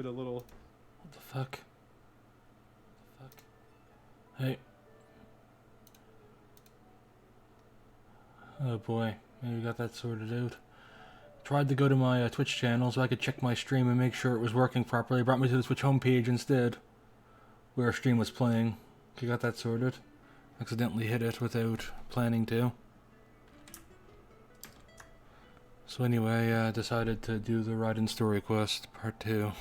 With a little... What the fuck? What the fuck? Hey. Oh boy, maybe we got that sorted out. Tried to go to my Twitch channel so I could check my stream and make sure it was working properly. Brought me to the Twitch homepage instead, where our stream was playing. You got that sorted. Accidentally hit it without planning to. So anyway, I decided to do the Raiden story quest, part 2.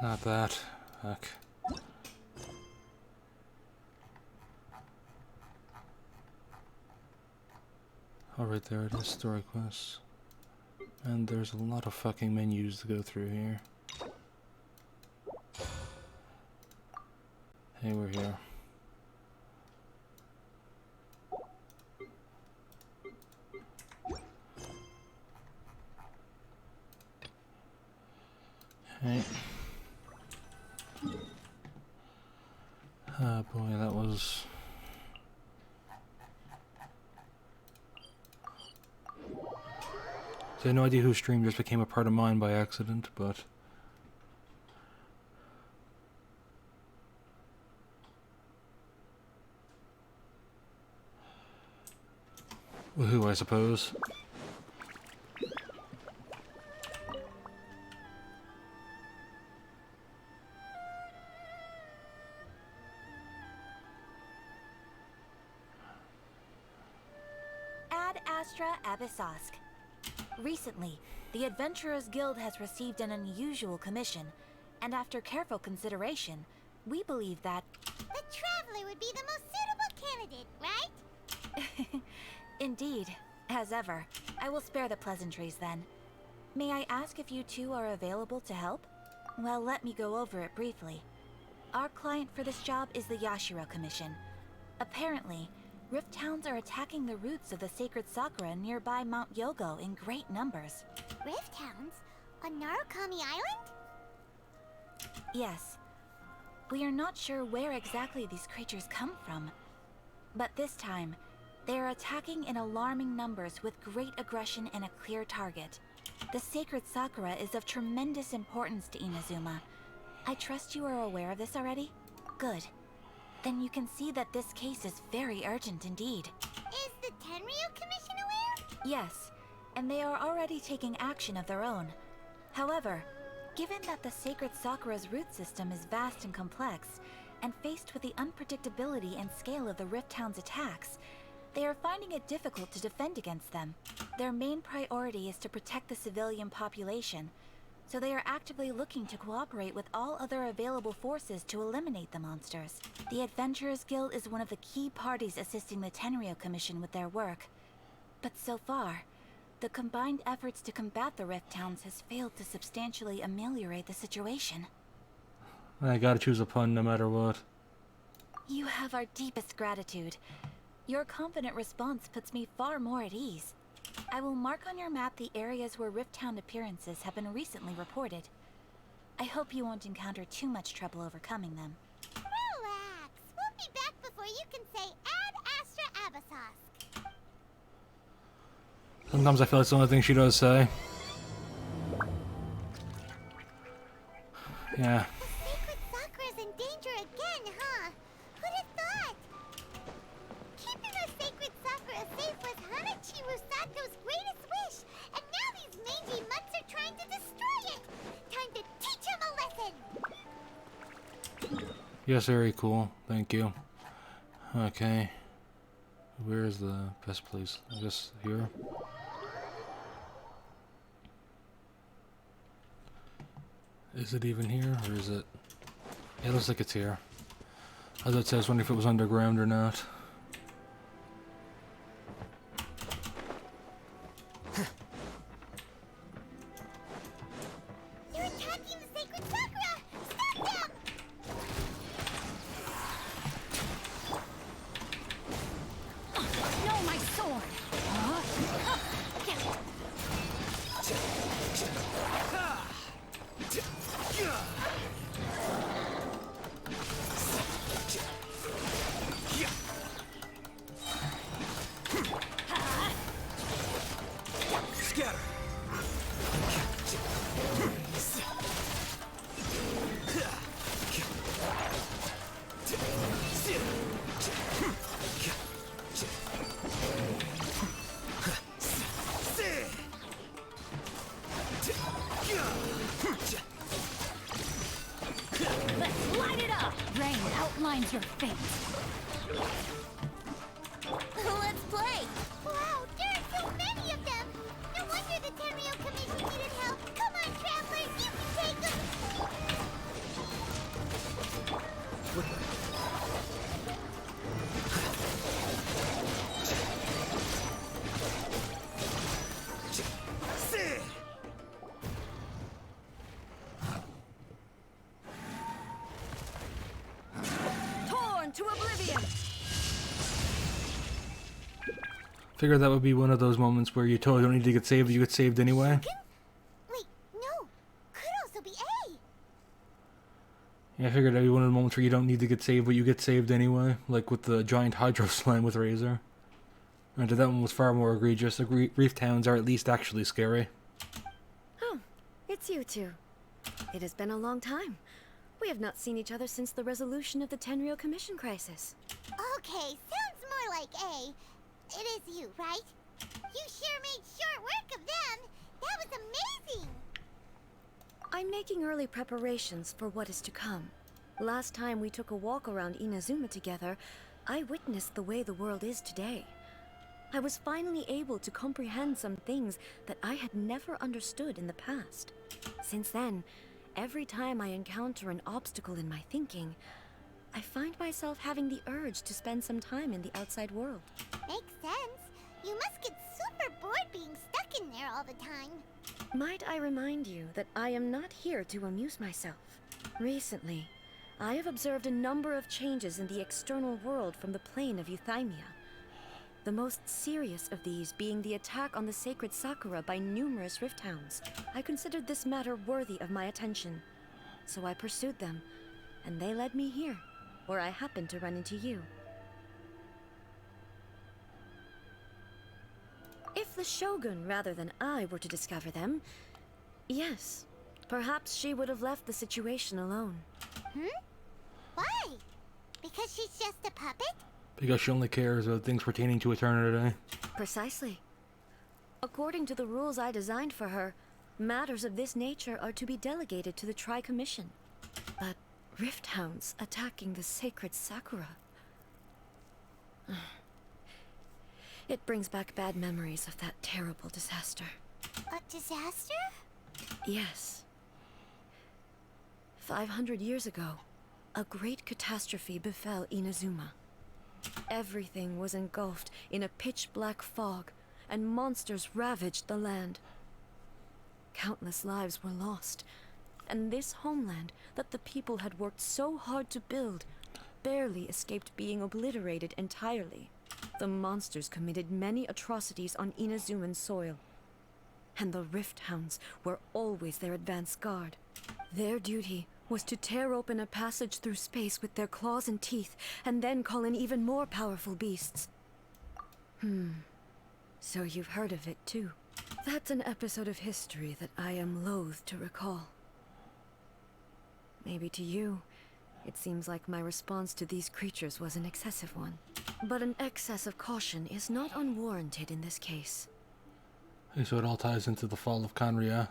Not that. Fuck. Oh, right there it is, story quests. And there's a lot of fucking menus to go through here. Hey, we're here. Hey. Oh boy, that was... I had no idea whose stream just became a part of mine by accident, but... Woohoo, I suppose. Ad Astra Abyssosque. Recently, the Adventurers Guild has received an unusual commission, and after careful consideration, we believe that... The Traveler would be the most suitable candidate, right? Indeed, as ever. I will spare the pleasantries then. May I ask if you two are available to help? Well, let me go over it briefly. Our client for this job is the Yashiro Commission. Apparently, Rift Towns are attacking the roots of the sacred Sakura nearby Mount Yogo in great numbers. Rift Hounds? On Narukami Island? Yes. We are not sure where exactly these creatures come from. But this time, they are attacking in alarming numbers with great aggression and a clear target. The sacred Sakura is of tremendous importance to Inazuma. I trust you are aware of this already? Good. Then you can see that this case is very urgent indeed. Is the Tenryu Commission aware? Yes, and they are already taking action of their own. However, given that the sacred Sakura's root system is vast and complex, and faced with the unpredictability and scale of the Rift Hound's attacks, they are finding it difficult to defend against them. Their main priority is to protect the civilian population, so they are actively looking to cooperate with all other available forces to eliminate the monsters. The Adventurers Guild is one of the key parties assisting the Tenryu Commission with their work. But so far, the combined efforts to combat the Rift Towns has failed to substantially ameliorate the situation. I gotta choose a pun no matter what. You have our deepest gratitude. Your confident response puts me far more at ease. I will mark on your map the areas where Rift Town appearances have been recently reported. I hope you won't encounter too much trouble overcoming them. Relax. We'll be back before you can say Ad Astra Abyssosque. Sometimes I feel it's the only thing she does say. Yeah. The sacred Sakura's in danger again, huh? Who'd have thought? Keeping the sacred Sakura safe was Hanachiru Sato's greatest wish, and now these mangy mutts are trying to destroy it! Time to teach him a lesson! Yes, very cool. Thank you. Okay. Where is the best place? I guess here? Is it even here, or is it... Yeah, it looks like it's here. As it says, wondering if it was underground or not. They're attacking the sacred Sakura! Stop them! No, my sword! Rain outlines your fate. Let's play! Wow, there are so many of them! No wonder the Tenryo Commission needed help! Come on, Traveler, you can take them! Torn to oblivion. Figured that would be one of those moments where you totally don't need to get saved, you get saved anyway. Wait, no! Could also be A! Yeah, I figured that'd be one of the moments where you don't need to get saved, but you get saved anyway. Like with the giant hydro slime with Razor. And that one was far more egregious. The reef towns are at least actually scary. Oh, it's you two. It has been a long time. We have not seen each other since the resolution of the Tenryo Commission crisis. Okay, sounds more like A. It is you, right? You sure made short work of them! That was amazing! I'm making early preparations for what is to come. Last time we took a walk around Inazuma together, I witnessed the way the world is today. I was finally able to comprehend some things that I had never understood in the past. Since then, every time I encounter an obstacle in my thinking, I find myself having the urge to spend some time in the outside world. Makes sense. You must get super bored being stuck in there all the time. Might I remind you that I am not here to amuse myself. Recently, I have observed a number of changes in the external world from the plane of Euthymia. The most serious of these being the attack on the sacred Sakura by numerous rift hounds. I considered this matter worthy of my attention, so I pursued them, and they led me here, where I happened to run into you. If the Shogun rather than I were to discover them, yes, perhaps she would have left the situation alone. Why? Because she's just a puppet? Because she only cares about things pertaining to eternity. Precisely. According to the rules I designed for her, matters of this nature are to be delegated to the Tri-Commission. But rift hounds attacking the sacred Sakura... It brings back bad memories of that terrible disaster. A disaster? Yes. 500 years ago, a great catastrophe befell Inazuma. Everything was engulfed in a pitch-black fog, and monsters ravaged the land. Countless lives were lost, and this homeland that the people had worked so hard to build barely escaped being obliterated entirely. The monsters committed many atrocities on Inazuman soil, and the Rift Hounds were always their advance guard. Their duty was to tear open a passage through space with their claws and teeth, and then call in even more powerful beasts. So you've heard of it too. That's an episode of history that I am loath to recall. Maybe to you, it seems like my response to these creatures was an excessive one. But an excess of caution is not unwarranted in this case. Okay, so it all ties into the fall of Conria.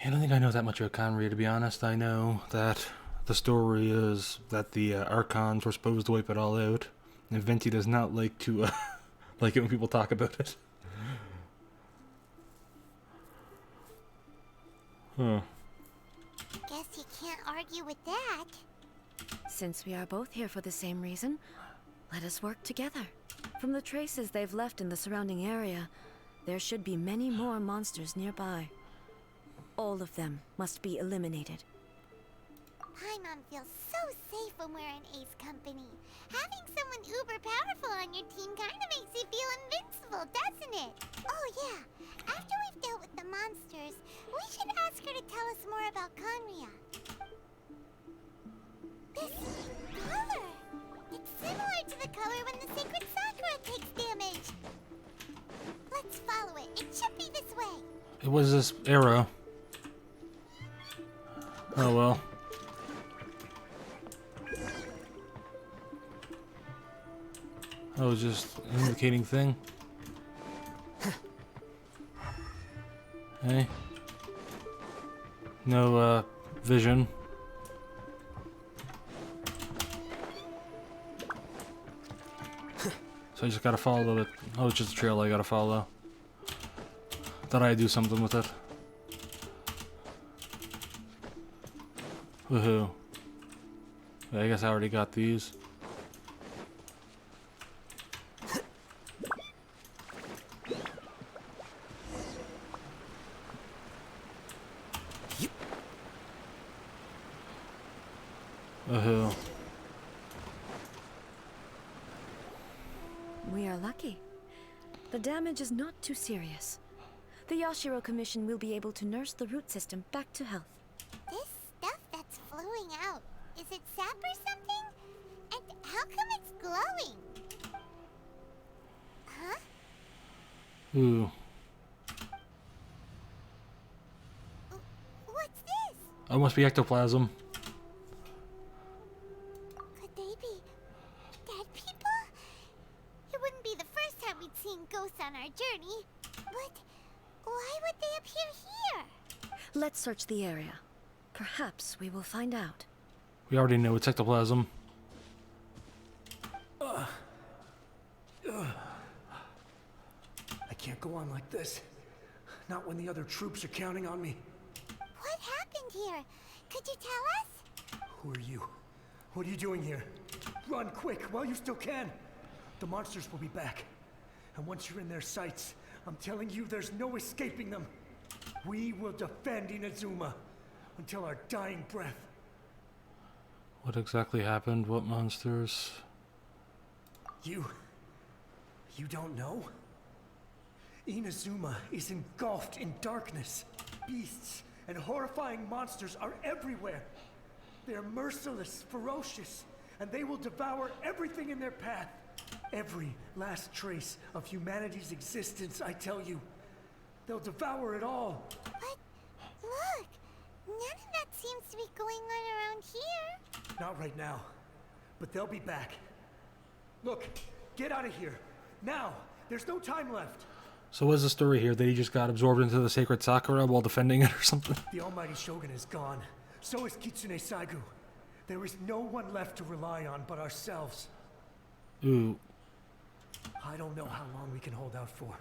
I don't think I know that much about Conria, to be honest. I know that the story is that the Archons were supposed to wipe it all out, and Venti does not like to like it when people talk about it. Huh. Guess you can't argue with that. Since we are both here for the same reason, let us work together. From the traces they've left in the surrounding area, there should be many more monsters nearby. All of them must be eliminated. Paimon feels so safe when we're in Ace Company. Having someone uber powerful on your team kinda makes you feel invincible, doesn't it? Oh yeah, after we've dealt with the monsters, we should ask her to tell us more about Conria. This color! It's similar to the color when the sacred Sakura takes damage. Let's follow it. It should be this way. It was this arrow. Oh well. That was just an indicating thing. Hey. No, vision. So I just gotta follow it. Oh, it's just a trail I gotta follow. Thought I'd do something with it. Woohoo. Yeah, I guess I already got these. Woohoo. We are lucky. The damage is not too serious. The Yashiro Commission will be able to nurse the root system back to health. This stuff that's flowing out, is it sap or something? And how come it's glowing? Huh? Ooh. What's this? Oh, must be ectoplasm. Could they be dead people? It wouldn't be the first time we'd seen ghosts on our journey. But why would they appear here? Let's search the area. Perhaps we will find out. We already know it's ectoplasm. I can't go on like this. Not when the other troops are counting on me. What happened here? Could you tell us? Who are you? What are you doing here? Run quick while you still can. The monsters will be back. And once you're in their sights, I'm telling you there's no escaping them. We will defend Inazuma until our dying breath. What exactly happened? What monsters? You don't know? Inazuma is engulfed in darkness. Beasts and horrifying monsters are everywhere. They're merciless, ferocious, and they will devour everything in their path. Every last trace of humanity's existence, I tell you. They'll devour it all. But look, none of that seems to be going on around here. Not right now, but they'll be back. Look, get out of here. Now, there's no time left. So what's the story here? That he just got absorbed into the sacred Sakura while defending it or something? The almighty Shogun is gone. So is Kitsune Saigu. There is no one left to rely on but ourselves. Ooh. I don't know how long we can hold out for.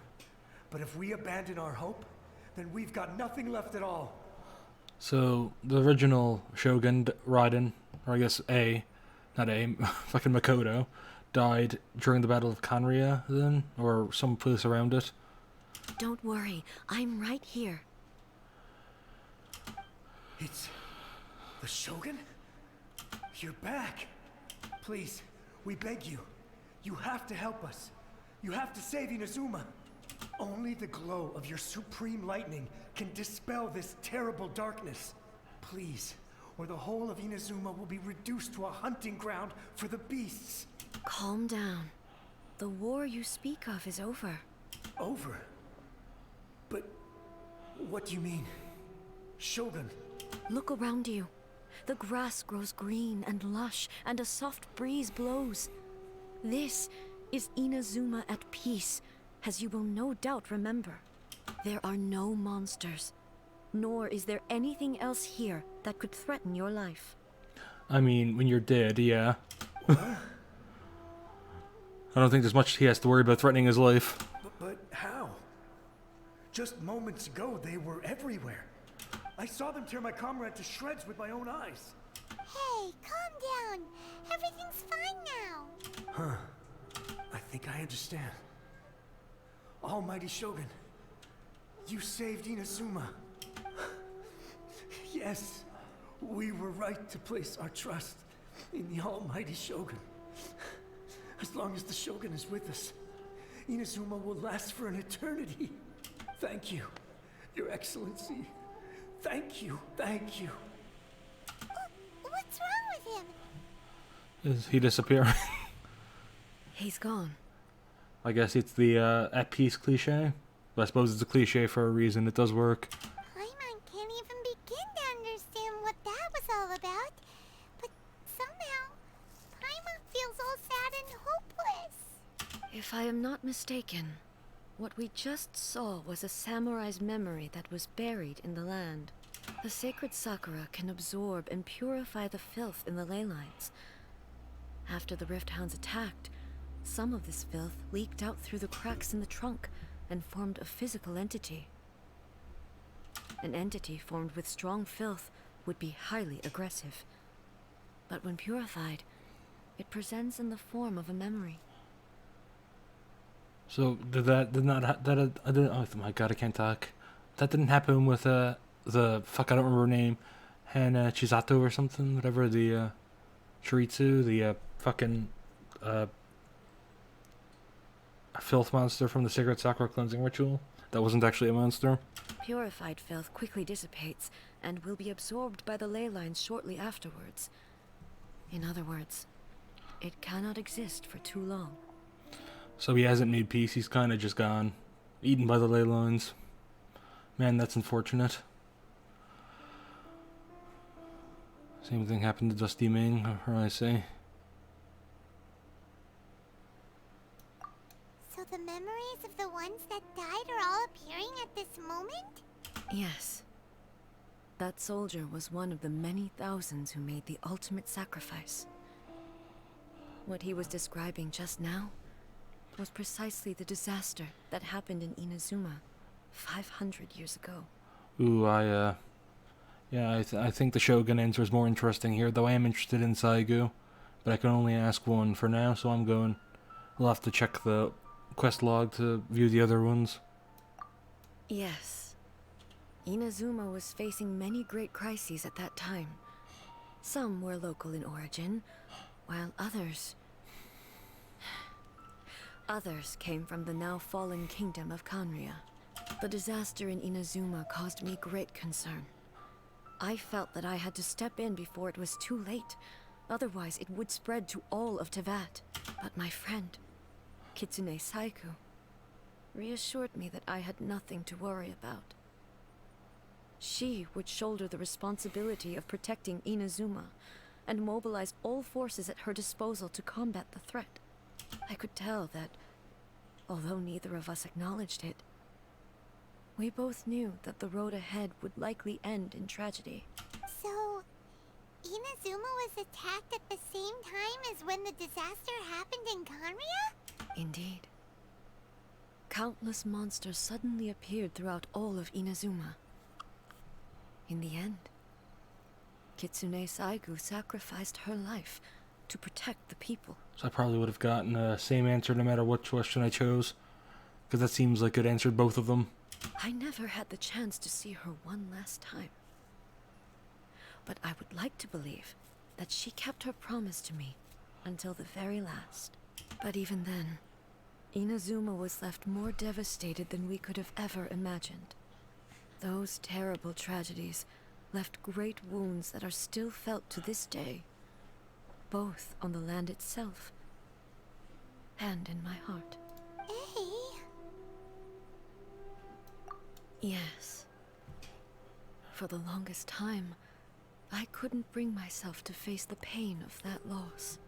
But if we abandon our hope, then we've got nothing left at all. So the original Shogun, Raiden, or I guess not fucking Makoto, died during the Battle of Kanria then? Or some place around it? Don't worry, I'm right here. It's the Shogun? You're back. Please, we beg you. You have to help us. You have to save Inazuma. Only the glow of your supreme lightning can dispel this terrible darkness. Please, or the whole of Inazuma will be reduced to a hunting ground for the beasts. Calm down. The war you speak of is over. Over? But what do you mean? Shogun? Look around you. The grass grows green and lush, and a soft breeze blows. This is Inazuma at peace, as you will no doubt remember. There are no monsters, nor is there anything else here that could threaten your life. I mean, when you're dead, yeah. I don't think there's much he has to worry about threatening his life. But how? Just moments ago, they were everywhere. I saw them tear my comrade to shreds with my own eyes. Hey, calm down. Everything's fine now. Huh. I think I understand. Almighty Shogun, you saved Inazuma. Yes, we were right to place our trust in the Almighty Shogun. As long as the Shogun is with us, Inazuma will last for an eternity. Thank you, Your Excellency. Thank you, thank you. What's wrong with him? Is he disappearing? He's gone. I guess it's the at peace cliche. But I suppose it's a cliche for a reason. It does work. Paimon can't even begin to understand what that was all about. But somehow, Paimon feels all sad and hopeless. If I am not mistaken, what we just saw was a samurai's memory that was buried in the land. The sacred Sakura can absorb and purify the filth in the ley lines. After the Rift Hounds attacked, some of this filth leaked out through the cracks in the trunk and formed a physical entity. An entity formed with strong filth would be highly aggressive. But when purified, it presents in the form of a memory. So did not I didn't, oh my god, I can't talk. That didn't happen with the fuck, I don't remember her name, Hana Chisato or something, whatever, the Shiritsu, the fucking filth monster from the Sacred Sakura cleansing ritual. That wasn't actually a monster. Purified filth quickly dissipates and will be absorbed by the ley lines shortly afterwards. In other words, it cannot exist for too long. So he hasn't made peace, he's kind of just gone. Eaten by the ley lines. Man, that's unfortunate. Same thing happened to Dusty Ming, or I say. So the memories of the ones that died are all appearing at this moment? Yes. That soldier was one of the many thousands who made the ultimate sacrifice. What he was describing just now was precisely the disaster that happened in Inazuma 500 years ago. Ooh, yeah, I think the Shogun answer is more interesting here, though I am interested in Saigu. But I can only ask one for now, so I'm going. We'll have to check the quest log to view the other ones. Yes. Inazuma was facing many great crises at that time. Some were local in origin, while others came from the now fallen kingdom of Kanria. The disaster in Inazuma caused me great concern. I felt that I had to step in before it was too late, otherwise it would spread to all of Teyvat. But my friend, Kitsune Saiku, reassured me that I had nothing to worry about. She would shoulder the responsibility of protecting Inazuma and mobilize all forces at her disposal to combat the threat. I could tell that, although neither of us acknowledged it, we both knew that the road ahead would likely end in tragedy. So, Inazuma was attacked at the same time as when the disaster happened in Kanria? Indeed. Countless monsters suddenly appeared throughout all of Inazuma. In the end, Kitsune Saigu sacrificed her life to protect the people. So I probably would have gotten the same answer no matter what question I chose. Because that seems like it answered both of them. I never had the chance to see her one last time. But I would like to believe that she kept her promise to me until the very last. But even then, Inazuma was left more devastated than we could have ever imagined. Those terrible tragedies left great wounds that are still felt to this day, both on the land itself and in my heart. Hey. Yes. For the longest time, I couldn't bring myself to face the pain of that loss.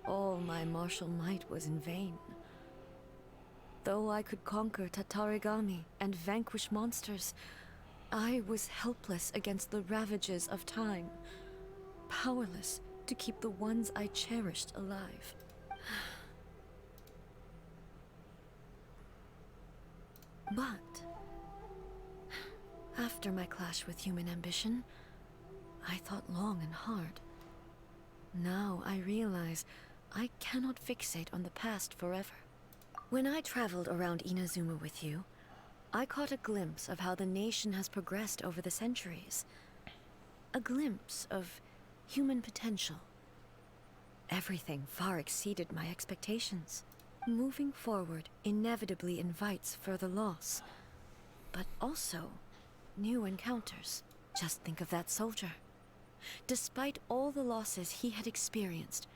All my martial might was in vain. Though I could conquer Tatarigami and vanquish monsters, I was helpless against the ravages of time, powerless to keep the ones I cherished alive. But after my clash with human ambition, I thought long and hard. Now I realize I cannot fixate on the past forever. When I traveled around Inazuma with you, I caught a glimpse of how the nation has progressed over the centuries. A glimpse of human potential. Everything far exceeded my expectations. Moving forward inevitably invites further loss, but also new encounters. Just think of that soldier. Despite all the losses he had experienced,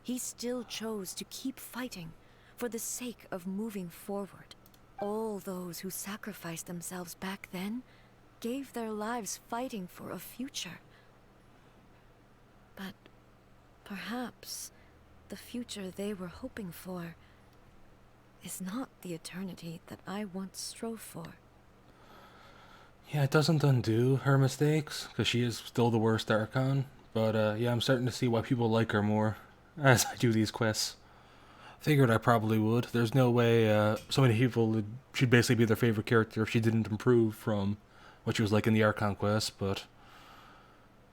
he still chose to keep fighting for the sake of moving forward. All those who sacrificed themselves back then gave their lives fighting for a future. But perhaps the future they were hoping for is not the eternity that I once strove for. Yeah, it doesn't undo her mistakes, because she is still the worst Archon. But yeah, I'm starting to see why people like her more as I do these quests. Figured I probably would. There's no way so many people would, she'd basically be their favorite character if she didn't improve from what she was like in the Archon quest, but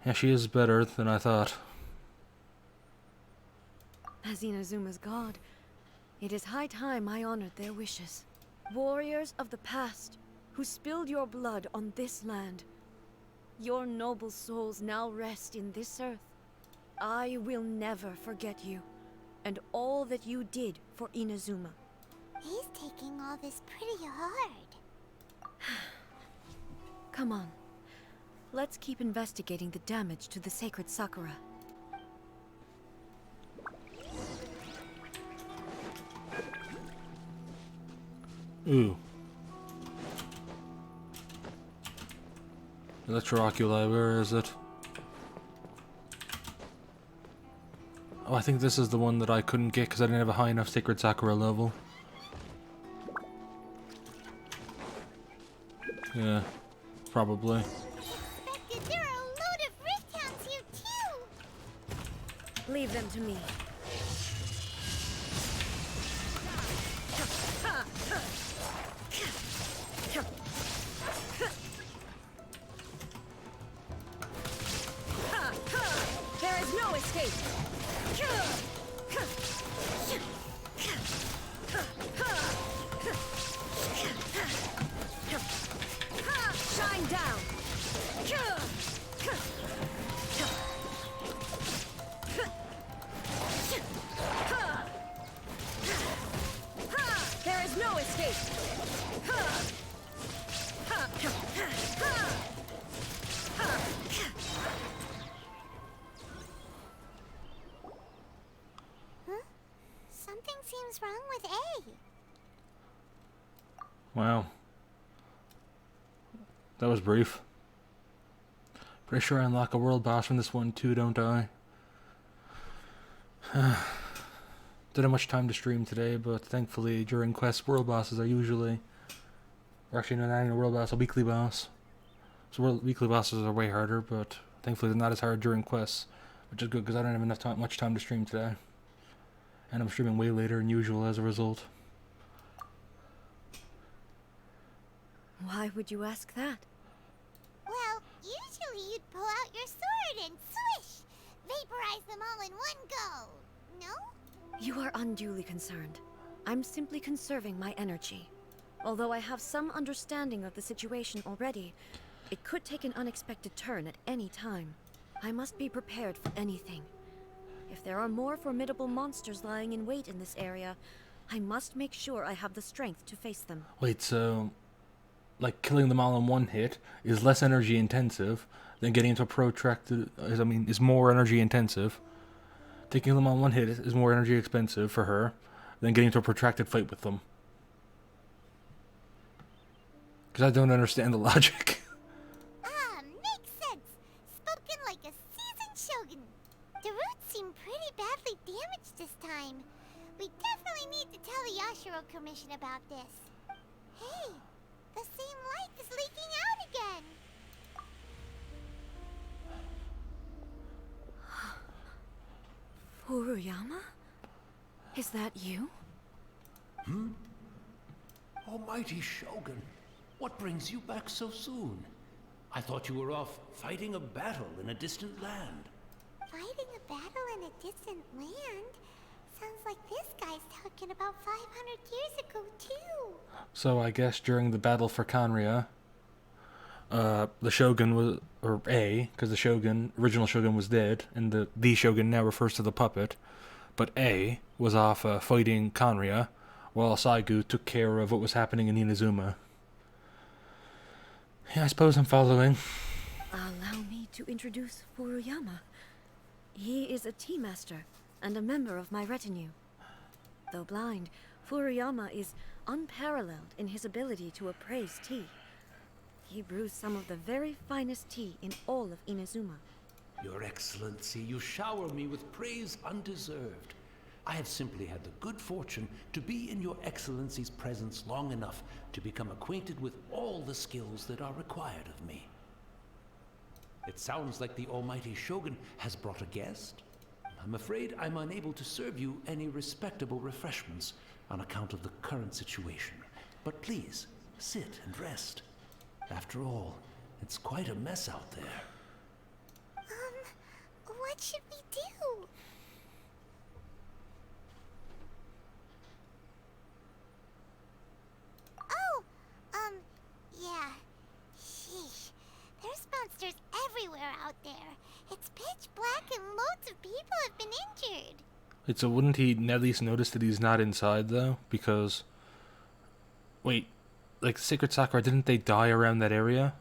yeah, she is better than I thought. As Inazuma's god, it is high time I honored their wishes. Warriors of the past, who spilled your blood on this land. Your noble souls now rest in this earth. I will never forget you, and all that you did for Inazuma. He's taking all this pretty hard. Come on. Let's keep investigating the damage to the sacred Sakura. Ooh. Electrooculi, where is it? Oh, I think this is the one that I couldn't get because I didn't have a high enough Sacred Sakura level. Yeah, probably. Expected there are a load of rift hounds here too. Leave them to me. There is no escape. Shine down. There is no escape. Something seems wrong with A. Wow. That was brief. Pretty sure I unlock a world boss from this one too, don't I? Didn't have much time to stream today, but thankfully during quests, world bosses are usually... Or actually, no, not even a world boss, a weekly boss. So weekly bosses are way harder, but thankfully they're not as hard during quests. Which is good, because I don't have much time to stream today. And I'm streaming way later than usual as a result. Why would you ask that? Well, usually you'd pull out your sword and swish! Vaporize them all in one go! No? You are unduly concerned. I'm simply conserving my energy. Although I have some understanding of the situation already, it could take an unexpected turn at any time. I must be prepared for anything. If there are more formidable monsters lying in wait in this area, I must make sure I have the strength to face them. Wait, so... Like, killing them all in one hit is less energy intensive than getting into a protracted... is more energy intensive. Taking them all in one hit is more energy expensive for her than getting into a protracted fight with them. Because I don't understand the logic. Ah, makes sense! Spoken like a seasoned shogun. The roots seem pretty badly damaged this time. We definitely need to tell the Yashiro Commission about this. Hey, the same light is leaking out again! Furuyama? Is that you? Almighty Shogun, what brings you back so soon? I thought you were off fighting a battle in a distant land. Fighting a battle in a distant land? Sounds like this guy's talking about 500 years ago, too. So I guess during the battle for Kanria, the Shogun was... Or A, because the Shogun, original Shogun was dead, and the Shogun now refers to the puppet. But A was off fighting Kanria, while Saigu took care of what was happening in Inazuma. Yeah, I suppose I'm following. Allow me to introduce Furuyama. He is a tea master and a member of my retinue. Though blind, Furuyama is unparalleled in his ability to appraise tea. He brews some of the very finest tea in all of Inazuma. Your Excellency, you shower me with praise undeserved. I have simply had the good fortune to be in your Excellency's presence long enough to become acquainted with all the skills that are required of me. It sounds like the almighty Shogun has brought a guest. I'm afraid I'm unable to serve you any respectable refreshments on account of the current situation. But please, sit and rest. After all, it's quite a mess out there. What should we do? Oh, yeah. Sheesh. There's monsters everywhere out there. It's pitch black and loads of people have been injured. Wait, so wouldn't he at least notice that he's not inside, though? Because... Wait, like, Sacred Sakura, didn't they die around that area?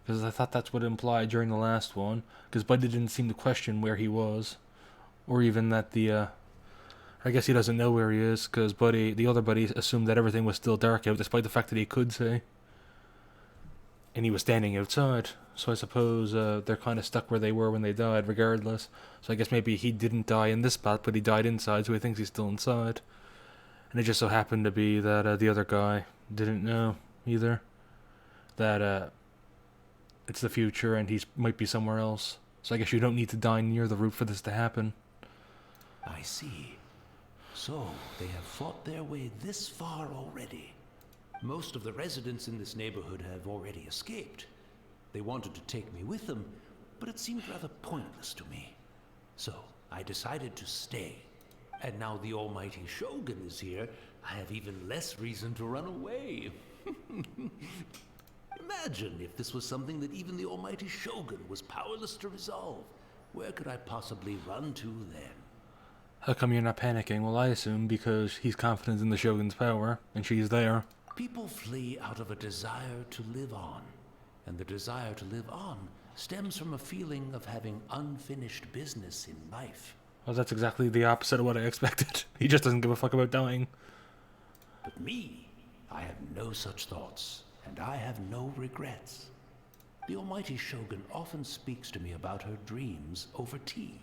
Because I thought that's what it implied during the last one. Because Buddy didn't seem to question where he was. Or even that the, I guess he doesn't know where he is, because Buddy, the other Buddy, assumed that everything was still dark out, despite the fact that he could see. And he was standing outside. So I suppose they're kind of stuck where they were when they died, regardless. So I guess maybe he didn't die in this spot, but he died inside, so he thinks he's still inside. And it just so happened to be that the other guy didn't know either. That it's the future and he might be somewhere else. So I guess you don't need to die near the root for this to happen. I see. So, they have fought their way this far already. Most of the residents in this neighborhood have already escaped. They wanted to take me with them, but it seemed rather pointless to me. So, I decided to stay. And now the almighty Shogun is here, I have even less reason to run away. Imagine if this was something that even the almighty Shogun was powerless to resolve. Where could I possibly run to then? How come you're not panicking? Well, I assume because he's confident in the Shogun's power, and she's there. People flee out of a desire to live on. And the desire to live on stems from a feeling of having unfinished business in life. Well, that's exactly the opposite of what I expected. He just doesn't give a fuck about dying. But me, I have no such thoughts, and I have no regrets. The almighty Shogun often speaks to me about her dreams over tea.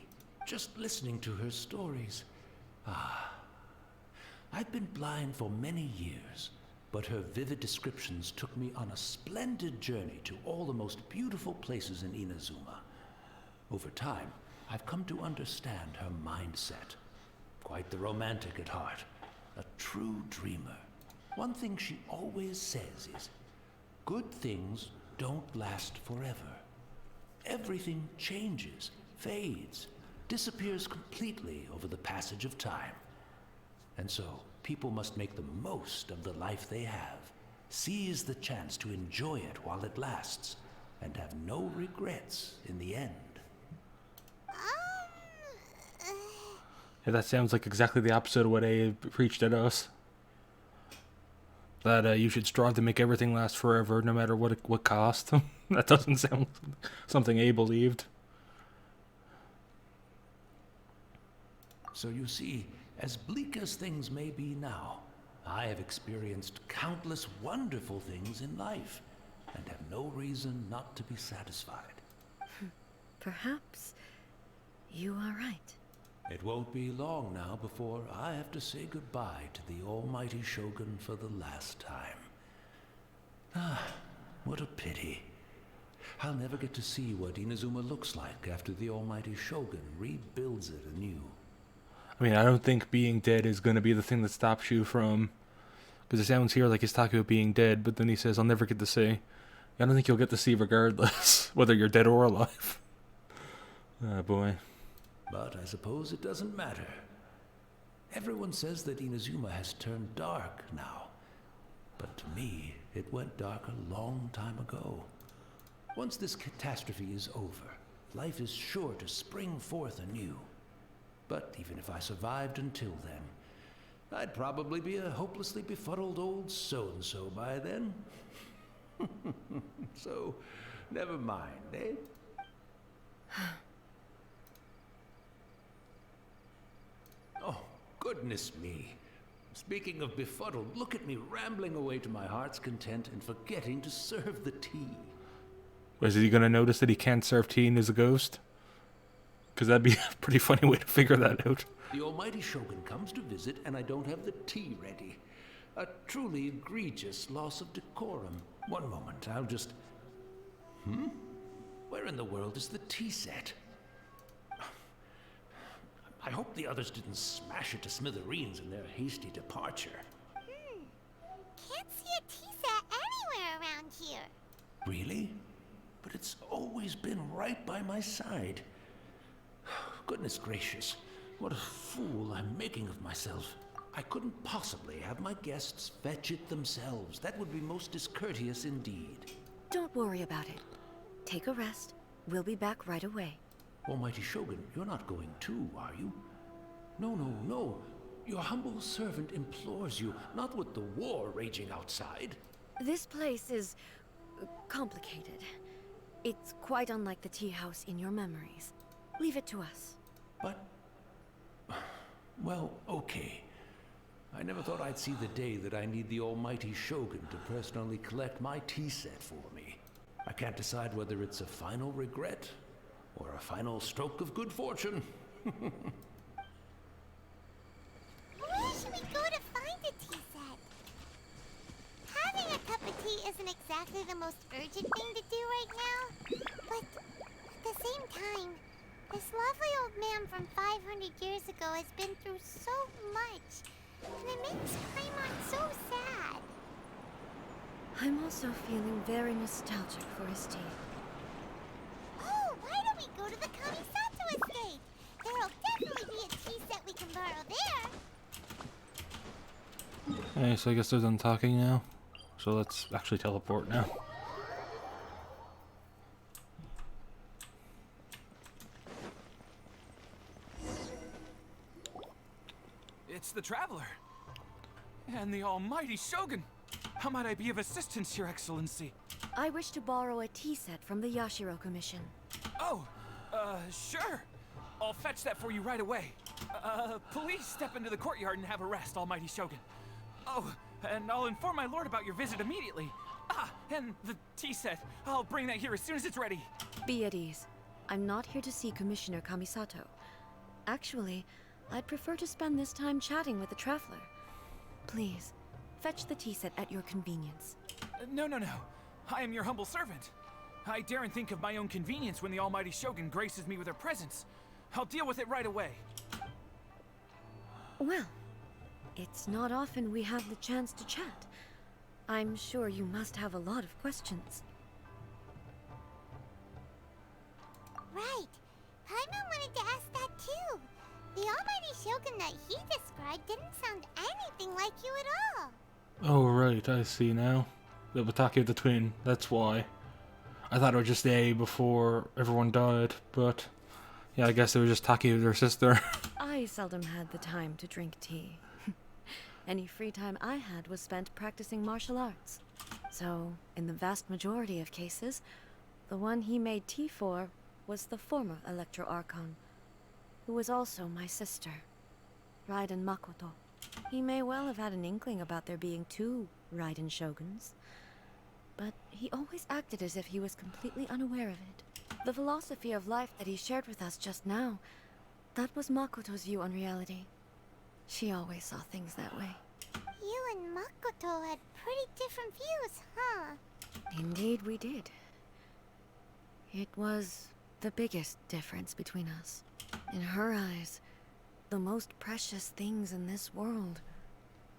Just listening to her stories. I've been blind for many years, but her vivid descriptions took me on a splendid journey to all the most beautiful places in Inazuma. Over time, I've come to understand her mindset. Quite the romantic at heart, a true dreamer. One thing she always says is, good things don't last forever. Everything changes, fades, disappears completely over the passage of time. And so, people must make the most of the life they have, seize the chance to enjoy it while it lasts, and have no regrets in the end. Yeah, that sounds like exactly the opposite of what A preached at us. That you should strive to make everything last forever, no matter what cost. That doesn't sound something A believed. So you see, as bleak as things may be now, I have experienced countless wonderful things in life, and have no reason not to be satisfied. Perhaps you are right. It won't be long now before I have to say goodbye to the almighty Shogun for the last time. What a pity. I'll never get to see what Inazuma looks like after the almighty Shogun rebuilds it anew. I mean, I don't think being dead is going to be the thing that stops you from... Because it sounds here like he's talking about being dead, but then he says, I'll never get to see. I don't think you'll get to see regardless, whether you're dead or alive. Oh, boy. But I suppose it doesn't matter. Everyone says that Inazuma has turned dark now. But to me, it went dark a long time ago. Once this catastrophe is over, life is sure to spring forth anew. But even if I survived until then, I'd probably be a hopelessly befuddled old so-and-so by then. So, never mind, eh? Oh, goodness me. Speaking of befuddled, look at me rambling away to my heart's content and forgetting to serve the tea. Is he going to notice that he can't serve tea and is a ghost? Because that'd be a pretty funny way to figure that out. The almighty Shogun comes to visit and I don't have the tea ready. A truly egregious loss of decorum. One moment, I'll just... Where in the world is the tea set? I hope the others didn't smash it to smithereens in their hasty departure. Can't see a tea set anywhere around here. Really? But it's always been right by my side. Goodness gracious, what a fool I'm making of myself. I couldn't possibly have my guests fetch it themselves. That would be most discourteous indeed. Don't worry about it. Take a rest. We'll be back right away. Almighty Shogun, you're not going too, are you? No, no, no. Your humble servant implores you, not with the war raging outside. This place is complicated. It's quite unlike the tea house in your memories. Leave it to us. But... well, okay. I never thought I'd see the day that I need the almighty Shogun to personally collect my tea set for me. I can't decide whether it's a final regret or a final stroke of good fortune. Where should we go to find a tea set? Having a cup of tea isn't exactly the most urgent thing to do right now. But at the same time, this lovely old man from 500 years ago has been through so much. And it makes Paimon so sad. I'm also feeling very nostalgic for his tea. Oh, why don't we go to the Kamisato estate? There'll definitely be a tea set we can borrow there. Hey, so I guess they're done talking now. So let's actually teleport now. It's the Traveler. And the almighty Shogun. How might I be of assistance, Your Excellency? I wish to borrow a tea set from the Yashiro Commission. Oh, sure. I'll fetch that for you right away. Please step into the courtyard and have a rest, almighty Shogun. Oh, and I'll inform my lord about your visit immediately. Ah, and the tea set. I'll bring that here as soon as it's ready. Be at ease. I'm not here to see Commissioner Kamisato. Actually, I'd prefer to spend this time chatting with the Traveler. Please, fetch the tea set at your convenience. No. I am your humble servant. I daren't think of my own convenience when the almighty Shogun graces me with her presence. I'll deal with it right away. Well, it's not often we have the chance to chat. I'm sure you must have a lot of questions. Right. Paimon wanted to ask that too. The almighty Shogun that he described didn't sound anything like you at all. Oh, right, I see now. The Bataki of the Twin, that's why. I thought it was just A before everyone died, but... yeah, I guess it was just Taki with her sister. I seldom had the time to drink tea. Any free time I had was spent practicing martial arts. So, in the vast majority of cases, the one he made tea for was the former Electro Archon, who was also my sister, Raiden Makoto. He may well have had an inkling about there being two Raiden Shoguns, but he always acted as if he was completely unaware of it. The philosophy of life that he shared with us just now, that was Makoto's view on reality. She always saw things that way. You and Makoto had pretty different views, huh? Indeed we did. It was the biggest difference between us. In her eyes, the most precious things in this world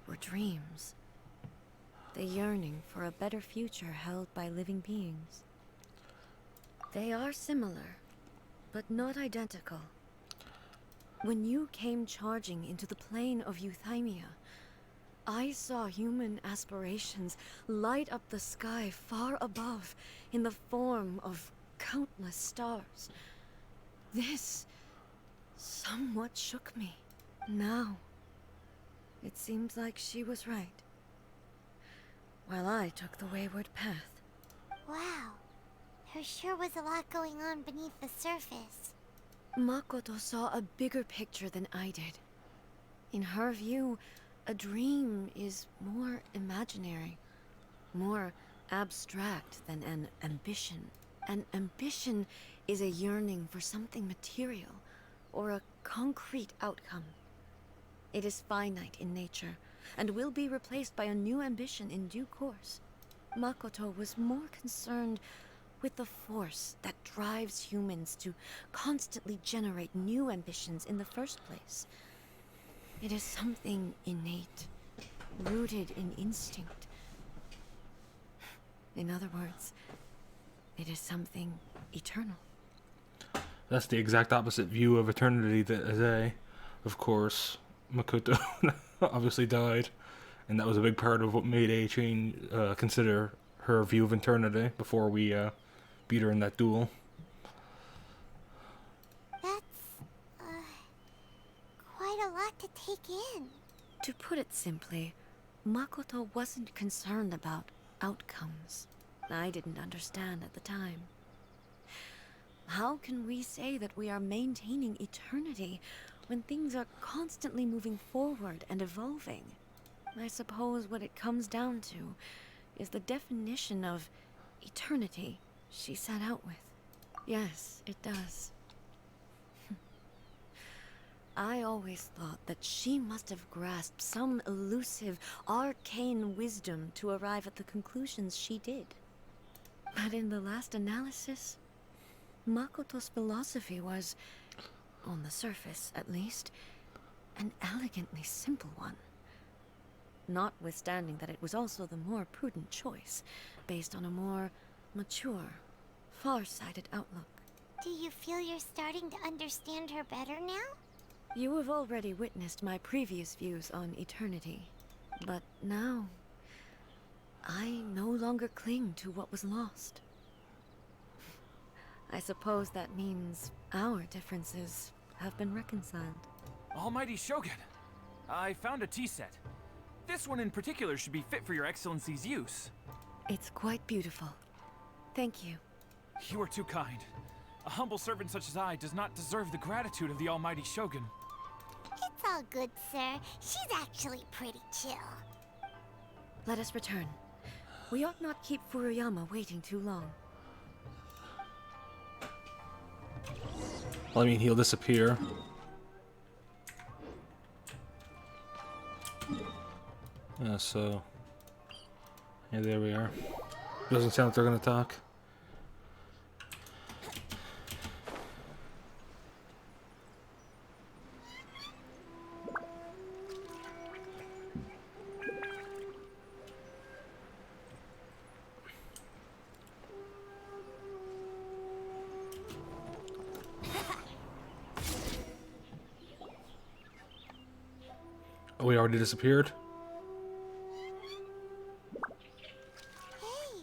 were dreams. The yearning for a better future held by living beings. They are similar, but not identical. When you came charging into the plane of Euthymia, I saw human aspirations light up the sky far above in the form of countless stars. This somewhat shook me. Now, it seems like she was right, while I took the wayward path. Wow. There sure was a lot going on beneath the surface. Makoto saw a bigger picture than I did. In her view, a dream is more imaginary, more abstract than an ambition. An ambition is a yearning for something material, or a concrete outcome. It is finite in nature, and will be replaced by a new ambition in due course. Makoto was more concerned with the force that drives humans to constantly generate new ambitions in the first place. It is something innate, rooted in instinct. In other words, it is something eternal. That's the exact opposite view of eternity that Aze. Of course, Makoto obviously died, and that was a big part of what made A consider her view of eternity before we beat her in that duel. That's, quite a lot to take in. To put it simply, Makoto wasn't concerned about outcomes. I didn't understand at the time. How can we say that we are maintaining eternity when things are constantly moving forward and evolving? I suppose what it comes down to is the definition of eternity she set out with. Yes, it does. I always thought that she must have grasped some elusive, arcane wisdom to arrive at the conclusions she did. But in the last analysis, Makoto's philosophy was, on the surface at least, an elegantly simple one. Notwithstanding that it was also the more prudent choice, based on a more mature, far-sighted outlook. Do you feel you're starting to understand her better now? You have already witnessed my previous views on eternity, but now I no longer cling to what was lost. I suppose that means our differences have been reconciled. Almighty Shogun, I found a tea set. This one in particular should be fit for your excellency's use. It's quite beautiful. Thank you. You are too kind. A humble servant such as I does not deserve the gratitude of the Almighty Shogun. It's all good, sir. She's actually pretty chill. Let us return. We ought not keep Furuyama waiting too long. Well, I mean, he'll disappear. So... yeah, there we are. Doesn't sound like they're gonna talk. Oh, we already disappeared? Hey,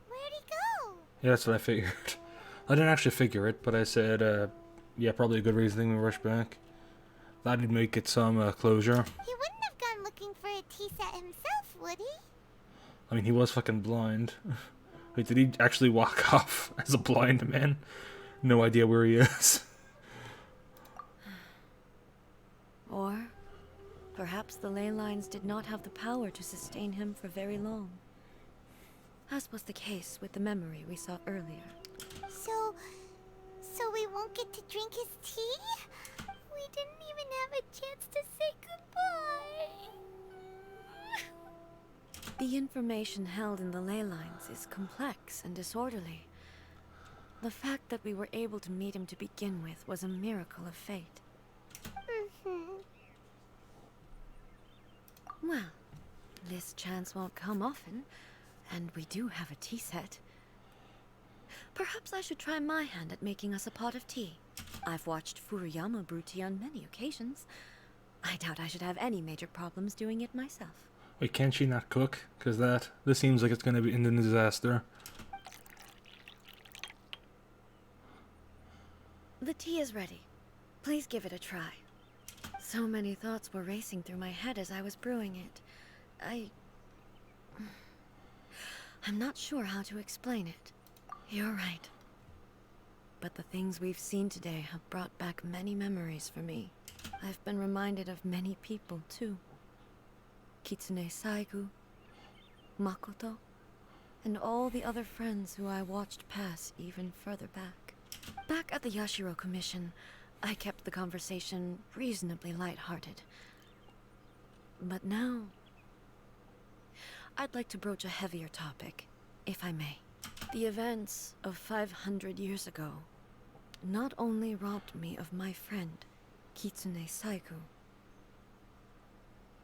where'd he go? Yeah, that's what I figured. I didn't actually figure it, but I said, yeah, probably a good reasoning to rush back. Thought he'd make it some closure. He wouldn't have gone looking for a tea set himself, would he? I mean, he was fucking blind. Wait, did he actually walk off as a blind man? No idea where he is. Or perhaps the ley lines did not have the power to sustain him for very long. As was the case with the memory we saw earlier. So we won't get to drink his tea? We didn't even have a chance to say goodbye. The information held in the ley lines is complex and disorderly. The fact that we were able to meet him to begin with was a miracle of fate. Well, this chance won't come often, and we do have a tea set. Perhaps I should try my hand at making us a pot of tea. I've watched Furuyama brew tea on many occasions. I doubt I should have any major problems doing it myself. Wait, can she not cook? Because this seems like it's gonna be in a disaster. The tea is ready. Please give it a try. So many thoughts were racing through my head as I was brewing it. I'm not sure how to explain it. You're right. But the things we've seen today have brought back many memories for me. I've been reminded of many people, too. Kitsune Saigu, Makoto, and all the other friends who I watched pass even further back. Back at the Yashiro Commission, I kept the conversation reasonably lighthearted. But now, I'd like to broach a heavier topic, if I may. The events of 500 years ago not only robbed me of my friend, Kitsune Saiku,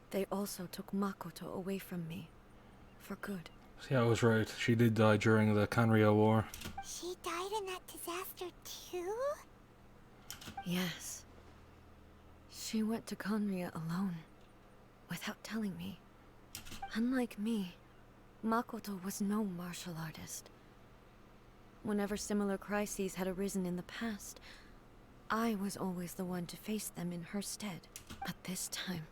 they also took Makoto away from me, for good. See, I was right. She did die during the Kanryo War. She died in that disaster too? Yes. She went to Conria alone, without telling me. Unlike me, Makoto was no martial artist. Whenever similar crises had arisen in the past, I was always the one to face them in her stead. But this time,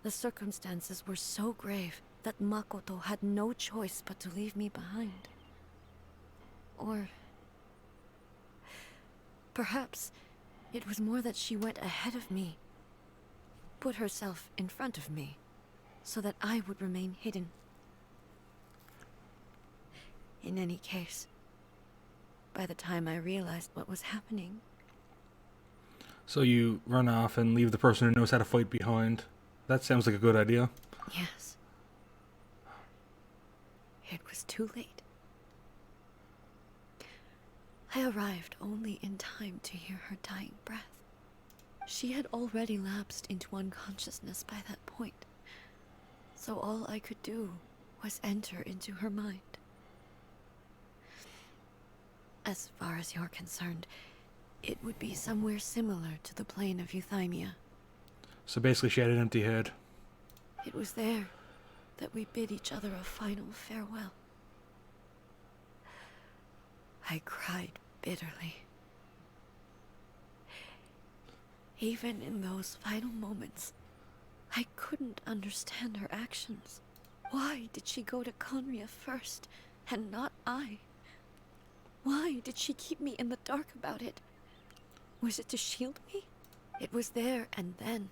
the circumstances were so grave that Makoto had no choice but to leave me behind. Or perhaps it was more that she went ahead of me, put herself in front of me, so that I would remain hidden. In any case, by the time I realized what was happening... So you run off and leave the person who knows how to fight behind. That sounds like a good idea. Yes. It was too late. I arrived only in time to hear her dying breath. She had already lapsed into unconsciousness by that point, so all I could do was enter into her mind. As far as you're concerned, it would be somewhere similar to the plane of Euthymia. So basically she had an empty head. It was there that we bid each other a final farewell. I cried bitterly. Even in those final moments, I couldn't understand her actions. Why did she go to Conria first, and not I? Why did she keep me in the dark about it? Was it to shield me? It was there and then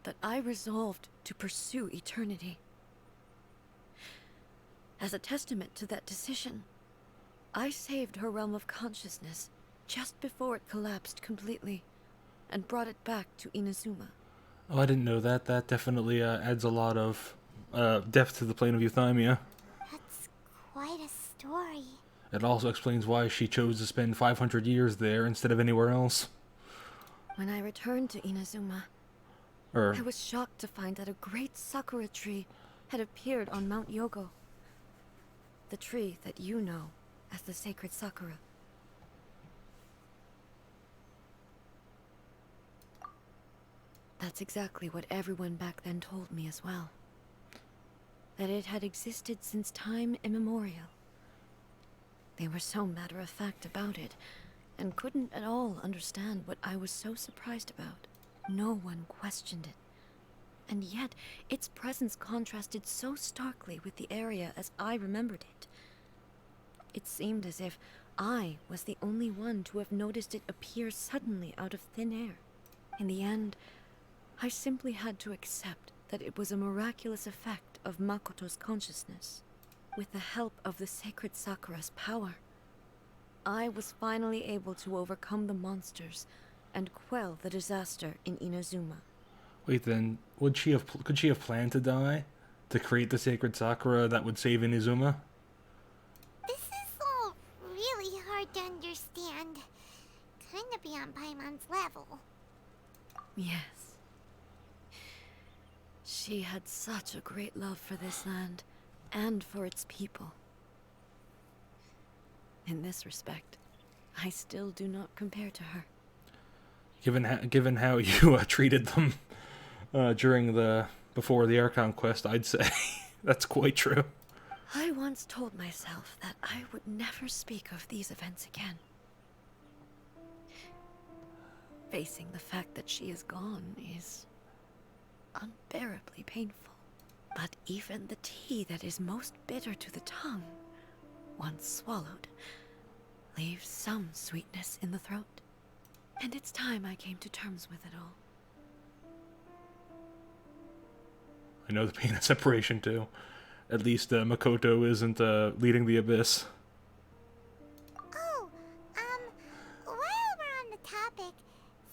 that I resolved to pursue eternity. As a testament to that decision, I saved her realm of consciousness just before it collapsed completely, and brought it back to Inazuma. Oh, I didn't know that. That definitely adds a lot of depth to the plane of Euthymia. That's quite a story. It also explains why she chose to spend 500 years there instead of anywhere else. When I returned to Inazuma, Or, I was shocked to find that a great sakura tree had appeared on Mount Yogo. The tree that you know as the sacred sakura. That's exactly what everyone back then told me as well. That it had existed since time immemorial. They were so matter-of-fact about it, and couldn't at all understand what I was so surprised about. No one questioned it. And yet, its presence contrasted so starkly with the area as I remembered it. It seemed as if I was the only one to have noticed it appear suddenly out of thin air. In the end, I simply had to accept that it was a miraculous effect of Makoto's consciousness. With the help of the sacred Sakura's power, I was finally able to overcome the monsters and quell the disaster in Inazuma. wait then, could she have planned to die? To create the sacred Sakura that would save Inazuma? This is all really hard to understand. Kinda beyond Paimon's level. Yes. She had such a great love for this land, and for its people. In this respect, I still do not compare to her. Given how you treated them before the Air Conquest, I'd say that's quite true. I once told myself that I would never speak of these events again. Facing the fact that she is gone is unbearably painful. But even the tea that is most bitter to the tongue, once swallowed, leaves some sweetness in the throat. And it's time I came to terms with it all. I know the pain of separation too. At least Makoto isn't leading the abyss. Oh, while we're on the topic,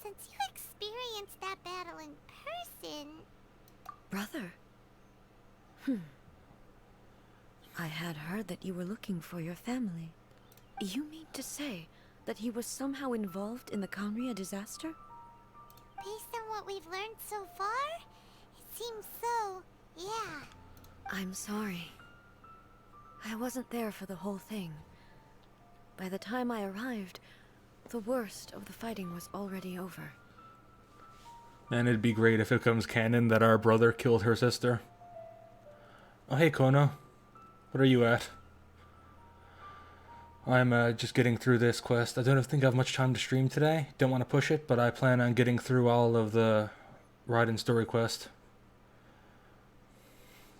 since you experienced that battle in person... Brother? I had heard that you were looking for your family. You mean to say that he was somehow involved in the Kanria disaster? Based on what we've learned so far, it seems so, yeah. I'm sorry. I wasn't there for the whole thing. By the time I arrived, the worst of the fighting was already over. Man, it'd be great if it comes canon that our brother killed her sister. Oh, hey, Kono. What are you at? I'm just getting through this quest. I don't think I have much time to stream today. Don't want to push it, but I plan on getting through all of the Raiden story quest.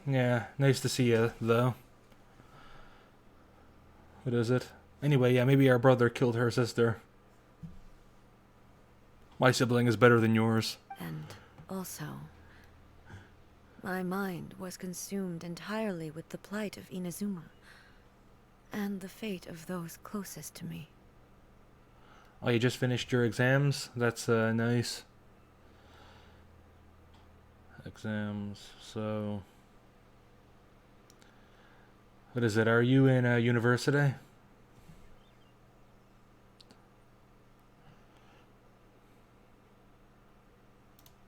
Yeah, nice to see you, though. What is it? Anyway, yeah, maybe our brother killed her sister. My sibling is better than yours. And also, my mind was consumed entirely with the plight of Inazuma, and the fate of those closest to me. Oh, you just finished your exams? That's nice. Exams, so... What is it, are you in university?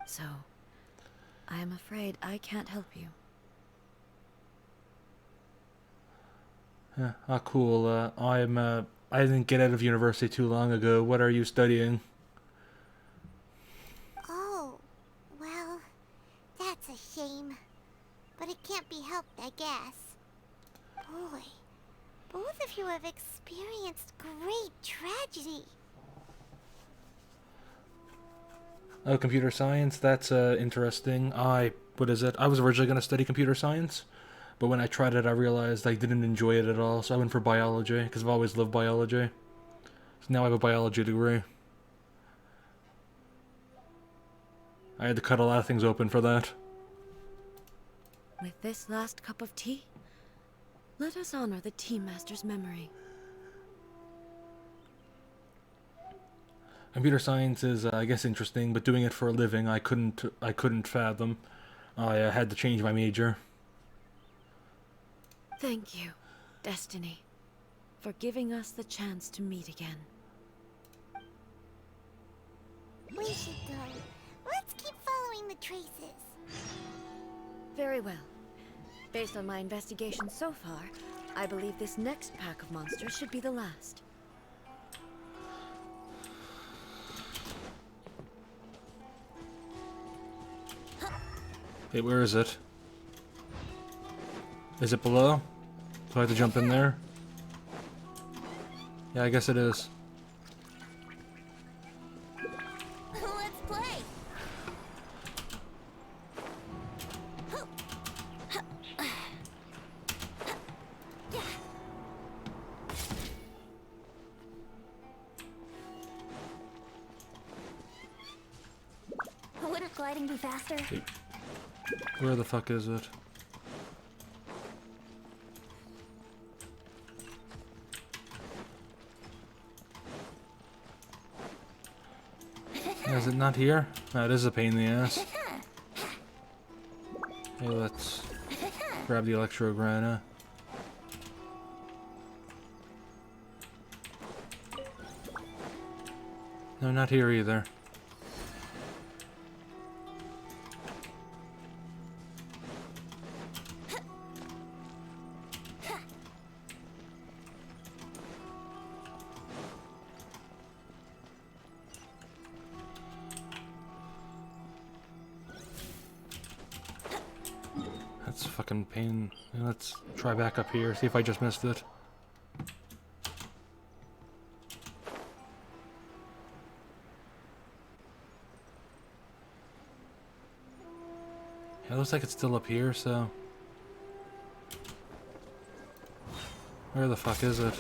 So, I am afraid I can't help you. Yeah, oh, cool. I didn't get out of university too long ago. What are you studying? Oh, well, that's a shame. But it can't be helped, I guess. Boy, both of you have experienced great tragedy. Oh, computer science? That's interesting. What is it? I was originally going to study computer science, but when I tried it, I realized I didn't enjoy it at all, so I went for biology, because I've always loved biology. So now I have a biology degree. I had to cut a lot of things open for that. With this last cup of tea, let us honor the Tea Master's memory. Computer science is, I guess, interesting, but doing it for a living, I couldn't fathom. I had to change my major. Thank you, Destiny, for giving us the chance to meet again. We should go. Let's keep following the traces. Very well. Based on my investigation so far, I believe this next pack of monsters should be the last. Hey, where is it? Is it below? Do I have to jump in there? Yeah, I guess it is. Let's play. Wouldn't gliding be faster? Hey. Where the fuck is it? Is it not here? No, it is a pain in the ass. Hey, let's grab the Electro Grana. No, not here either. That's a fucking pain. Let's try back up here, see if I just missed it. Yeah, it looks like it's still up here, so... Where the fuck is it?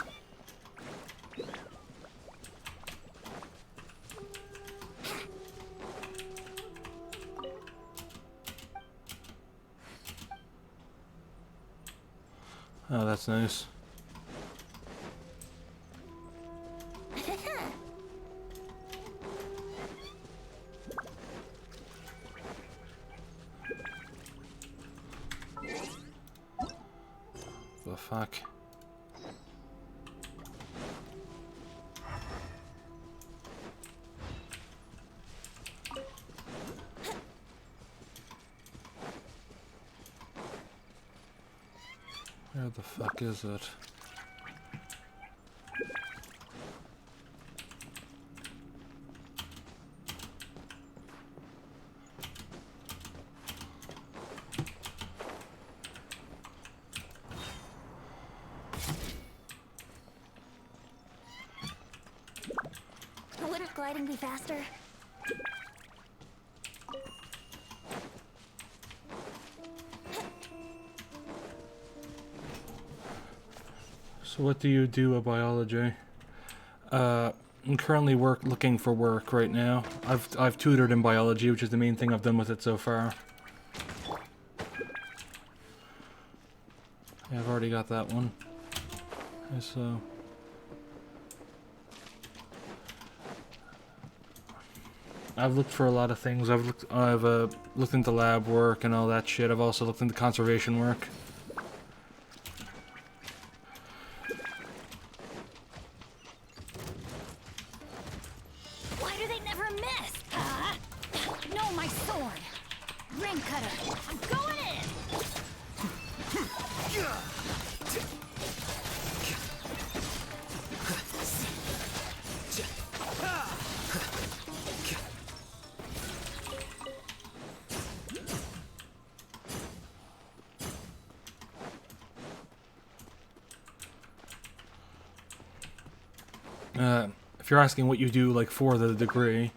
Oh, that's nice. fuck? Where the fuck is it? Wouldn't gliding be faster? So what do you do at biology? I'm currently looking for work right now. I've tutored in biology, which is the main thing I've done with it so far. Yeah, I've already got that one. Okay, so I've looked for a lot of things. I've looked into lab work and all that shit. I've also looked into conservation work. Why do they never miss? No, my sword. Ring cutter. I'm going in. If you're asking what you do, like, for the degree,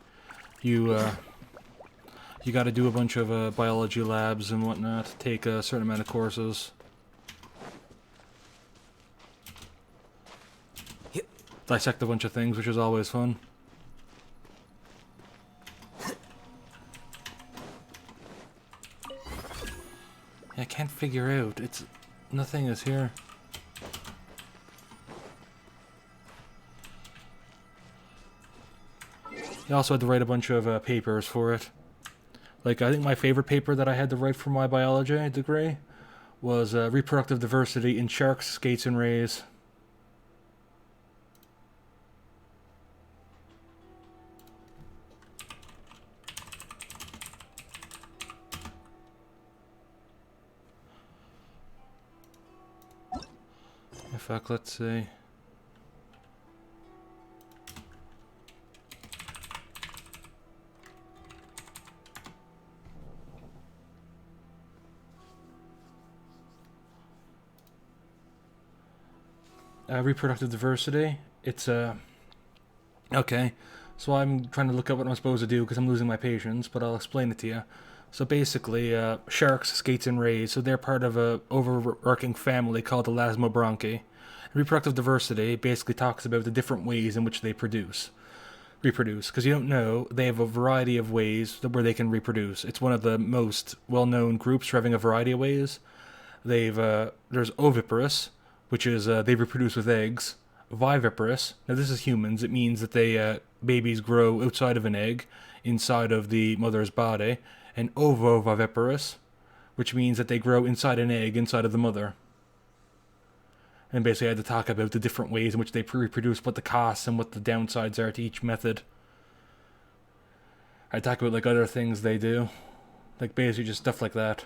you got to do a bunch of biology labs and whatnot, take a certain amount of courses. Dissect a bunch of things, which is always fun. I can't figure out. Nothing is here. I also had to write a bunch of papers for it. Like, I think my favorite paper that I had to write for my biology degree was reproductive diversity in sharks, skates, and rays. In fact, let's see. Reproductive diversity. It's okay. So I'm trying to look up what I'm supposed to do because I'm losing my patience, but I'll explain it to you. So basically, sharks, skates, and rays, so they're part of a overarching family called the Elasmobranchi. Reproductive diversity basically talks about the different ways in which they reproduce. Because you don't know, they have a variety of ways where they can reproduce. It's one of the most well-known groups for having a variety of ways. There's oviparous, which is they reproduce with eggs. Viviparous, now this is humans, it means that babies grow outside of an egg, inside of the mother's body. And ovoviviparous, which means that they grow inside an egg, inside of the mother. And basically I had to talk about the different ways in which they reproduce, what the costs and what the downsides are to each method. I talk about like other things they do. Like basically just stuff like that.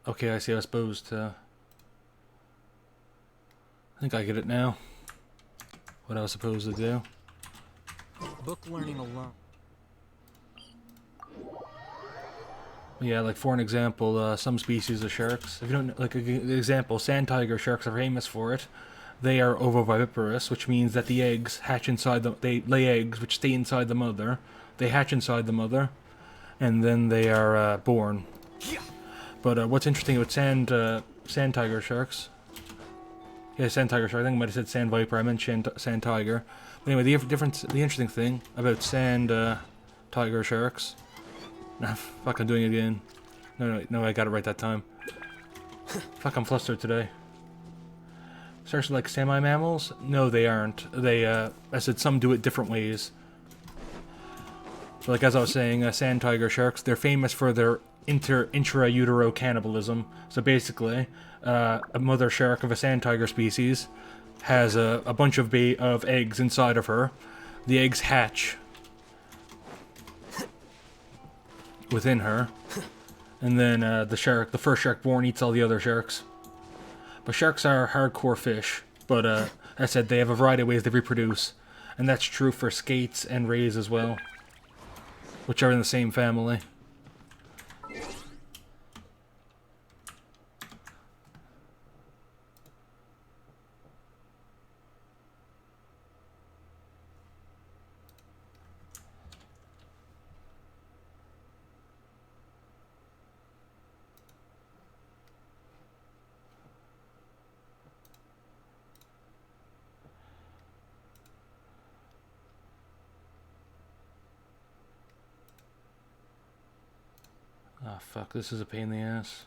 Okay, I see. I was supposed to... I think I get it now. What I was supposed to do. Book learning alone. Yeah, like for an example, some species of sharks. If you don't, like an example, sand tiger sharks are famous for it. They are ovoviviparous, which means that the eggs hatch inside the... They lay eggs, which stay inside the mother. They hatch inside the mother, and then they are born. But what's interesting about sand tiger sharks... Yeah, sand tiger shark. I think I might have said sand viper. I meant sand tiger. But anyway, the interesting thing about sand tiger sharks Nah, fuck, I'm doing it again. No, I got it right that time. Fuck, I'm flustered today. Sharks are like semi-mammals? No, they aren't. I said some do it different ways. But like as I was saying, sand tiger sharks, they're famous for their intra-utero cannibalism. So basically, a mother shark of a sand tiger species has a bunch of eggs inside of her. The eggs hatch within her, and then the first shark born eats all the other sharks. But sharks are hardcore fish, but as I said, they have a variety of ways they reproduce, and that's true for skates and rays as well, which are in the same family. Ah, fuck, this is a pain in the ass.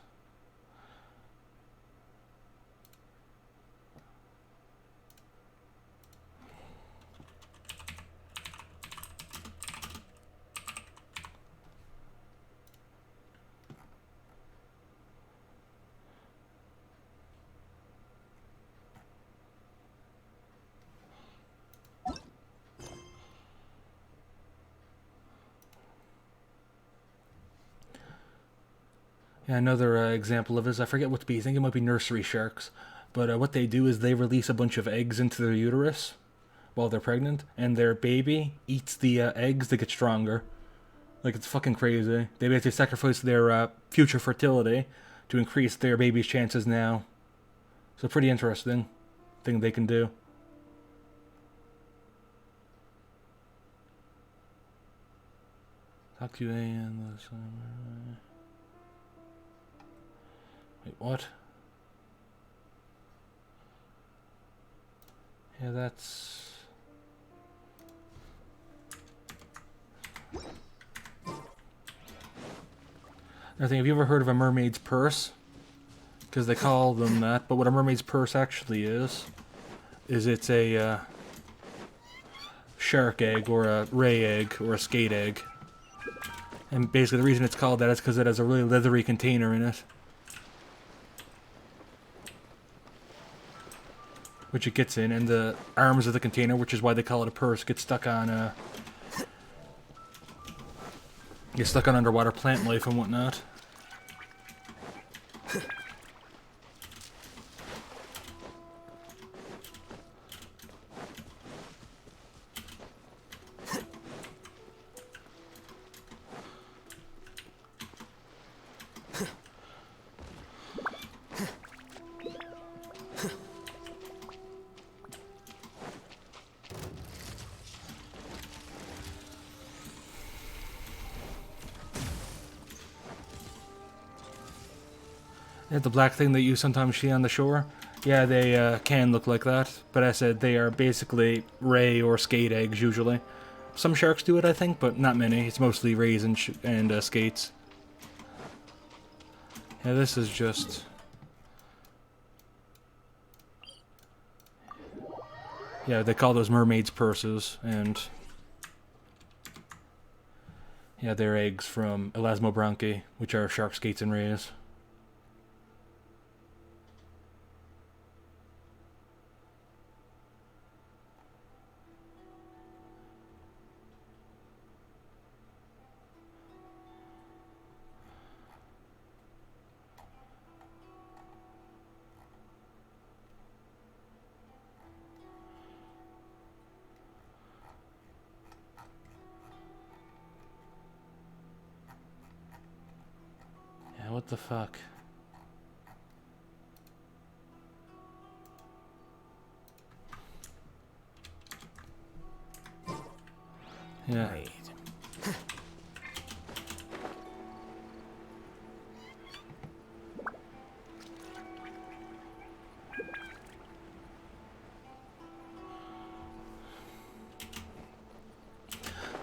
Yeah, another example of this, I forget what to be, I think it might be nursery sharks. But what they do is they release a bunch of eggs into their uterus while they're pregnant, and their baby eats the eggs to get stronger. Like, it's fucking crazy. They basically sacrifice their future fertility to increase their baby's chances now. So pretty interesting thing they can do. Talk to you in the summer. Wait, what? Yeah, that's... Another thing, have you ever heard of a mermaid's purse? Because they call them that, but what a mermaid's purse actually is it's a shark egg, or a ray egg, or a skate egg. And basically the reason it's called that is because it has a really leathery container in it, which it gets in, and the arms of the container, which is why they call it a purse, get stuck on underwater plant life and whatnot. The black thing that you sometimes see on the shore, yeah, they can look like that, but as I said, they are basically ray or skate eggs usually. Some sharks do it, I think, but not many. It's mostly rays and skates. Yeah, this is just... Yeah, they call those mermaids' purses, and... Yeah, they're eggs from elasmobranchi, which are shark skates and rays. What the fuck? Yeah. Right.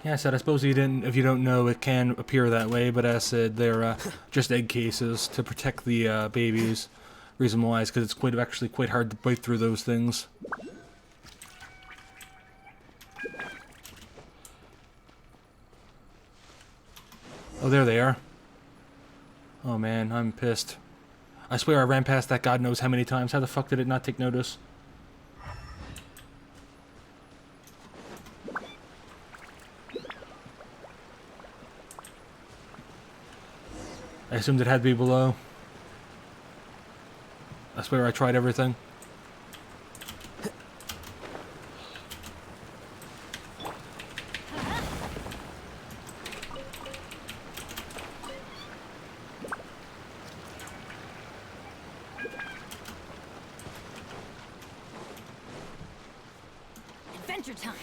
Yeah, I said, I suppose you didn't, if you don't know, it can appear that way, but as I said, they're just egg cases to protect the babies. Reason why is because it's actually quite hard to bite through those things. Oh, there they are. Oh man, I'm pissed. I swear I ran past that God knows how many times. How the fuck did it not take notice? I assumed it had to be below. I swear I tried everything. Adventure time.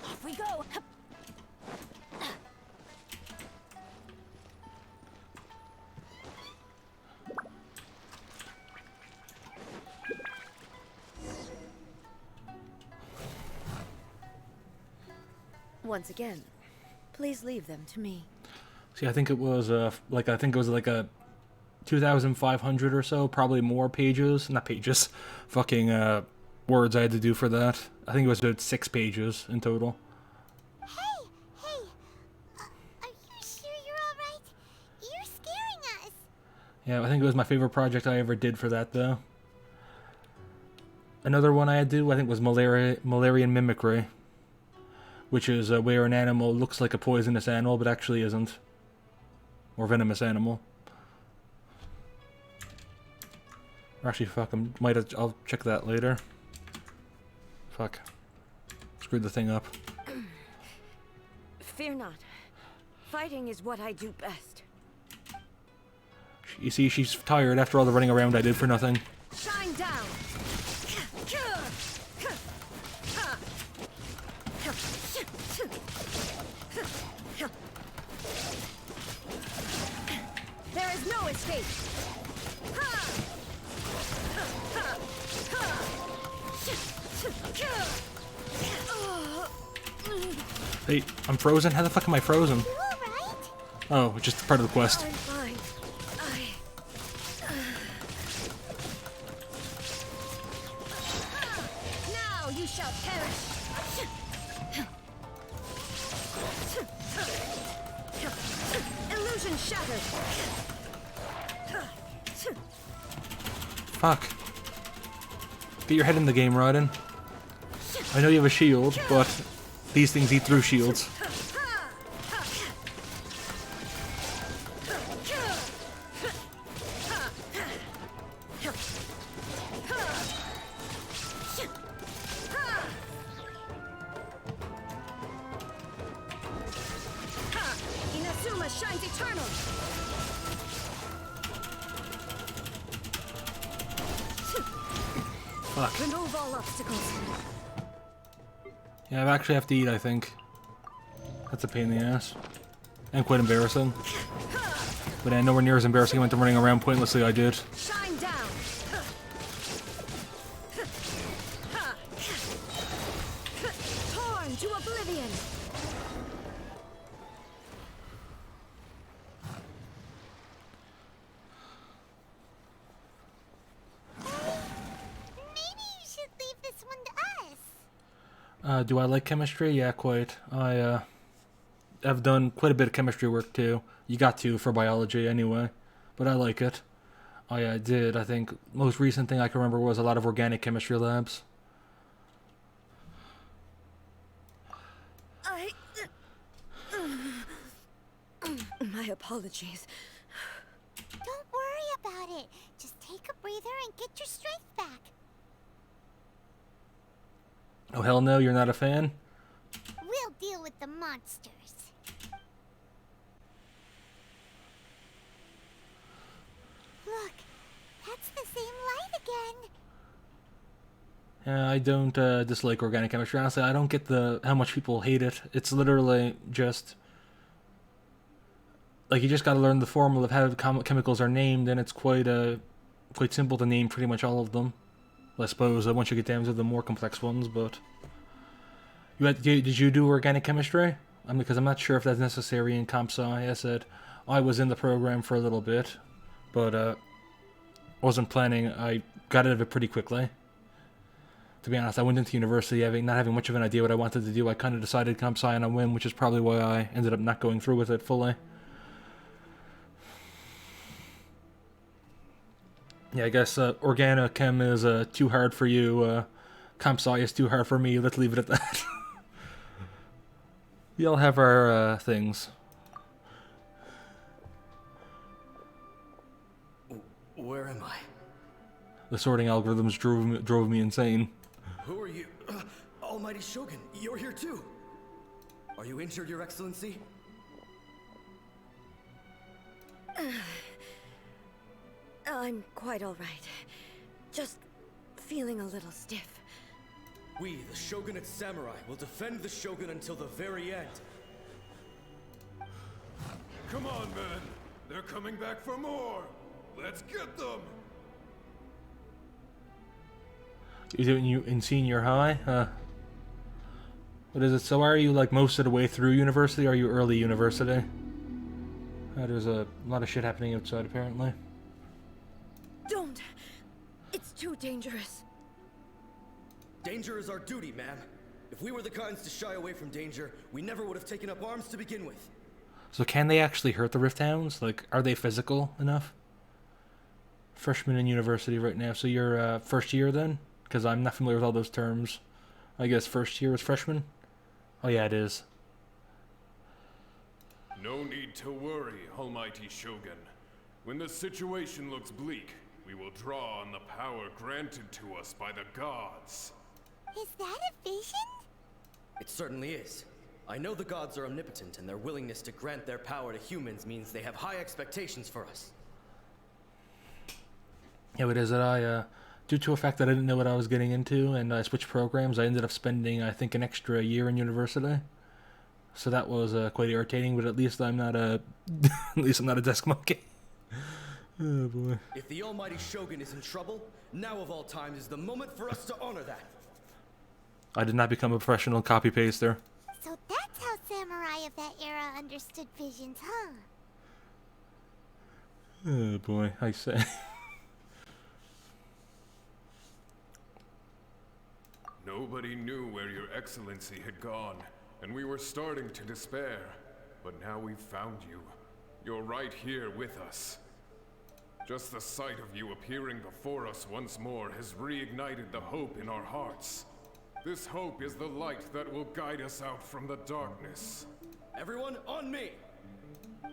Off we go. Once again, please leave them to me. See, I think it was like a 2,500 or so, probably more pages, not pages, fucking words I had to do for that. I think it was about 6 pages in total. Hey, are you sure you're alright? You're scaring us. Yeah, I think it was my favorite project I ever did for that, though. Another one I had to do, I think, was Malarian Mimicry, which is where an animal looks like a poisonous animal, but actually isn't. Or venomous animal. Or actually, fuck, I'll check that later. Fuck. Screwed the thing up. Fear not. Fighting is what I do best. You see, she's tired after all the running around I did for nothing. Shine down! There is no escape! Hey, I'm frozen? How the fuck am I frozen? You alright? Oh, it's just part of the quest. I'm fine. Now you shall perish! Illusion shattered! Fuck. Get your head in the game, Raiden. I know you have a shield, but these things eat through shields. Inazuma shines eternal! Fuck. Remove all obstacles. Yeah, I actually have to eat, I think. That's a pain in the ass. And quite embarrassing. But nowhere near as embarrassing when I'm running around pointlessly I did. Shine down! Torn to oblivion! Maybe you should leave this one to us. Do I like chemistry? Yeah, quite. I've done quite a bit of chemistry work too. You got to for biology anyway. But I like it. I did. I think most recent thing I can remember was a lot of organic chemistry labs. My apologies. Don't worry about it. Just take a breather and get your strength back. Oh hell no, you're not a fan? We'll deal with the monsters. Look, that's the same light again. Yeah, I don't dislike organic chemistry. Honestly, I don't get how much people hate it. It's literally just like you just got to learn the formula of how chemicals are named, and it's quite simple to name pretty much all of them. I suppose once you get down to the more complex ones, but Did you do organic chemistry? Because I'm not sure if that's necessary in Comp Sci. I said I was in the program for a little bit, but wasn't planning. I got out of it pretty quickly. To be honest, I went into university not having much of an idea what I wanted to do. I kind of decided Comp Sci on a whim, which is probably why I ended up not going through with it fully. Yeah, I guess Organochem is too hard for you. Comp Sci is too hard for me. Let's leave it at that. We all have our things. Where am I? The sorting algorithms drove me insane. Who are you? Almighty Shogun, you're here too. Are you injured, Your Excellency? I'm quite all right. Just feeling a little stiff. We, the Shogunate Samurai, will defend the Shogun until the very end. Come on, men. They're coming back for more. Let's get them. You're doing you in senior high? What is it? So are you like most of the way through university? Or are you early university? There's a lot of shit happening outside apparently. Don't! It's too dangerous. Danger is our duty, ma'am. If we were the kinds to shy away from danger, we never would have taken up arms to begin with. So can they actually hurt the Rift Hounds? Like, are they physical enough? Freshman in university right now. So you're first year then? Because I'm not familiar with all those terms. I guess first year is freshman? Oh yeah, it is. No need to worry, Almighty Shogun. When the situation looks bleak, we will draw on the power granted to us by the gods. Is that a vision? It certainly is. I know the gods are omnipotent, and their willingness to grant their power to humans means they have high expectations for us. Yeah, it is that I, due to a fact that I didn't know what I was getting into, and I switched programs, I ended up spending, I think, an extra year in university. So that was quite irritating, but at least I'm not a, at least I'm not a desk monkey. Oh boy. If the Almighty Shogun is in trouble, now of all times is the moment for us to honor that. I did not become a professional copy-paster. So that's how samurai of that era understood visions, huh? Oh boy, I say. Nobody knew where your excellency had gone, and we were starting to despair. But now we've found you. You're right here with us. Just the sight of you appearing before us once more has reignited the hope in our hearts. This hope is the light that will guide us out from the darkness. Everyone, on me! We'll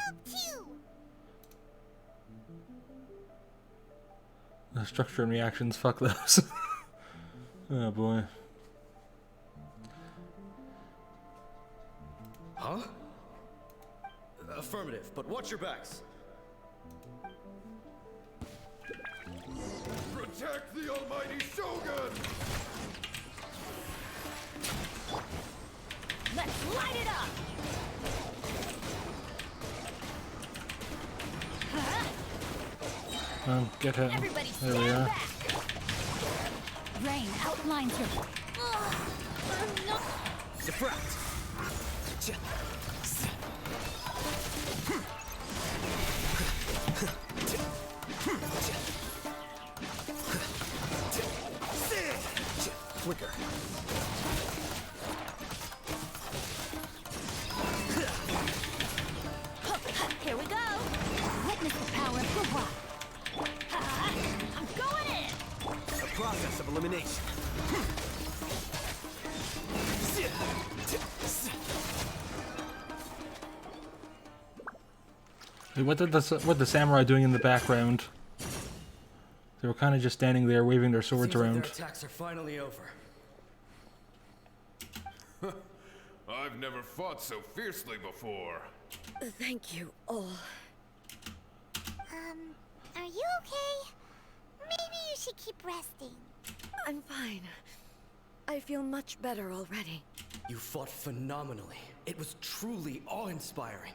help too! The structure and reactions, fuck those. Oh boy. Huh? Affirmative, but watch your backs. Protect the Almighty Shogun! Let's light it up! Get him. Everybody There we stand are. back! Rain outlines your... I'm not... Defract! Quicker. Here we go! Witness the power of the rock. I'm going in! A process of elimination. Hey, what the samurai doing in the background? They were kind of just standing there, waving their swords Seems like around. their attacks are finally over. I've never fought so fiercely before. Thank you all. Are you okay? Maybe you should keep resting. I'm fine. I feel much better already. You fought phenomenally. It was truly awe-inspiring.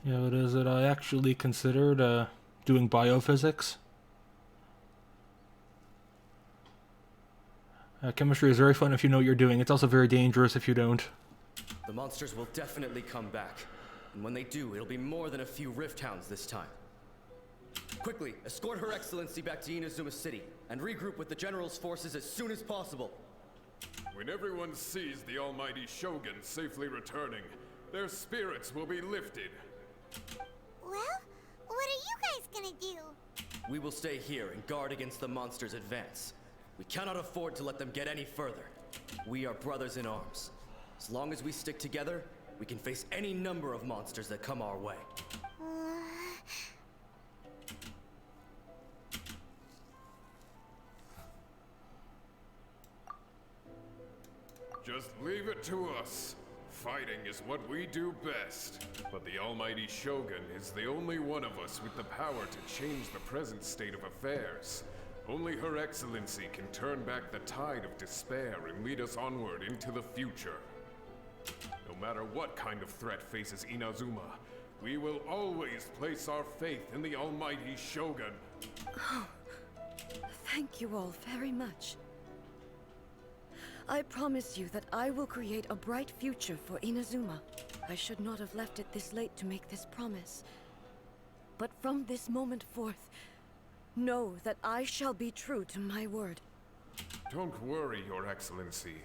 Yeah, what is it? I actually considered doing biophysics. Chemistry is very fun if you know what you're doing. It's also very dangerous if you don't. The monsters will definitely come back. And when they do, it'll be more than a few Rift Hounds this time. Quickly, escort Her Excellency back to Inazuma City, and regroup with the General's forces as soon as possible. When everyone sees the almighty Shogun safely returning, their spirits will be lifted. Well, what are you guys gonna do? We will stay here and guard against the monsters' advance. We cannot afford to let them get any further. We are brothers in arms. As long as we stick together, we can face any number of monsters that come our way. Just leave it to us. Fighting is what we do best. But the almighty Shogun is the only one of us with the power to change the present state of affairs. Only Her Excellency can turn back the tide of despair and lead us onward into the future. No matter what kind of threat faces Inazuma, we will always place our faith in the almighty Shogun. Oh, thank you all very much. I promise you that I will create a bright future for Inazuma. I should not have left it this late to make this promise. But from this moment forth, know that I shall be true to my word. Don't worry, Your Excellency.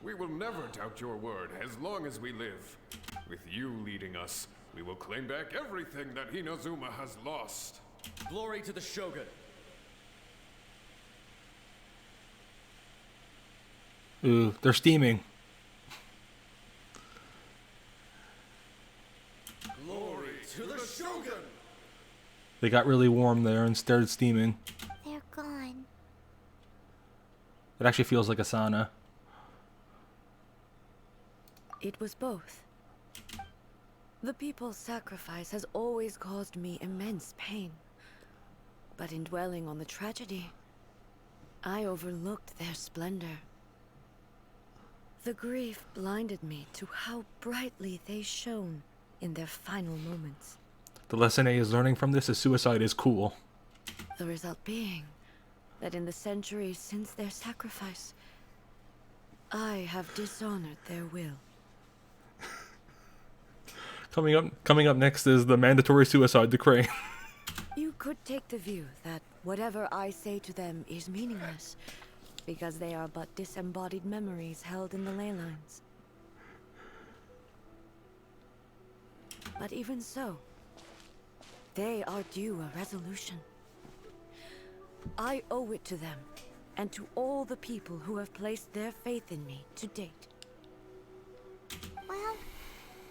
We will never doubt your word as long as we live. With you leading us, we will claim back everything that Inazuma has lost. Glory to the Shogun! Ooh, they're steaming. Glory to the Shogun! They got really warm there and started steaming. They're gone. It actually feels like a sauna. It was both. The people's sacrifice has always caused me immense pain. But in dwelling on the tragedy, I overlooked their splendor. The grief blinded me to how brightly they shone in their final moments. The lesson A is learning from this is suicide is cool. The result being that in the centuries since their sacrifice, I have dishonored their will. Coming up next is the mandatory suicide decree. You could take the view that whatever I say to them is meaningless, because they are but disembodied memories held in the ley lines. But even so, they are due a resolution. I owe it to them, and to all the people who have placed their faith in me to date. Well,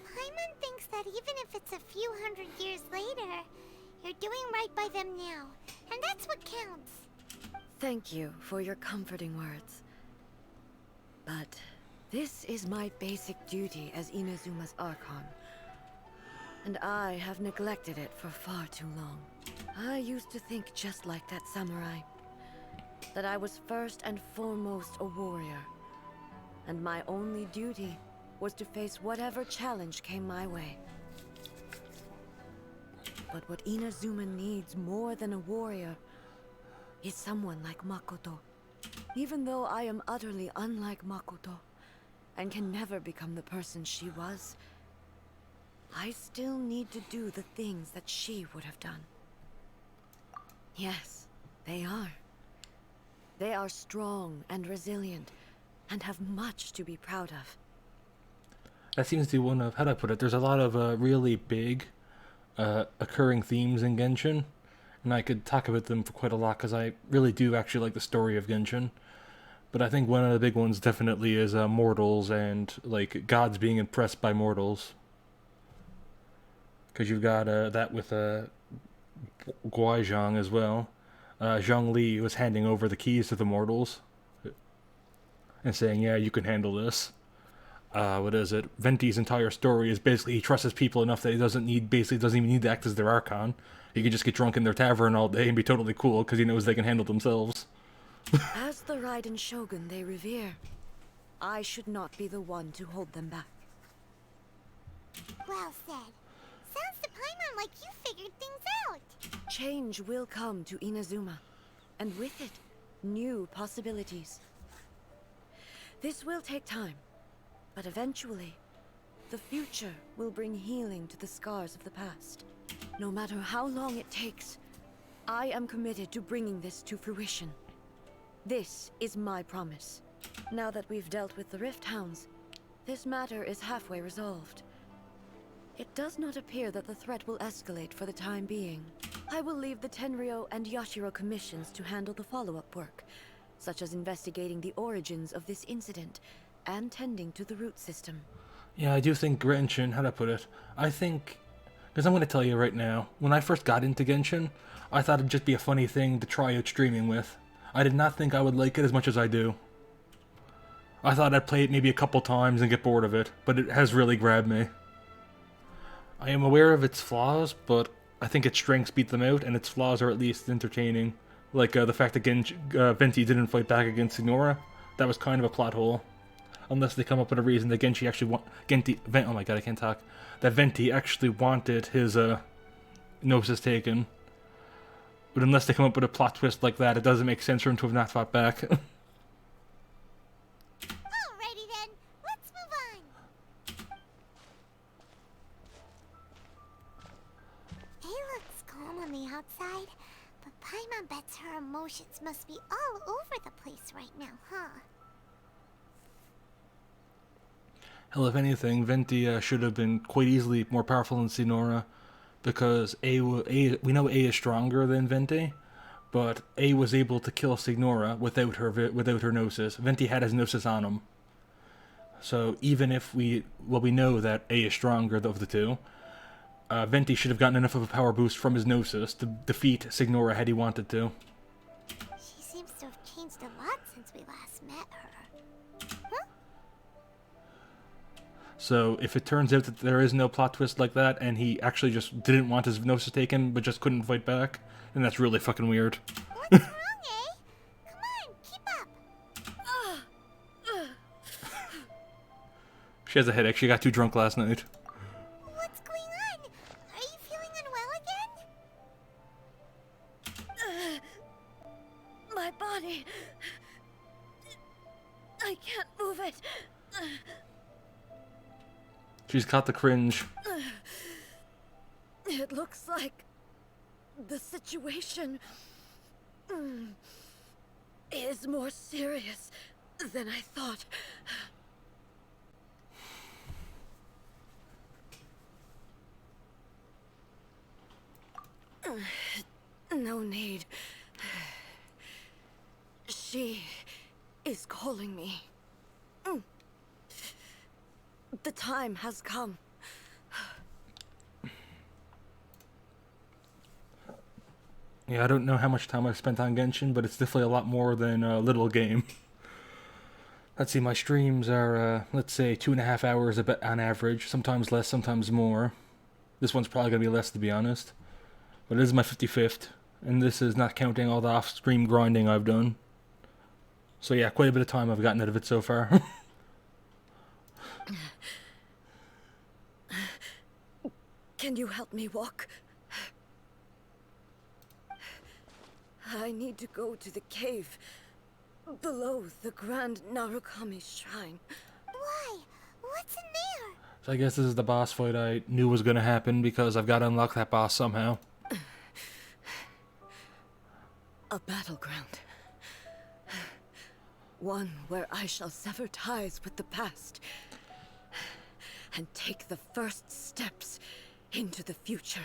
Paimon thinks that even if it's a few hundred years later, you're doing right by them now, and that's what counts. Thank you for your comforting words. But this is my basic duty as Inazuma's Archon, and I have neglected it for far too long. I used to think just like that samurai, that I was first and foremost a warrior, and my only duty was to face whatever challenge came my way. But what Inazuma needs more than a warrior is someone like Makoto. Even though I am utterly unlike Makoto, and can never become the person she was, I still need to do the things that she would have done. Yes, they are. They are strong and resilient, and have much to be proud of. That seems to be one of, how do I put it, there's a lot of really big occurring themes in Genshin, and I could talk about them for quite a lot because I really do actually like the story of Genshin. But I think one of the big ones definitely is mortals and like gods being impressed by mortals. Because you've got that with Guizhong as well. Zhongli was handing over the keys to the mortals and saying, yeah, you can handle this. What is it? Venti's entire story is basically he trusts his people enough that he doesn't even need to act as their Archon. He can just get drunk in their tavern all day and be totally cool because he knows they can handle themselves. As the Raiden Shogun they revere, I should not be the one to hold them back. Well said. Sounds to Paimon like you figured things out. Change will come to Inazuma, and with it, new possibilities. This will take time, but eventually, the future will bring healing to the scars of the past. No matter how long it takes, I am committed to bringing this to fruition. This is my promise. Now that we've dealt with the Rift Hounds, this matter is halfway resolved. It does not appear that the threat will escalate for the time being. I will leave the Tenryo and Yashiro commissions to handle the follow-up work, such as investigating the origins of this incident and tending to the root system. Yeah, I do think Genshin, how to put it, I think, because I'm going to tell you right now, when I first got into Genshin, I thought it'd just be a funny thing to try out streaming with. I did not think I would like it as much as I do. I thought I'd play it maybe a couple times and get bored of it, but it has really grabbed me. I am aware of its flaws, but I think its strengths beat them out, and its flaws are at least entertaining. Like the fact that Venti didn't fight back against Signora, that was kind of a plot hole. Unless they come up with a reason that Genshi actually oh my god, I can't talk. That Venti actually wanted his Gnosis taken. But unless they come up with a plot twist like that, it doesn't make sense for him to have not fought back. Alrighty then, let's move on. It looks calm on the outside, but Paimon bets her emotions must be all over the place right now, huh? Hell, if anything, Venti should have been quite easily more powerful than Signora, because we know A is stronger than Venti, but A was able to kill Signora without her Gnosis. Venti had his Gnosis on him. So even if we know that A is stronger of the two, Venti should have gotten enough of a power boost from his Gnosis to defeat Signora had he wanted to. She seems to have changed a lot since we last met her. Huh? So if it turns out that there is no plot twist like that, and he actually just didn't want his Gnosis taken, but just couldn't fight back, then that's really fucking weird. What's wrong, eh? Come on, keep up. She has a headache. She got too drunk last night. What's going on? Are you feeling unwell again? My body... I can't move it. She's caught the cringe. It looks like the situation is more serious than I thought. No need. She is calling me. The time has come. Yeah, I don't know how much time I've spent on Genshin, but it's definitely a lot more than a little game. Let's see, my streams are, let's say, 2.5 hours a bit on average. Sometimes less, sometimes more. This one's probably going to be less, to be honest. But it is my 55th, and this is not counting all the off-stream grinding I've done. So yeah, quite a bit of time I've gotten out of it so far. Can you help me walk? I need to go to the cave below the Grand Narukami Shrine. Why? What's in there? So I guess this is the boss fight I knew was going to happen because I've got to unlock that boss somehow. A battleground. One where I shall sever ties with the past and take the first steps into the future.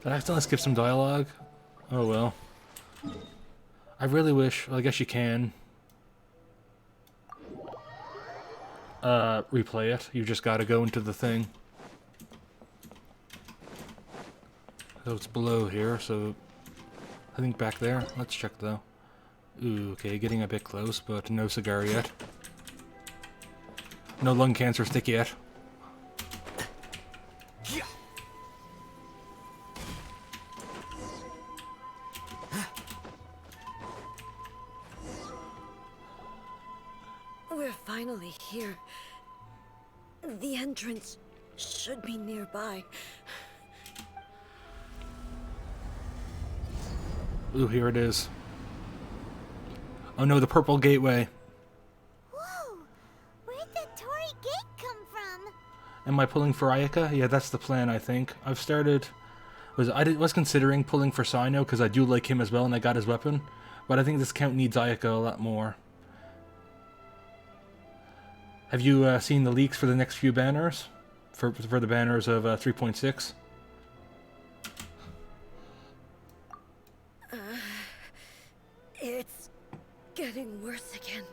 Did I accidentally skip some dialogue? Oh well. I really wish, well, I guess you can replay it. You just gotta go into the thing. So it's below here, so I think back there. Let's check though. Ooh, okay, getting a bit close, but no cigar yet. No lung cancer stick yet. We're finally here. The entrance should be nearby. Ooh, here it is. Oh no, the purple gateway. Whoa! Where'd the Torii Gate come from? Am I pulling for Ayaka? Yeah, that's the plan, I think. I've started... was considering pulling for Sino, because I do like him as well, and I got his weapon. But I think this count needs Ayaka a lot more. Have you seen the leaks for the next few banners? For the banners of 3.6? It's getting worse again.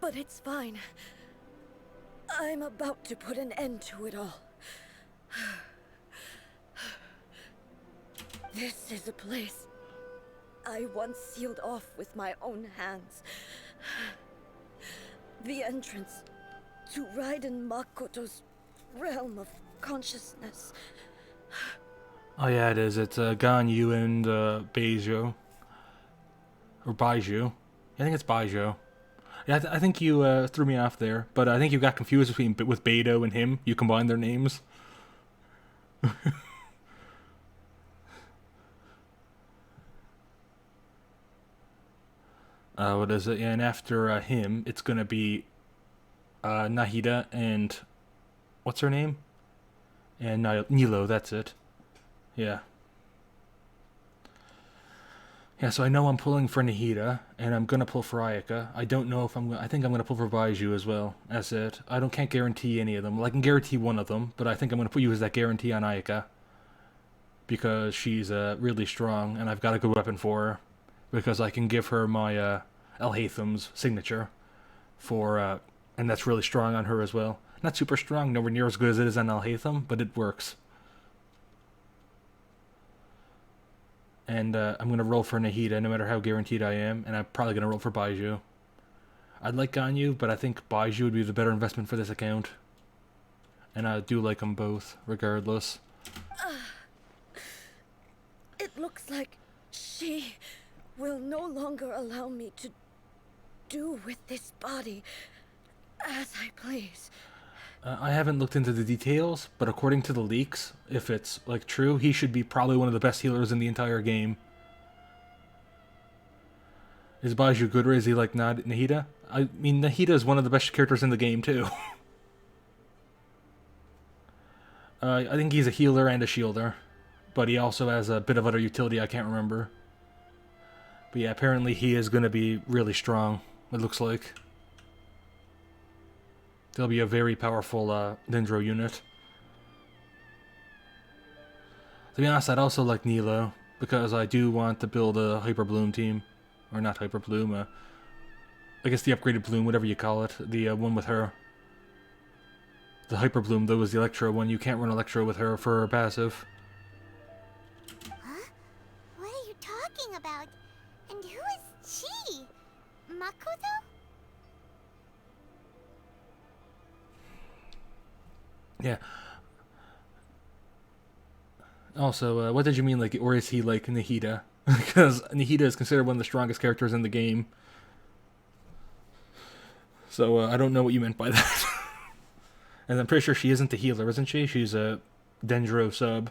But it's fine. I'm about to put an end to it all. This is a place I once sealed off with my own hands. The entrance to Raiden Makoto's realm of consciousness. Oh yeah, it is. It's Ganyu and Beijo. Or Baiju. I think it's Baijo. Yeah, I think you threw me off there, but I think you got confused with Beidou and him. You combined their names. What is it? Yeah, and after him, it's gonna be Nahida and what's her name? And Nilo. That's it. Yeah. Yeah, so I know I'm pulling for Nahida, and I'm gonna pull for Ayaka. I don't know if I think I'm gonna pull for Baiju as well. That's it. Can't guarantee any of them. Well, I can guarantee one of them, but I think I'm gonna use that guarantee on Ayaka. Because she's really strong, and I've got a good weapon for her. Because I can give her my El Haytham's signature for, and that's really strong on her as well. Not super strong, nowhere near as good as it is on El Haytham, but it works. And I'm going to roll for Nahida no matter how guaranteed I am, and I'm probably going to roll for Baiju. I'd like Ganyu, but I think Baiju would be the better investment for this account. And I do like them both, regardless. It looks like she will no longer allow me to do with this body as I please. I haven't looked into the details, but according to the leaks, if it's like true, he should be probably one of the best healers in the entire game. Is Baiju good or is he like not Nahida? I mean, Nahida is one of the best characters in the game too. I think he's a healer and a shielder, but he also has a bit of other utility I can't remember. But yeah, apparently he is going to be really strong, it looks like. There'll be a very powerful Dendro unit. To be honest, I'd also like Nilo, because I do want to build a Hyper Bloom team. Or not Hyper Bloom, I guess the upgraded Bloom, whatever you call it. The one with her. The Hyper Bloom, though, is the Electro one. You can't run Electro with her for her passive. Huh? What are you talking about? And who is she? Makoto? Yeah. Also, what did you mean, like, or is he like Nahida? Because Nahida is considered one of the strongest characters in the game. So, I don't know what you meant by that. And I'm pretty sure she isn't the healer, isn't she? She's a Dendro sub.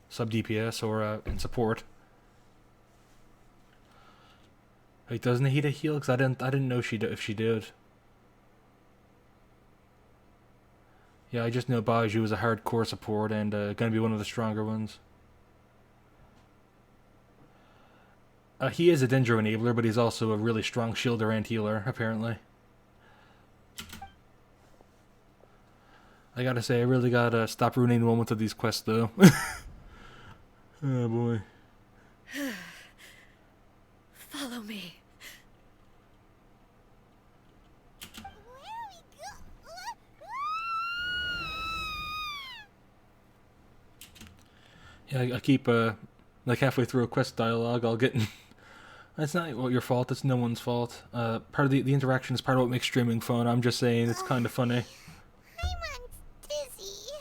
Sub DPS or in support. Wait, does Nahida heal? Because I didn't know if she did. Yeah, I just know Baiju is a hardcore support and gonna be one of the stronger ones. He is a Dendro enabler, but he's also a really strong shielder and healer, apparently. I gotta say, I really gotta stop ruining the moment of these quests, though. Oh boy. Follow me. Yeah, I keep, like halfway through a quest dialogue, I'll get... It's not your fault, it's no one's fault. Part of the interaction is part of what makes streaming fun. I'm just saying, it's kind of funny. I'm dizzy.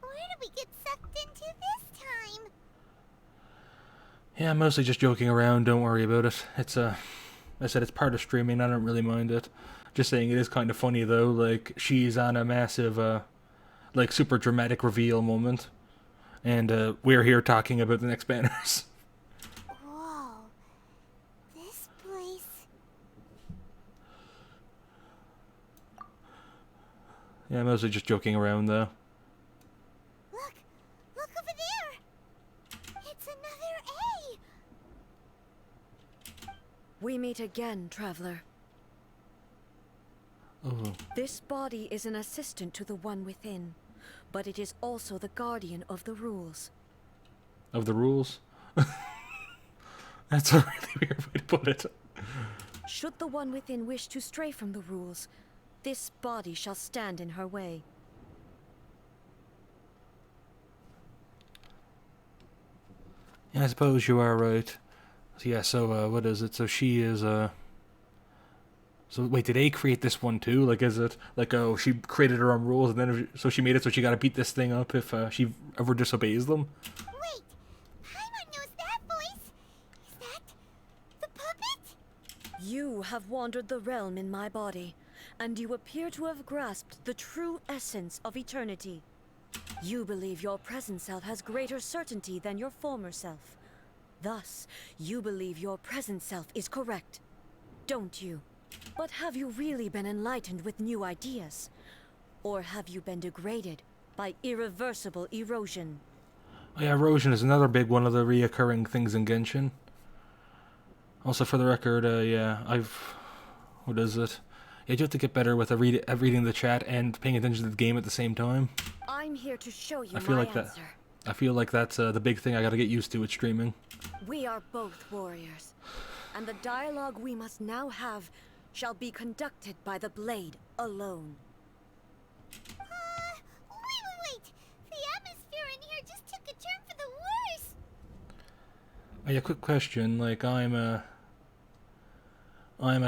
Where did we get sucked into this time? Yeah, I'm mostly just joking around, don't worry about it. It's, I said it's part of streaming, I don't really mind it. Just saying, it is kind of funny, though. Like, she's on a massive, like, super dramatic reveal moment. And we're here talking about the next banners. Yeah, I'm mostly just joking around though. Look! Look over there! It's another A! We meet again, traveler. Oh. This body is an assistant to the one within, but it is also the guardian of the rules. Of the rules? That's a really weird way to put it. Should the one within wish to stray from the rules, this body shall stand in her way. Yeah, I suppose you are right. So, yeah, so, what is it? So she is, So, wait, did A create this one too? Like, is it, like, oh, she created her own rules, and then, so she made it so she gotta beat this thing up if, she ever disobeys them? Wait! Paimon knows that voice! Is that the puppet? You have wandered the realm in my body, and you appear to have grasped the true essence of eternity. You believe your present self has greater certainty than your former self. Thus, you believe your present self is correct, don't you? But have you really been enlightened with new ideas? Or have you been degraded by irreversible erosion? Oh, yeah, erosion is another big one of the reoccurring things in Genshin. Also, for the record, what is it? Yeah, you have to get better with reading the chat and paying attention to the game at the same time. I'm here to show you I feel my like answer. I feel like that's the big thing I gotta get used to with streaming. We are both warriors, and the dialogue we must now have shall be conducted by the blade alone. Wait! The atmosphere in here just took a turn for the worse! Oh, yeah, quick question. Like, I'm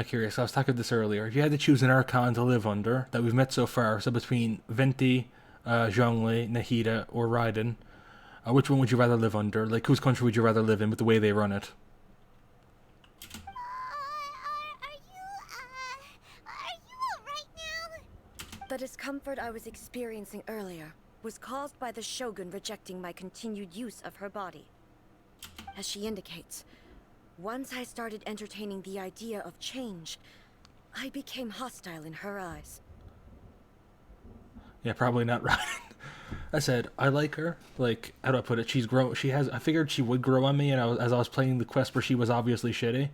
curious. I was talking this earlier. If you had to choose an Archon to live under that we've met so far, so between Venti, Zhongli, Nahida, or Raiden, which one would you rather live under? Like, whose country would you rather live in with the way they run it? Are you alright now? The discomfort I was experiencing earlier was caused by the Shogun rejecting my continued use of her body. As she indicates, once I started entertaining the idea of change, I became hostile in her eyes. Yeah, probably not Raiden. I said, I like her. Like, how do I put it? I figured she would grow on me, and as I was playing the quest where she was obviously shitty,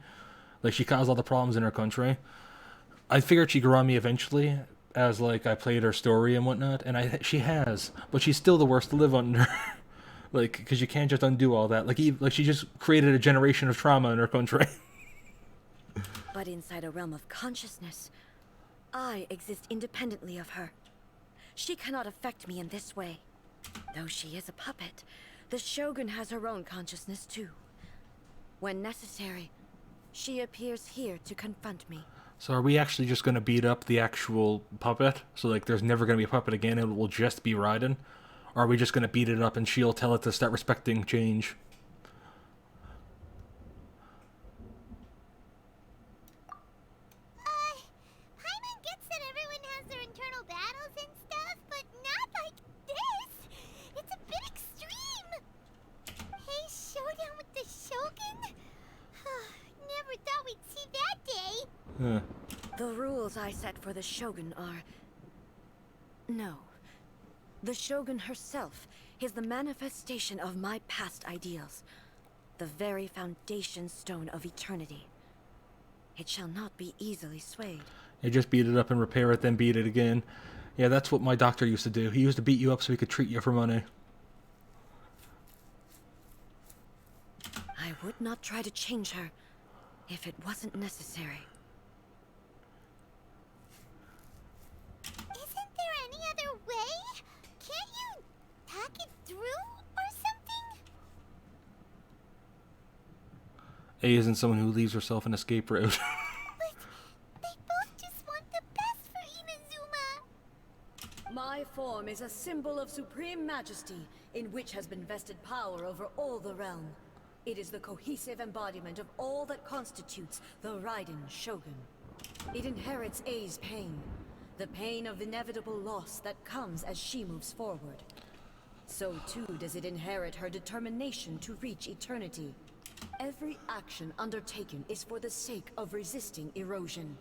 like, she caused all the problems in her country. I figured she'd grow on me eventually, as, like, I played her story and whatnot, and she has, but she's still the worst to live under. Like, because you can't just undo all that. Like, she just created a generation of trauma in her country. But inside a realm of consciousness, I exist independently of her. She cannot affect me in this way. Though she is a puppet, the Shogun has her own consciousness too. When necessary, she appears here to confront me. So are we actually just going to beat up the actual puppet? So, like, there's never going to be a puppet again, it will just be Raiden? Or are we just going to beat it up and she'll tell it to start respecting change? Paimon gets that everyone has their internal battles and stuff, but not like this! It's a bit extreme! Hey, showdown with the Shogun? Never thought we'd see that day! Huh. The rules I set for the Shogun are... No. The Shogun herself is the manifestation of my past ideals. The very foundation stone of eternity. It shall not be easily swayed. You just beat it up and repair it, then beat it again. Yeah, that's what my doctor used to do. He used to beat you up so he could treat you for money. I would not try to change her if it wasn't necessary. Isn't there any other way? Can't you hack it through or something? A isn't someone who leaves herself an escape route. But they both just want the best for Inazuma. My form is a symbol of supreme majesty, in which has been vested power over all the realm. It is the cohesive embodiment of all that constitutes the Raiden Shogun. It inherits A's pain, the pain of inevitable loss that comes as she moves forward. So too does it inherit her determination to reach eternity. Every action undertaken is for the sake of resisting erosion.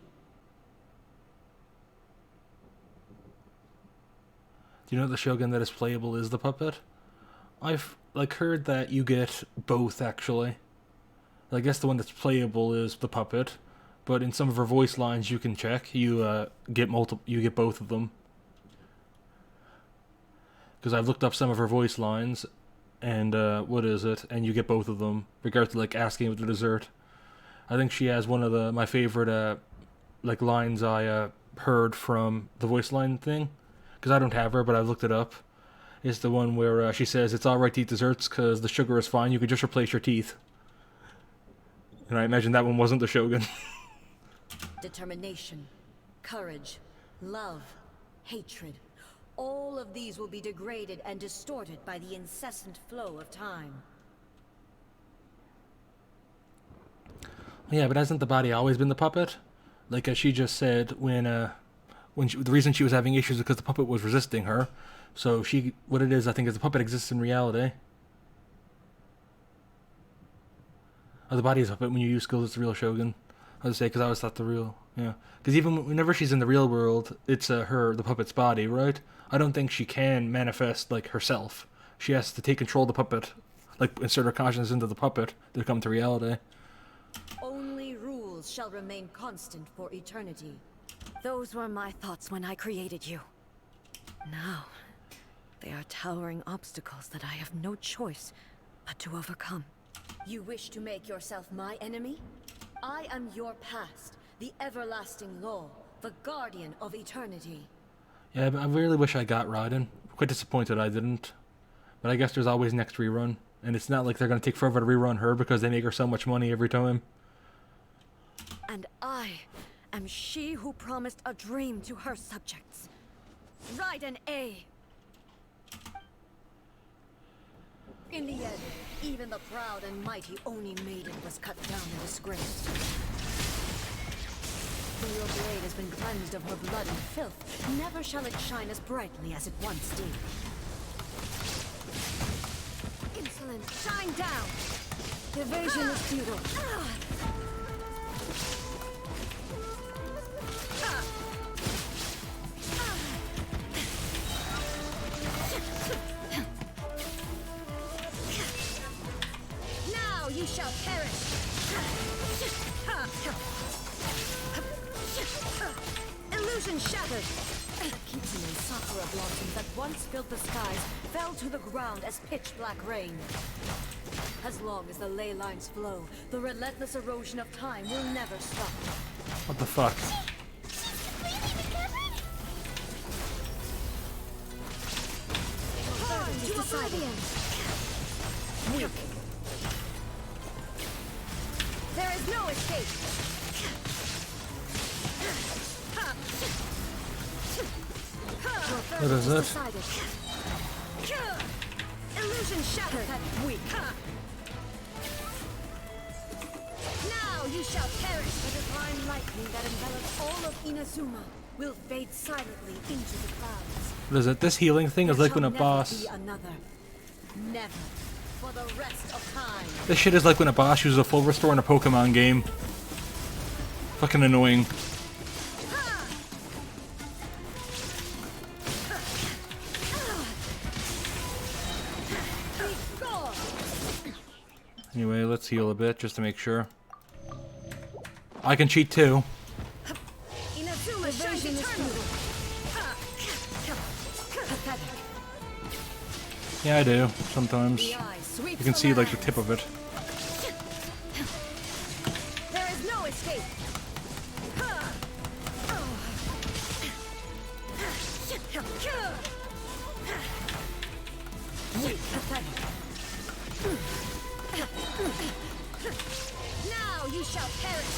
Do you know the Shogun that is playable is the puppet? I've like heard that you get both actually. I guess the one that's playable is the puppet, but in some of her voice lines you can check you get both of them. Because I've looked up some of her voice lines, and what is it? And you get both of them, regardless of like asking with the dessert. I think she has one of my favorite like lines I heard from the voice line thing, because I don't have her, but I've looked it up. It's the one where she says it's alright to eat desserts because the sugar is fine. You could just replace your teeth. And I imagine that one wasn't the Shogun. Determination, courage, love, hatred. All of these will be degraded and distorted by the incessant flow of time. Yeah, but hasn't the body always been the puppet? Like as she just said, the reason she was having issues is because the puppet was resisting her. So what it is, I think, is the puppet exists in reality. Oh, the body is a puppet when you use skills. It's the real Shogun. I would say because I always thought yeah. Because even whenever she's in the real world, it's the puppet's body, right? I don't think she can manifest like herself. She has to take control of the puppet, like insert her consciousness into the puppet to come to reality. Only rules shall remain constant for eternity. Those were my thoughts when I created you. Now, they are towering obstacles that I have no choice but to overcome. You wish to make yourself my enemy? I am your past, the everlasting law, the guardian of eternity. Yeah, but I really wish I got Raiden. Quite disappointed I didn't. But I guess there's always next rerun. And it's not like they're going to take forever to rerun her because they make her so much money every time. And I am she who promised a dream to her subjects. Raiden A. In the end, even the proud and mighty Oni Maiden was cut down and disgraced. Though your blade has been cleansed of her blood and filth, never shall it shine as brightly as it once did. Insolent, shine down! Evasion is futile. Now you shall perish! Illusion shattered! Kitsune and sakura blossoms that once filled the skies fell to the ground as pitch-black rain. As long as the ley lines flow, the relentless erosion of time will never stop. What the fuck? Weak. There is no escape. What is it? Illusion shattered. Weak. Now you shall perish. The divine lightning that envelops all of Inazuma will fade silently into the clouds. What is it? This healing thing is like when a boss... Never. For the rest of time. This shit is like when a boss uses a full restore in a Pokemon game. Fucking annoying. Anyway, let's heal a bit just to make sure. I can cheat too. Yeah, I do. Sometimes. You can see like the tip of it. There is no escape. Now you shall perish.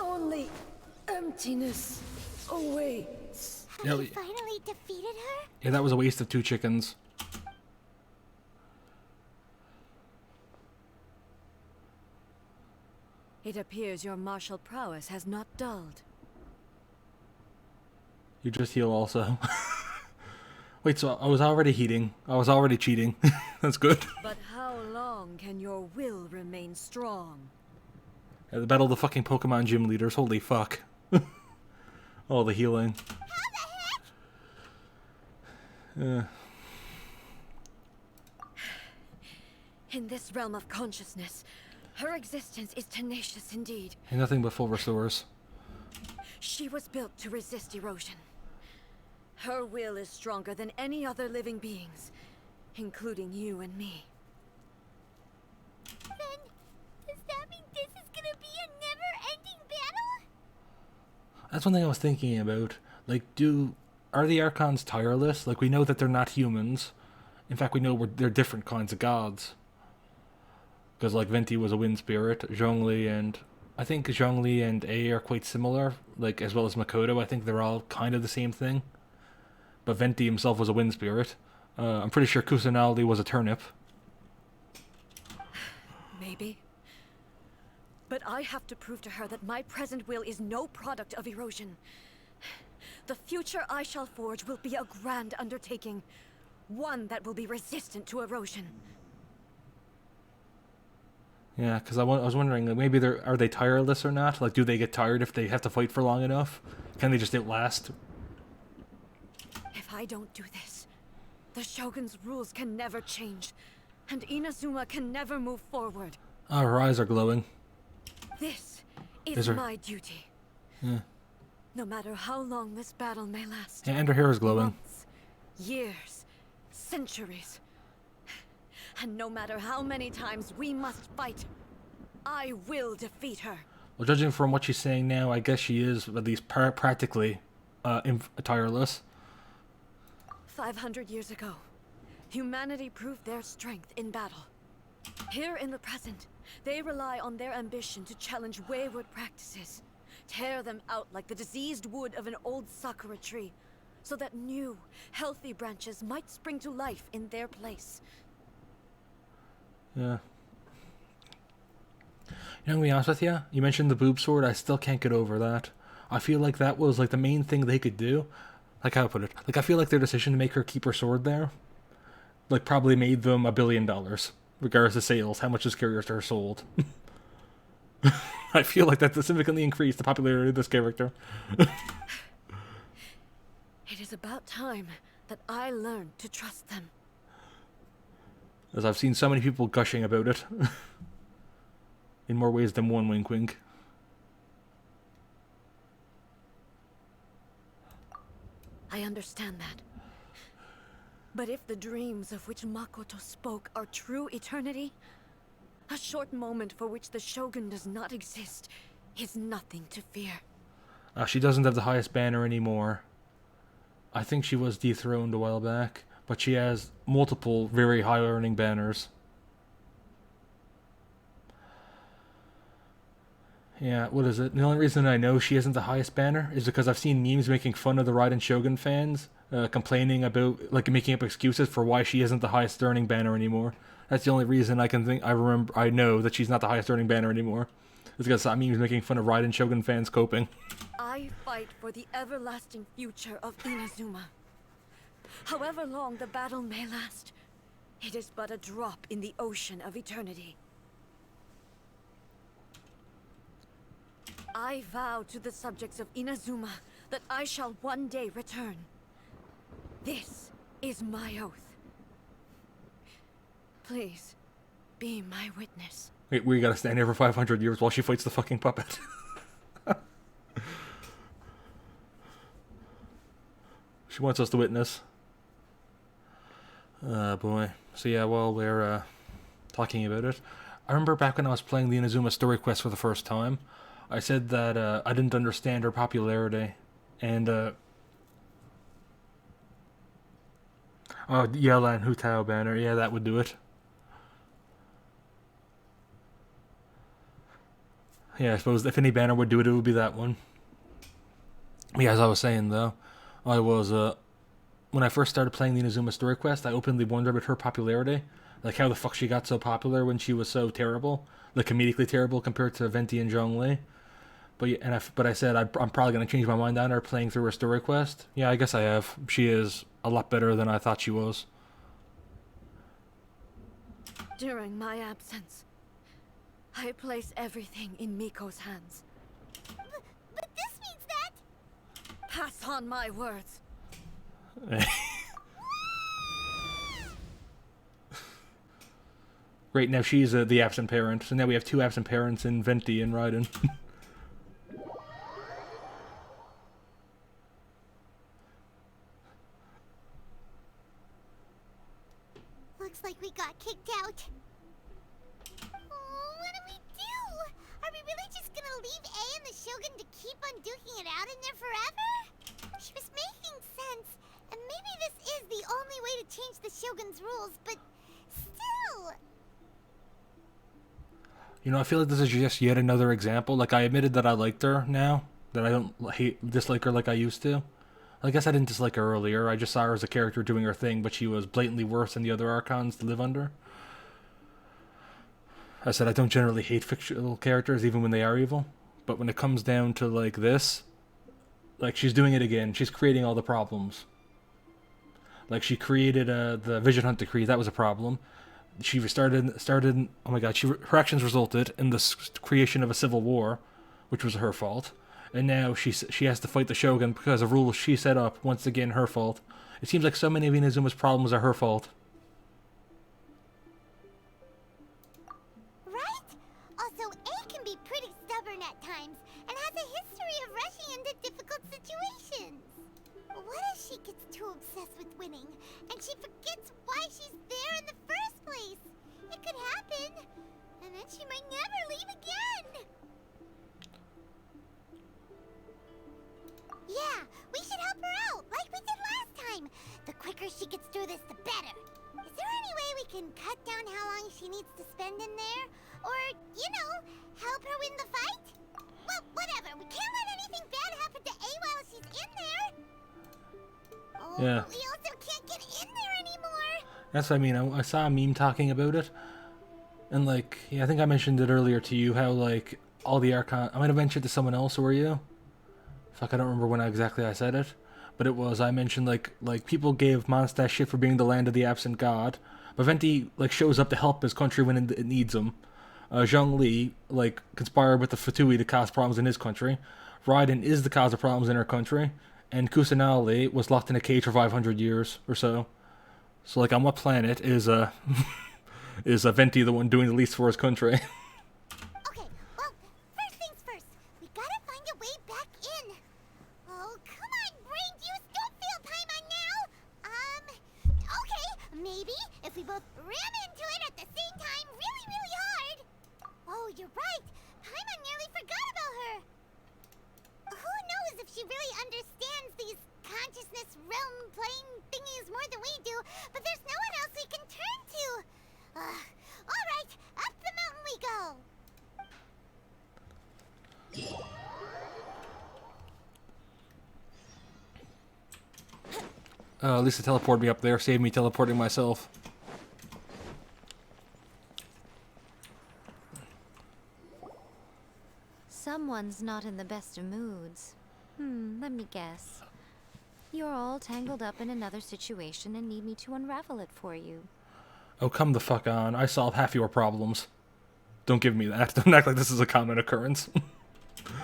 Only emptiness awaits. Have we finally defeated her? Yeah, that was a waste of 2 chickens. It appears your martial prowess has not dulled. You just heal also. Wait, so I was already heating. I was already cheating. That's good. But how long can your will remain strong? Yeah, the battle of the fucking Pokemon gym leaders. Holy fuck. Oh, the healing. How the heck? In this realm of consciousness, her existence is tenacious indeed. And nothing but full restores. She was built to resist erosion. Her will is stronger than any other living beings, including you and me. Then, does that mean this is gonna be a never-ending battle? That's one thing I was thinking about. Like, are the Archons tireless? Like, we know that they're not humans. In fact, we know they're different kinds of gods. Because, like, Venti was a wind spirit. Zhongli and... I think Zhongli and A are quite similar. Like, as well as Makoto. I think they're all kind of the same thing. But Venti himself was a wind spirit. I'm pretty sure Kusanali was a turnip. Maybe. But I have to prove to her that my present will is no product of erosion. The future I shall forge will be a grand undertaking. One that will be resistant to erosion. Yeah, because I was wondering, like, maybe are they tireless or not? Like, do they get tired if they have to fight for long enough? Can they just outlast? If I don't do this, the Shogun's rules can never change, and Inazuma can never move forward. Oh, her eyes are glowing. This is my duty. Yeah. No matter how long this battle may last. Yeah, and her hair is glowing. Months, years, centuries. And no matter how many times we must fight, I will defeat her. Well, judging from what she's saying now, I guess she is at least practically tireless. 500 years ago, humanity proved their strength in battle. Here in the present, they rely on their ambition to challenge wayward practices, tear them out like the diseased wood of an old sakura tree, so that new, healthy branches might spring to life in their place. Yeah. You know, to be honest with you, you mentioned the boob sword. I still can't get over that. I feel like that was like the main thing they could do. Like, how to put it? Like, I feel like their decision to make her keep her sword there, like, probably made them $1 billion, regardless of sales. How much this character sold? I feel like that significantly increased the popularity of this character. It is about time that I learned to trust them. As I've seen so many people gushing about it. In more ways than one, wink wink. I understand that. But if the dreams of which Makoto spoke are true eternity, a short moment for which the Shogun does not exist is nothing to fear. She doesn't have the highest banner anymore. I think she was dethroned a while back. But she has multiple very high earning banners. Yeah, what is it? The only reason I know she isn't the highest banner is because I've seen memes making fun of the Raiden Shogun fans, complaining about, like, making up excuses for why she isn't the highest earning banner anymore. That's the only reason I know that she's not the highest earning banner anymore. It's because I memes making fun of Raiden Shogun fans coping. I fight for the everlasting future of Inazuma. However long the battle may last, it is but a drop in the ocean of eternity. I vow to the subjects of Inazuma that I shall one day return. This is my oath. Please, be my witness. Wait, we gotta stand here for 500 years while she fights the fucking puppet. She wants us to witness. Boy. So yeah, while we're talking about it, I remember back when I was playing the Inazuma story quest for the first time, I said that I didn't understand her popularity, and Yella and Hu Tao banner, yeah, that would do it. Yeah, I suppose if any banner would do it, it would be that one. Yeah, as I was saying though, I was when I first started playing the Inazuma story quest, I openly wondered about her popularity. Like, how the fuck she got so popular when she was so terrible. Like, comedically terrible compared to Venti and Zhongli. But I said I'm probably going to change my mind on her playing through her story quest. Yeah, I guess I have. She is a lot better than I thought she was. During my absence, I place everything in Miko's hands. But this means that... Pass on my words. Great, now she's the absent parent. So now we have two absent parents in Venti and Raiden. Looks like we got kicked out. Oh, what do we do? Are we really just gonna leave A and the Shogun to keep on duking it out in there forever? She was making sense, and maybe this is the only way to change the Shogun's rules, but still... You know, I feel like this is just yet another example. Like, I admitted that I liked her now. That I don't dislike her like I used to. I guess I didn't dislike her earlier. I just saw her as a character doing her thing, but she was blatantly worse than the other Archons to live under. I said I don't generally hate fictional characters, even when they are evil. But when it comes down to, like, this... Like, she's doing it again. She's creating all the problems. Like, she created the Vision Hunt Decree. That was a problem. She started. Oh my God! Her actions resulted in the creation of a civil war, which was her fault. And now she has to fight the Shogun because of rules she set up. Once again, her fault. It seems like so many of Inazuma's problems are her fault. Right? Also, A can be pretty stubborn at times and has a history of rushing into difficult situations. What if she gets too obsessed with winning and she forgets why she's there in the first place? It could happen, and then she might never leave again. Yeah, we should help her out, like we did last time. The quicker she gets through this, the better. Is there any way we can cut down how long she needs to spend in there? Or, you know, help her win the fight? Well, whatever. We can't let anything bad happen to A while she's in there. Oh, Yeah. we also can't get in there anymore. That's what I mean. I saw a meme talking about it. And, like, yeah, I think I mentioned it earlier to you, how, like, all the Archon... I might have mentioned it to someone else, or were you? Fuck, I don't remember when exactly I said it. But it was, I mentioned, like people gave Mondstadt shit for being the land of the absent god. But Venti, like, shows up to help his country when it needs him. Zhongli, like, conspired with the Fatui to cause problems in his country. Raiden is the cause of problems in her country. And Kusanali was locked in a cage for 500 years or so. So, like, on what planet is Venti the one doing the least for his country? Okay, well, first things first. We gotta find a way back in. Oh, come on, brain juice, don't fail Paimon now. Okay, maybe if we both ram into it at the same time really, really hard. Oh, you're right. Paimon nearly forgot about her. Who knows if she really understands these consciousness realm plane thingies more than we do, but there's no one else we can turn to. All right, up the mountain we go. At least it teleported me up there, saved me teleporting myself. Someone's not in the best of moods. Let me guess. You're all tangled up in another situation and need me to unravel it for you. Oh, come the fuck on. I solve half your problems. Don't give me that. Don't act like this is a common occurrence.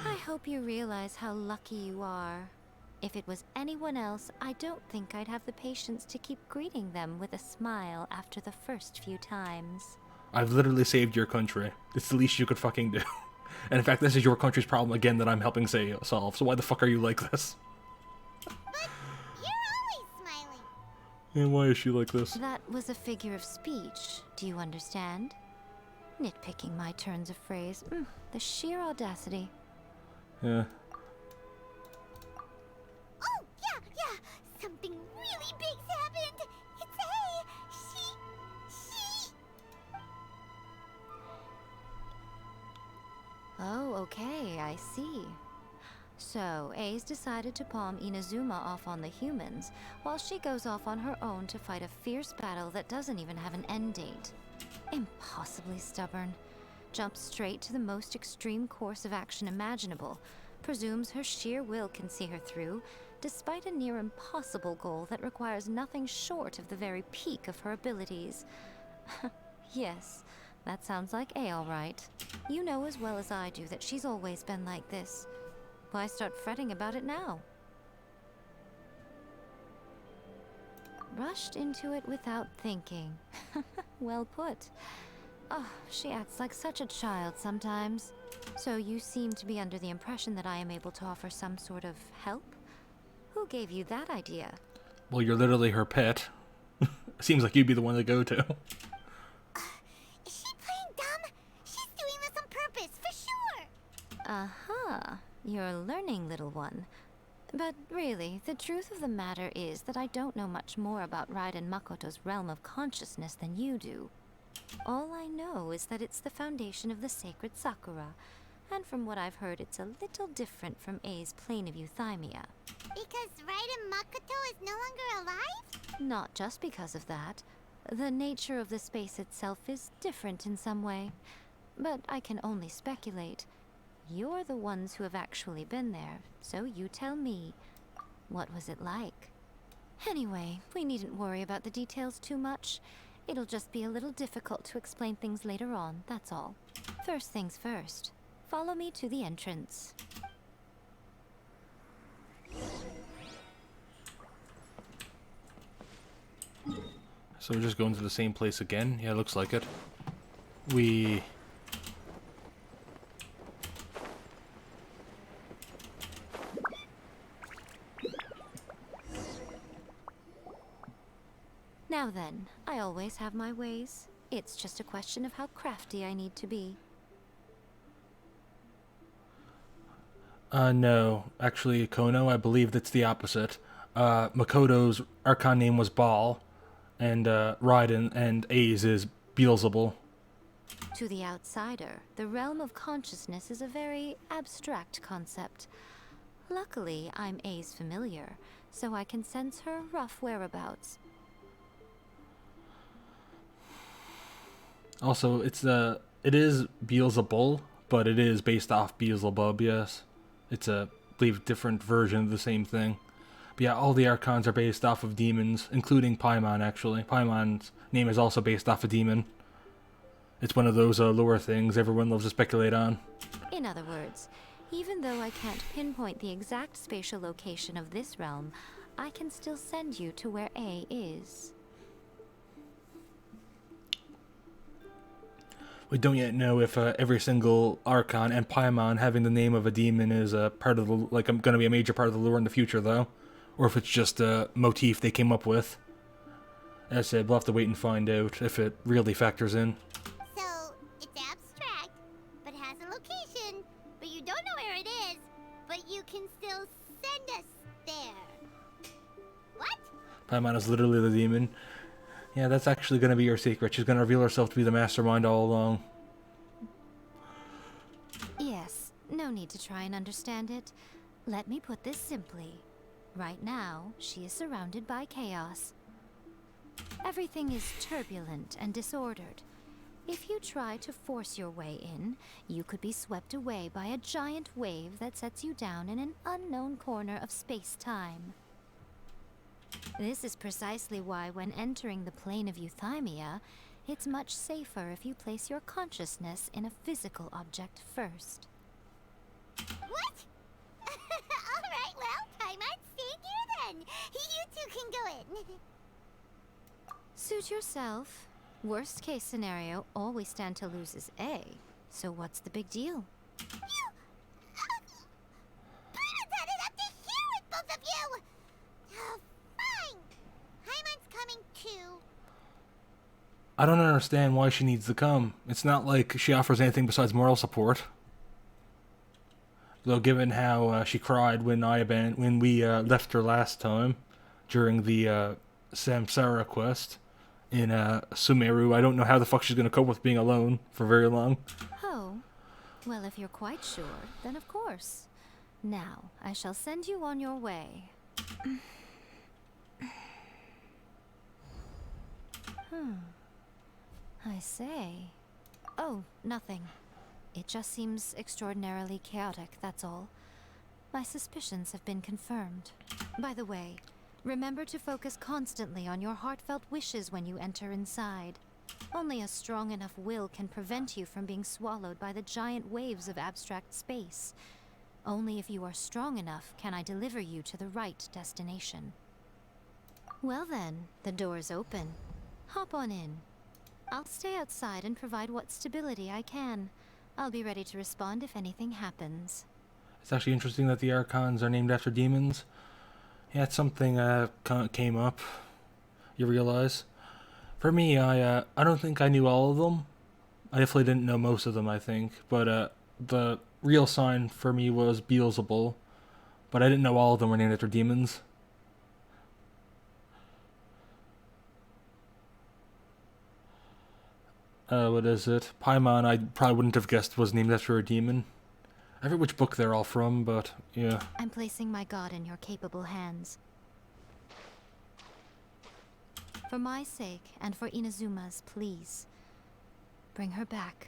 I hope you realize how lucky you are. If it was anyone else, I don't think I'd have the patience to keep greeting them with a smile after the first few times. I've literally saved your country. It's the least you could fucking do. And in fact, this is your country's problem again that I'm helping solve. So why the fuck are you like this? But you're always smiling. And why is she like this? That was a figure of speech. Do you understand? Nitpicking my turns of phrase. The sheer audacity. Yeah. Oh, yeah. Something really big's happened. It's A. She... Oh, okay, I see. So, A's decided to palm Inazuma off on the humans, while she goes off on her own to fight a fierce battle that doesn't even have an end date. Impossibly stubborn. Jumps straight to the most extreme course of action imaginable, presumes her sheer will can see her through, despite a near impossible goal that requires nothing short of the very peak of her abilities. Yes, that sounds like A all right. You know as well as I do that she's always been like this. Why start fretting about it now? Rushed into it without thinking. Well put. Oh, she acts like such a child sometimes. So you seem to be under the impression that I am able to offer some sort of help? Who gave you that idea? Well, you're literally her pet. Seems like you'd be the one to go to. Is she playing dumb? She's doing this on purpose, for sure! Uh-huh. You're learning, little one. But really, the truth of the matter is that I don't know much more about Raiden Makoto's realm of consciousness than you do. All I know is that it's the foundation of the sacred Sakura, and from what I've heard, it's a little different from A's plane of euthymia. Because Raiden Makoto is no longer alive? Not just because of that. The nature of the space itself is different in some way. But I can only speculate. You're the ones who have actually been there, so you tell me. What was it like? Anyway, we needn't worry about the details too much. It'll just be a little difficult to explain things later on, that's all. First things first. Follow me to the entrance. So we're just going to the same place again? Yeah, looks like it. Now then, I always have my ways. It's just a question of how crafty I need to be. No. Actually, Kono, I believe that's the opposite. Makoto's Archon name was Baal, and Raiden and A's is Beelzebul. To the outsider, the realm of consciousness is a very abstract concept. Luckily, I'm A's familiar, so I can sense her rough whereabouts. Also, it is Beelzebul, but it is based off Beelzebub, yes. It's a, I believe, different version of the same thing. But yeah, all the Archons are based off of demons, including Paimon, actually. Paimon's name is also based off a demon. It's one of those lore things everyone loves to speculate on. In other words, even though I can't pinpoint the exact spatial location of this realm, I can still send you to where A is. We don't yet know if every single Archon and Paimon having the name of a demon is a part of the, going to be a major part of the lore in the future, though. Or if it's just a motif they came up with. As I said, we'll have to wait and find out if it really factors in. So, it's abstract, but has a location, but you don't know where it is, but you can still send us there. What? Paimon is literally the demon. Yeah, that's actually going to be your secret. She's going to reveal herself to be the mastermind all along. Yes, no need to try and understand it. Let me put this simply. Right now, she is surrounded by chaos. Everything is turbulent and disordered. If you try to force your way in, you could be swept away by a giant wave that sets you down in an unknown corner of space-time. This is precisely why when entering the plane of euthymia, it's much safer if you place your consciousness in a physical object first. What? Alright, well, I might stay here then. You two can go in. Suit yourself. Worst case scenario, all we stand to lose is A. So what's the big deal? You... Paimon's had it up to here with both of you! Oh, fine. Paimon's coming too. I don't understand why she needs to come. It's not like she offers anything besides moral support. Though given how she cried when we left her last time during the Samsara quest in Sumeru, I don't know how the fuck she's going to cope with being alone for very long. Oh, well, if you're quite sure, then of course. Now, I shall send you on your way. I say. Oh, nothing. It just seems extraordinarily chaotic, that's all. My suspicions have been confirmed. By the way, remember to focus constantly on your heartfelt wishes when you enter inside. Only a strong enough will can prevent you from being swallowed by the giant waves of abstract space. Only if you are strong enough can I deliver you to the right destination. Well then, the door's open. Hop on in. I'll stay outside and provide what stability I can. I'll be ready to respond if anything happens. It's actually interesting that the Archons are named after demons. Yeah, it's something came up. You realize? For me, I don't think I knew all of them. I definitely didn't know most of them, I think. But the real sign for me was Beelzebul. But I didn't know all of them were named after demons. What is it? Paimon, I probably wouldn't have guessed was named after a demon. I forget which book they're all from, but yeah. I'm placing my god in your capable hands. For my sake, and for Inazuma's, please. Bring her back.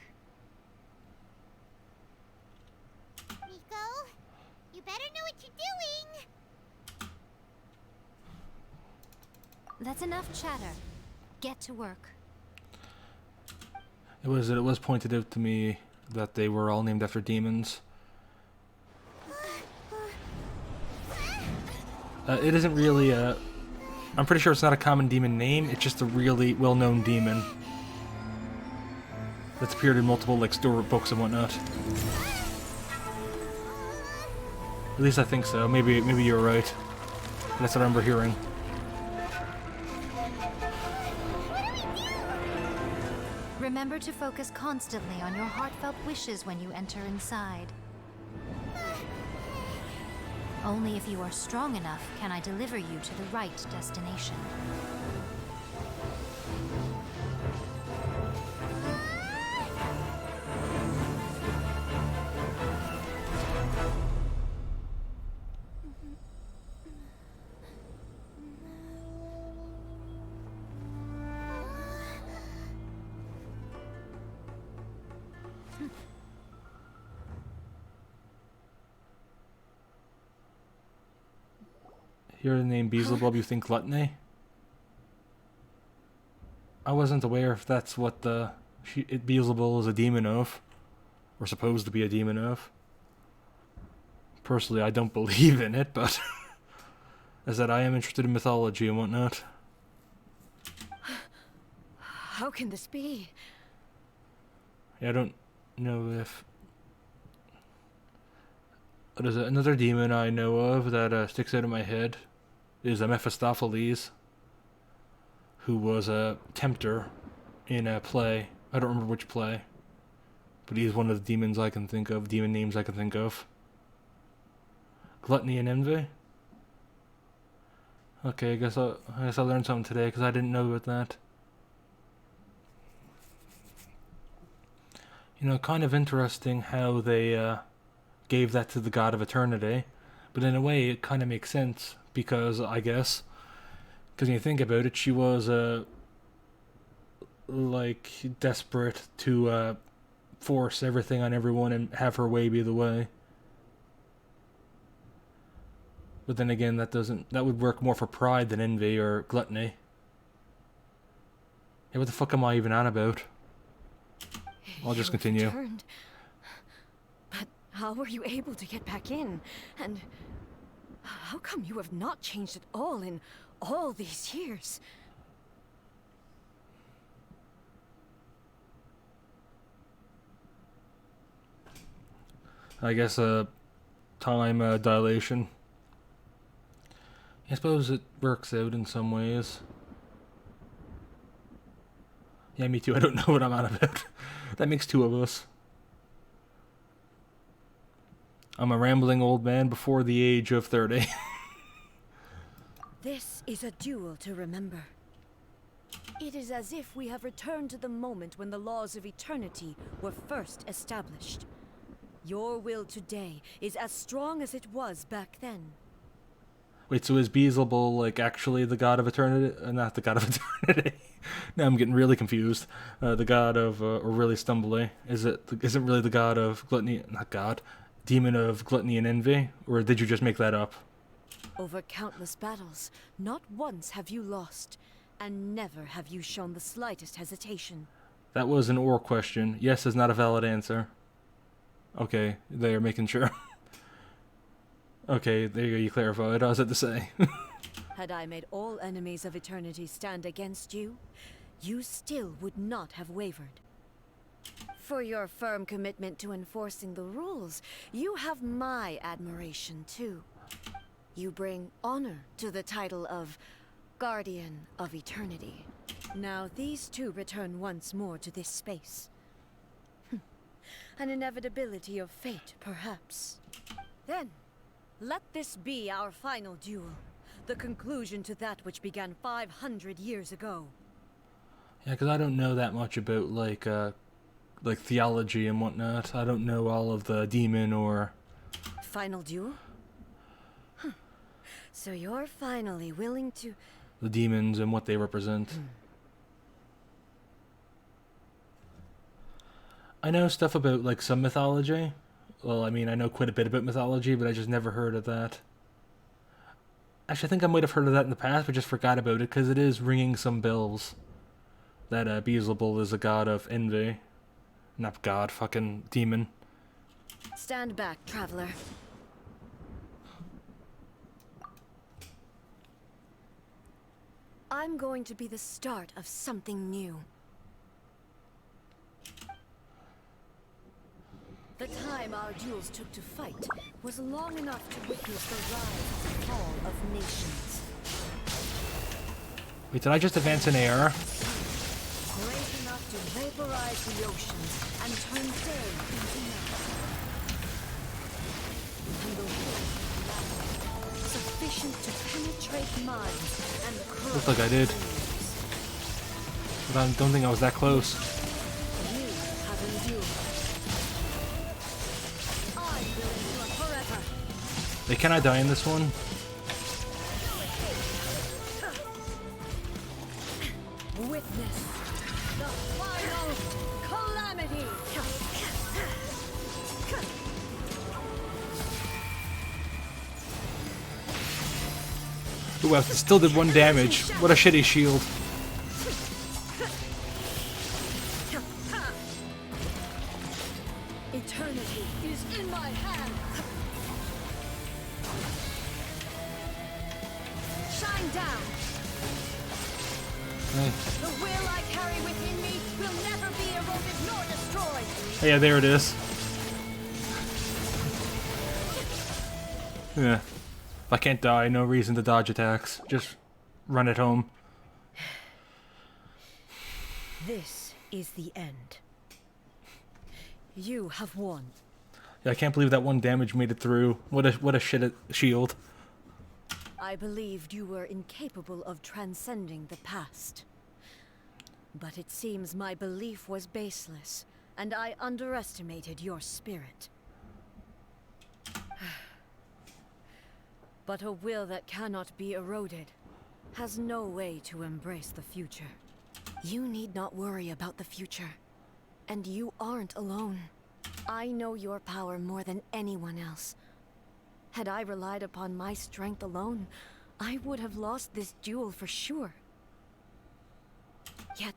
Miko, you better know what you're doing! That's enough chatter. Get to work. It was pointed out to me that they were all named after demons. It isn't really I'm pretty sure it's not a common demon name, it's just a really well-known demon that's appeared in multiple like storybooks and whatnot. At least I think so. Maybe you're right. That's what I remember hearing. Remember to focus constantly on your heartfelt wishes when you enter inside. Only if you are strong enough can I deliver you to the right destination. Hear the name Beelzebub, you think gluttony? I wasn't aware if that's what Beelzebub is a demon of, or supposed to be a demon of. Personally, I don't believe in it, but as that I am interested in mythology and whatnot. How can this be? Yeah, I don't know if... What is it? Another demon I know of that sticks out of my head is Mephistopheles, who was a tempter in a play. I don't remember which play, but he's one of the demons I can think of, demon names I can think of. Gluttony and envy? Okay, I guess I learned something today because I didn't know about that. You know, kind of interesting how they gave that to the god of eternity, but in a way it kind of makes sense because I guess when you think about it, she was like desperate to force everything on everyone and have her way be the way. But then again, that would work more for pride than envy or gluttony. Yeah, what the fuck am I even on about? I'll just continue. Returned. But how were you able to get back in? And how come you have not changed at all in all these years? I guess time dilation. I suppose it works out in some ways. Yeah, me too. I don't know what I'm on about. That makes two of us. I'm a rambling old man before the age of 30. This is a duel to remember. It is as if we have returned to the moment when the laws of eternity were first established. Your will today is as strong as it was back then. Wait, so is Beelzebul like actually the god of eternity? Not the god of eternity. Now I'm getting really confused. The god of, or really stumbly. Isn't really the god of gluttony? Not god. Demon of gluttony and envy? Or did you just make that up? Over countless battles, not once have you lost, and never have you shown the slightest hesitation. That was an or question. Yes is not a valid answer. Okay, they're making sure. Okay, there you clarified. I was at to say. Had I made all enemies of eternity stand against you, you still would not have wavered. For your firm commitment to enforcing the rules, you have my admiration too. You bring honor to the title of Guardian of Eternity. Now these two return once more to this space. An inevitability of fate, perhaps. Then, let this be our final duel. The conclusion to that which began 500 years ago. Yeah, because I don't know that much about, like theology and whatnot. I don't know all of the demon or... Final duel? Huh. So you're finally willing to... the demons and what they represent. I know stuff about, like, some mythology. Well, I mean, I know quite a bit about mythology, but I just never heard of that. Actually, I think I might have heard of that in the past, but just forgot about it, because it is ringing some bells. That Beelzebub is a god of envy. Not god, fucking demon. Stand back, traveler. I'm going to be the start of something new. The time our duels took to fight was long enough to witness the rise and fall of nations. Wait, did I just advance in air? Great enough to vaporize the oceans and turn day into night. And the wind of lava, sufficient to penetrate minds and crush. Looked like I did. But I don't think I was that close. You have endured. I will endure forever. Hey, can I die in this one? Witness the final calamity. Ooh, I still did 1 damage. What a shitty shield. Eternity is in my hand. Shine down. Hey. The will I carry within me will never be eroded nor destroyed. Yeah, there it is. Yeah. If I can't die, no reason to dodge attacks. Just run it home. This is the end. You have won. Yeah, I can't believe that 1 damage made it through. What a shit shield. I believed you were incapable of transcending the past. But it seems my belief was baseless, and I underestimated your spirit. But a will that cannot be eroded has no way to embrace the future. You need not worry about the future, and you aren't alone. I know your power more than anyone else. Had I relied upon my strength alone, I would have lost this duel for sure. Yet,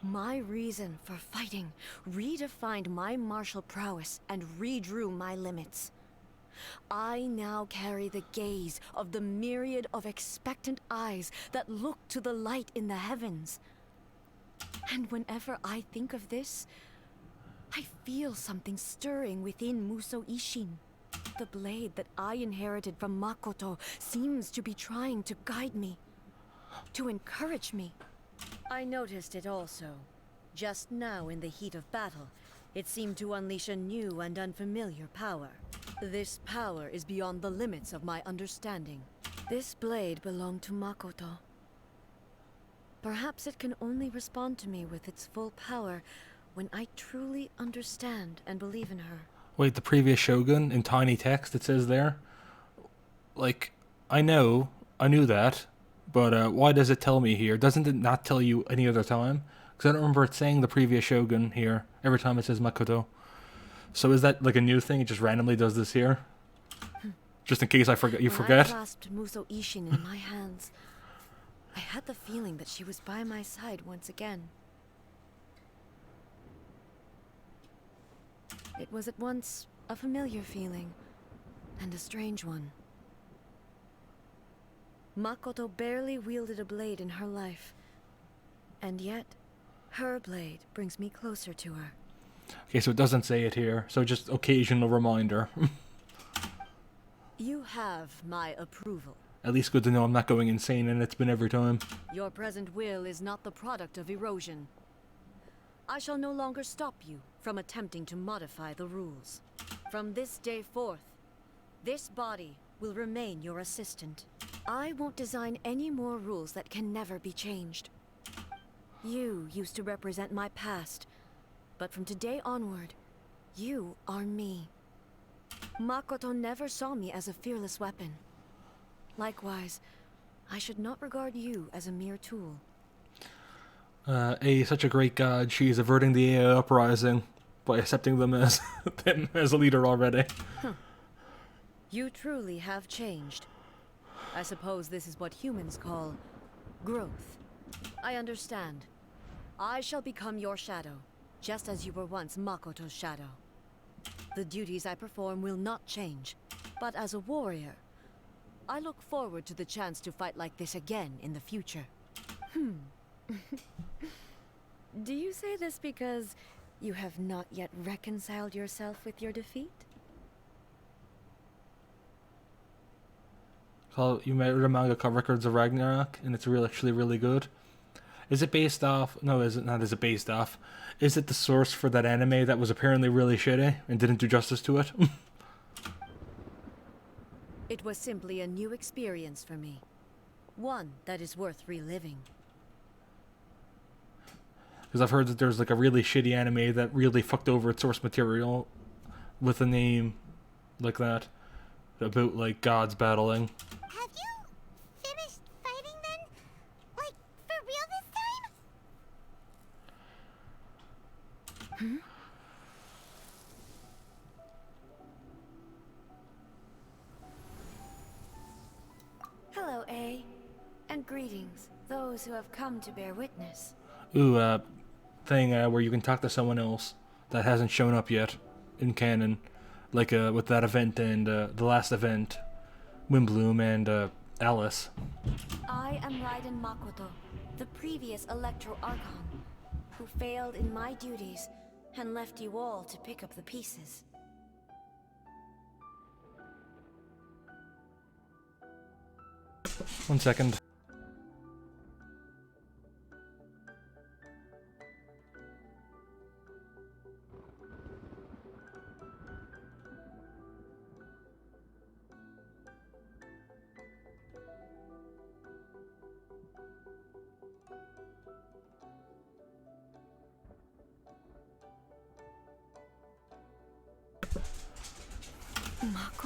my reason for fighting redefined my martial prowess and redrew my limits. I now carry the gaze of the myriad of expectant eyes that look to the light in the heavens. And whenever I think of this, I feel something stirring within Musou Ishin. The blade that I inherited from Makoto seems to be trying to guide me, to encourage me. I noticed it also. Just now in the heat of battle, it seemed to unleash a new and unfamiliar power. This power is beyond the limits of my understanding. This blade belonged to Makoto. Perhaps it can only respond to me with its full power when I truly understand and believe in her. Wait, the previous Shogun, in tiny text, it says there? Like, I knew that, but why does it tell me here? Doesn't it not tell you any other time? Because I don't remember it saying the previous Shogun here, every time it says Makoto. So is that like a new thing? It just randomly does this here? Just in case I forget. You forget? When I clasped Musou Ishin in my hands, I had the feeling that she was by my side once again. It was at once a familiar feeling and a strange one. Makoto barely wielded a blade in her life, And yet, her blade brings me closer to her. Okay, so it doesn't say it here, so just occasional reminder. You have my approval. At least good to know I'm not going insane, and it's been every time. Your present will is not the product of erosion. I shall no longer stop you from attempting to modify the rules. From this day forth, this body will remain your assistant. I won't design any more rules that can never be changed. You used to represent my past, but from today onward, you are me. Makoto never saw me as a fearless weapon. Likewise, I should not regard you as a mere tool. A such a great god, she's averting the AI uprising by accepting them as them as a leader already. You truly have changed. I suppose this is what humans call growth. I understand. I shall become your shadow, just as you were once Makoto's shadow. The duties I perform will not change, but as a warrior, I look forward to the chance to fight like this again in the future. Do you say this because you have not yet reconciled yourself with your defeat? So you made a manga called Records of Ragnarok, and it's actually really good. Is it based off? No, is it not? Is it based off? Is it the source for that anime that was apparently really shitty and didn't do justice to it? It was simply a new experience for me. One that is worth reliving. Because I've heard that there's like a really shitty anime that really fucked over its source material with a name like that. About like gods battling. Have you finished fighting then? Like, for real this time? Hello, A. And greetings, those who have come to bear witness. Ooh, thing where you can talk to someone else that hasn't shown up yet in canon. Like with that event and the last event, Wimbloom and Alice. I am Raiden Makoto, the previous Electro Archon, who failed in my duties and left you all to pick up the pieces. One second.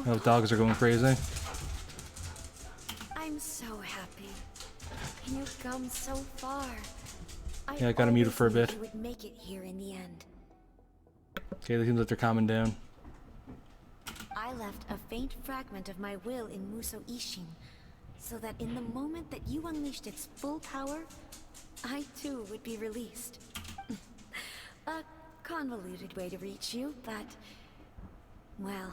Oh, dogs are going crazy. I'm so happy. You've come so far. Yeah, I gotta mute it for a always knew bit. you would make it here in the end. Okay, it seems like they're calming down. I left a faint fragment of my will in Muso Ishin, so that in the moment that you unleashed its full power, I too would be released. A convoluted way to reach you, but... well,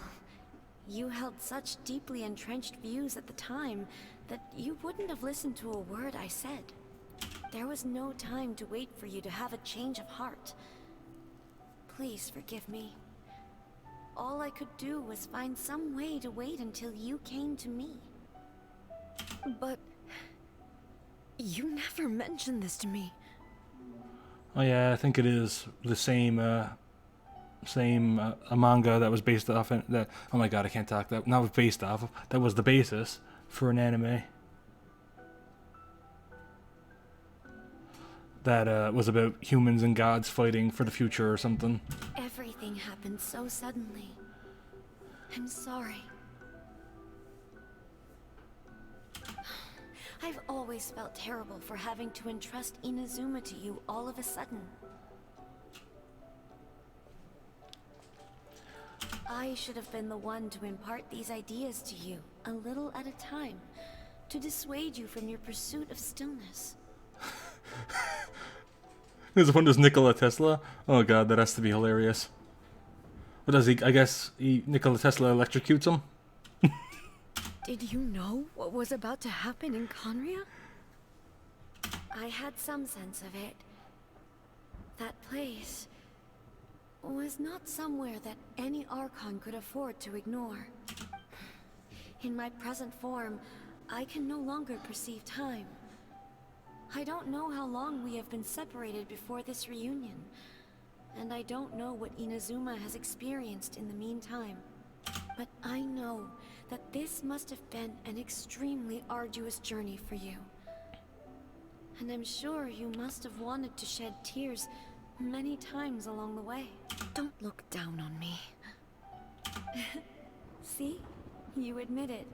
you held such deeply entrenched views at the time that you wouldn't have listened to a word I said. There was no time to wait for you to have a change of heart. Please forgive me. All I could do was find some way to wait until you came to me. But... you never mentioned this to me. Oh yeah, I think it is the same a manga that was based off that. Oh my god, I can't talk. That not was based off of. That was the basis for an anime. That was about humans and gods fighting for the future or something. Everything happened so suddenly. I'm sorry. I've always felt terrible for having to entrust Inazuma to you all of a sudden. I should have been the one to impart these ideas to you, a little at a time, to dissuade you from your pursuit of stillness. This one is Nikola Tesla. Oh god, that has to be hilarious. What does he? I guess Nikola Tesla electrocutes him. Did you know what was about to happen in Conria? I had some sense of it. That place was not somewhere that any Archon could afford to ignore. In my present form, I can no longer perceive time. I don't know how long we have been separated before this reunion, and I don't know what Inazuma has experienced in the meantime. But I know that this must have been an extremely arduous journey for you. And I'm sure you must have wanted to shed tears many times along the way. Don't look down on me. See? You admit it.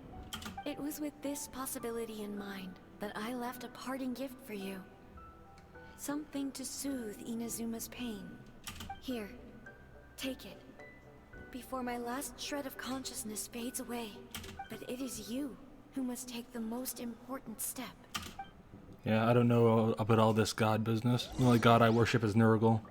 It was with this possibility in mind that I left a parting gift for you. Something to soothe Inazuma's pain. Here, take it. Before my last shred of consciousness fades away. But it is you who must take the most important step. Yeah, I don't know about all this god business. The only god I worship is Nurgle.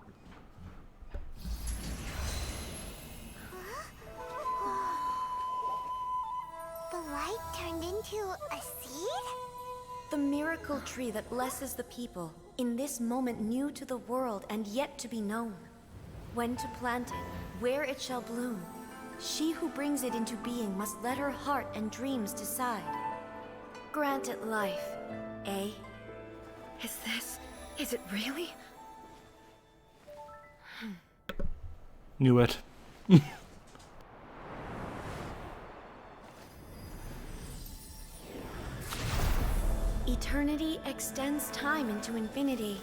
The light turned into a seed? The miracle tree that blesses the people, in this moment new to the world and yet to be known. When to plant it, where it shall bloom. She who brings it into being must let her heart and dreams decide. Grant it life, eh? Is it really? Knew it. Eternity extends time into infinity.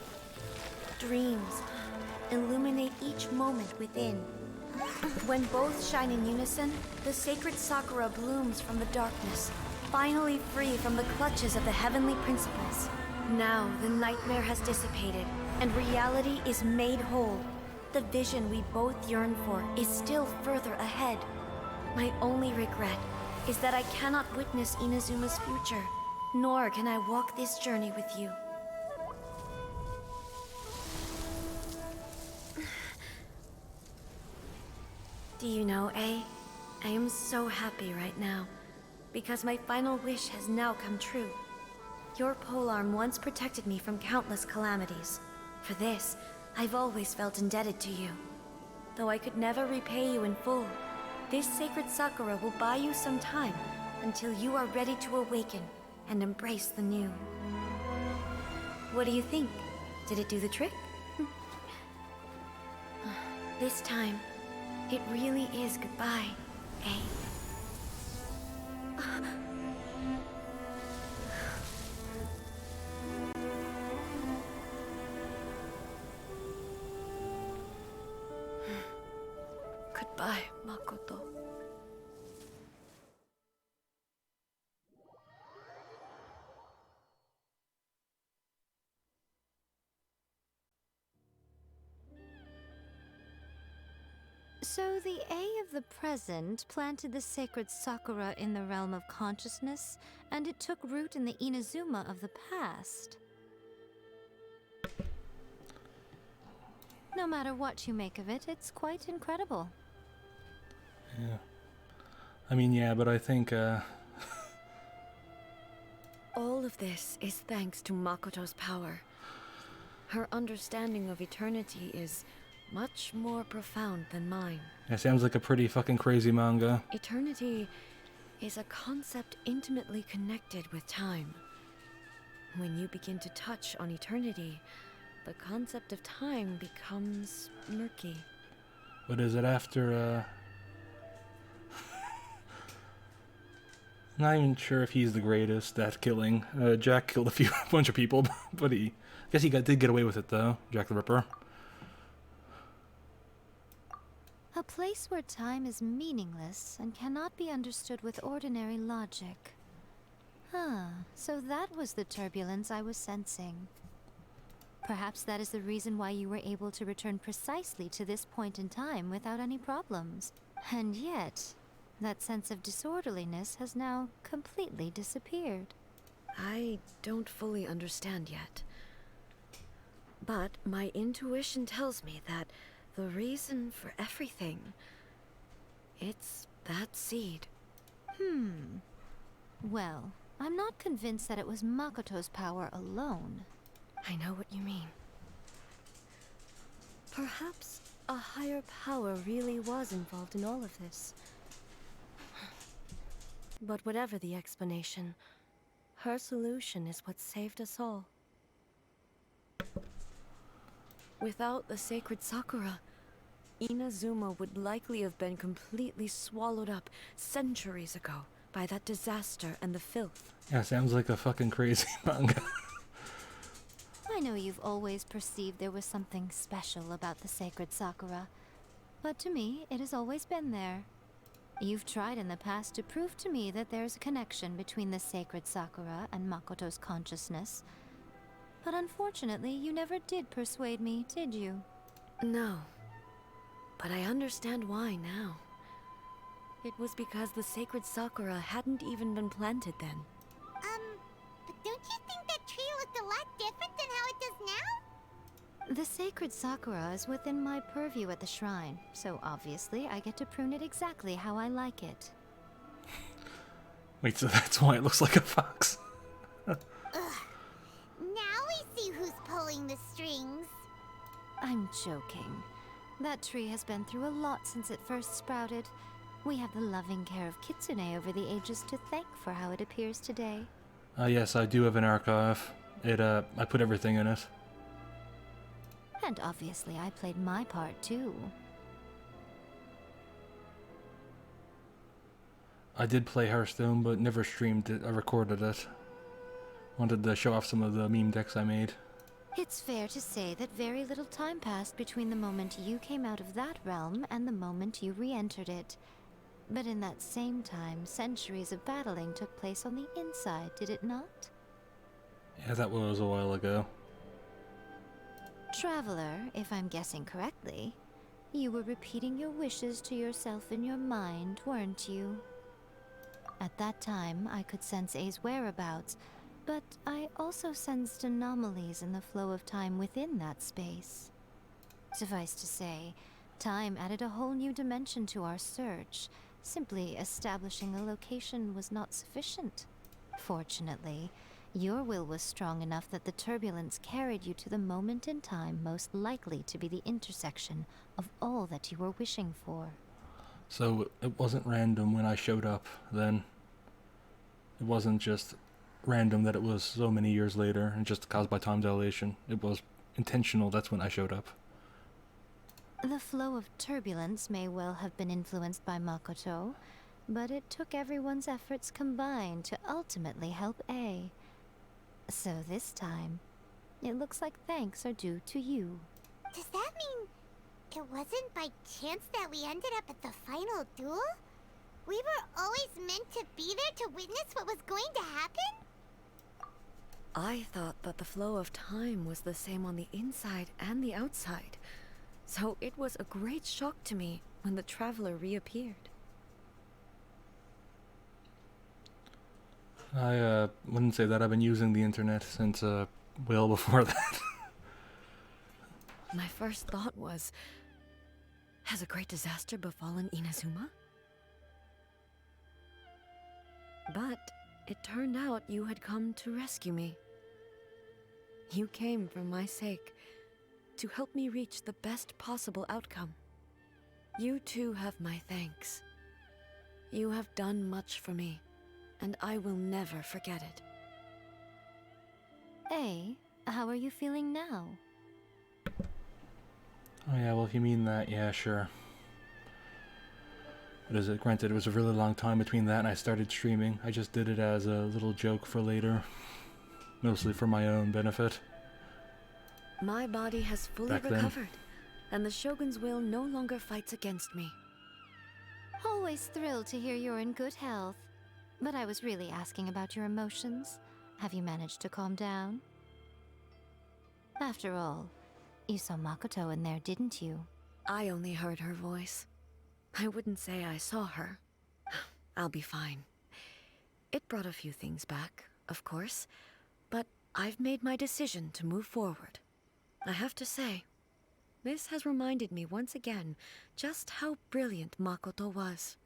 Dreams illuminate each moment within. When both shine in unison, the sacred Sakura blooms from the darkness, finally free from the clutches of the heavenly principles. Now the nightmare has dissipated, and reality is made whole. The vision we both yearn for is still further ahead. My only regret is that I cannot witness Inazuma's future, nor can I walk this journey with you. Do you know, I am so happy right now, because my final wish has now come true. Your polearm once protected me from countless calamities. For this, I've always felt indebted to you. Though I could never repay you in full, this sacred Sakura will buy you some time until you are ready to awaken and embrace the new. What do you think? Did it do the trick? This time, it really is goodbye, eh? Goodbye, Makoto. So the A of the present planted the sacred Sakura in the realm of consciousness, and it took root in the Inazuma of the past. No matter what you make of it, it's quite incredible. Yeah. I mean, yeah, but I think, All of this is thanks to Makoto's power. Her understanding of eternity is much more profound than mine. It sounds like a pretty fucking crazy manga. Eternity is a concept intimately connected with time. When you begin to touch on eternity, the concept of time becomes murky. What is it after, Not even sure if he's the greatest at killing. Jack killed a bunch of people, but I guess he did get away with it though, Jack the Ripper. A place where time is meaningless and cannot be understood with ordinary logic. So that was the turbulence I was sensing. Perhaps that is the reason why you were able to return precisely to this point in time without any problems. And yet, that sense of disorderliness has now completely disappeared. I don't fully understand yet. But my intuition tells me that the reason for everything, it's that seed. Well, I'm not convinced that it was Makoto's power alone. I know what you mean. Perhaps a higher power really was involved in all of this. But whatever the explanation, her solution is what saved us all. Without the sacred Sakura, Inazuma would likely have been completely swallowed up centuries ago by that disaster and the filth. Yeah, sounds like a fucking crazy manga. I know you've always perceived there was something special about the sacred Sakura, but to me, it has always been there. You've tried in the past to prove to me that there's a connection between the sacred Sakura and Makoto's consciousness, but unfortunately, you never did persuade me, did you? No. But I understand why now. It was because the sacred Sakura hadn't even been planted then. But don't you think that tree looked a lot different than how it does now? The sacred Sakura is within my purview at the shrine, so obviously I get to prune it exactly how I like it. Wait, so that's why it looks like a fox? Ugh. Now we see who's pulling the strings. I'm joking. That tree has been through a lot since it first sprouted. We have the loving care of Kitsune over the ages to thank for how it appears today. Yes, I do have an archive. I put everything in it. And obviously I played my part too. I did play Hearthstone, but never streamed it. I recorded it. Wanted to show off some of the meme decks I made. It's fair to say that very little time passed between the moment you came out of that realm and the moment you re-entered it. But in that same time, centuries of battling took place on the inside, did it not? Yeah, that was a while ago. Traveler, if I'm guessing correctly, you were repeating your wishes to yourself in your mind, weren't you? At that time, I could sense A's whereabouts, but I also sensed anomalies in the flow of time within that space. Suffice to say, time added a whole new dimension to our search. Simply establishing a location was not sufficient. Fortunately, your will was strong enough that the turbulence carried you to the moment in time most likely to be the intersection of all that you were wishing for. So it wasn't random when I showed up then. It wasn't just random that it was so many years later and just caused by time dilation. It was intentional, that's when I showed up. The flow of turbulence may well have been influenced by Makoto, but it took everyone's efforts combined to ultimately help A. So this time, it looks like thanks are due to you. Does that mean it wasn't by chance that we ended up at the final duel? We were always meant to be there to witness what was going to happen? I thought that the flow of time was the same on the inside and the outside. So it was a great shock to me when the traveler reappeared. I wouldn't say that. I've been using the internet since well before that. My first thought was, has a great disaster befallen Inazuma? But it turned out you had come to rescue me. You came for my sake, to help me reach the best possible outcome. You too have my thanks. You have done much for me, and I will never forget it. A, how are you feeling now? Oh yeah, well if you mean that, yeah, sure. But as it granted, it was a really long time between that and I started streaming. I just did it as a little joke for later. Mostly for my own benefit. My body has fully Back then. recovered, and the Shogun's will no longer fights against me. Always thrilled to hear you're in good health. But I was really asking about your emotions. Have you managed to calm down? After all, you saw Makoto in there, didn't you? I only heard her voice. I wouldn't say I saw her. I'll be fine. It brought a few things back, of course, but I've made my decision to move forward. I have to say, this has reminded me once again just how brilliant Makoto was.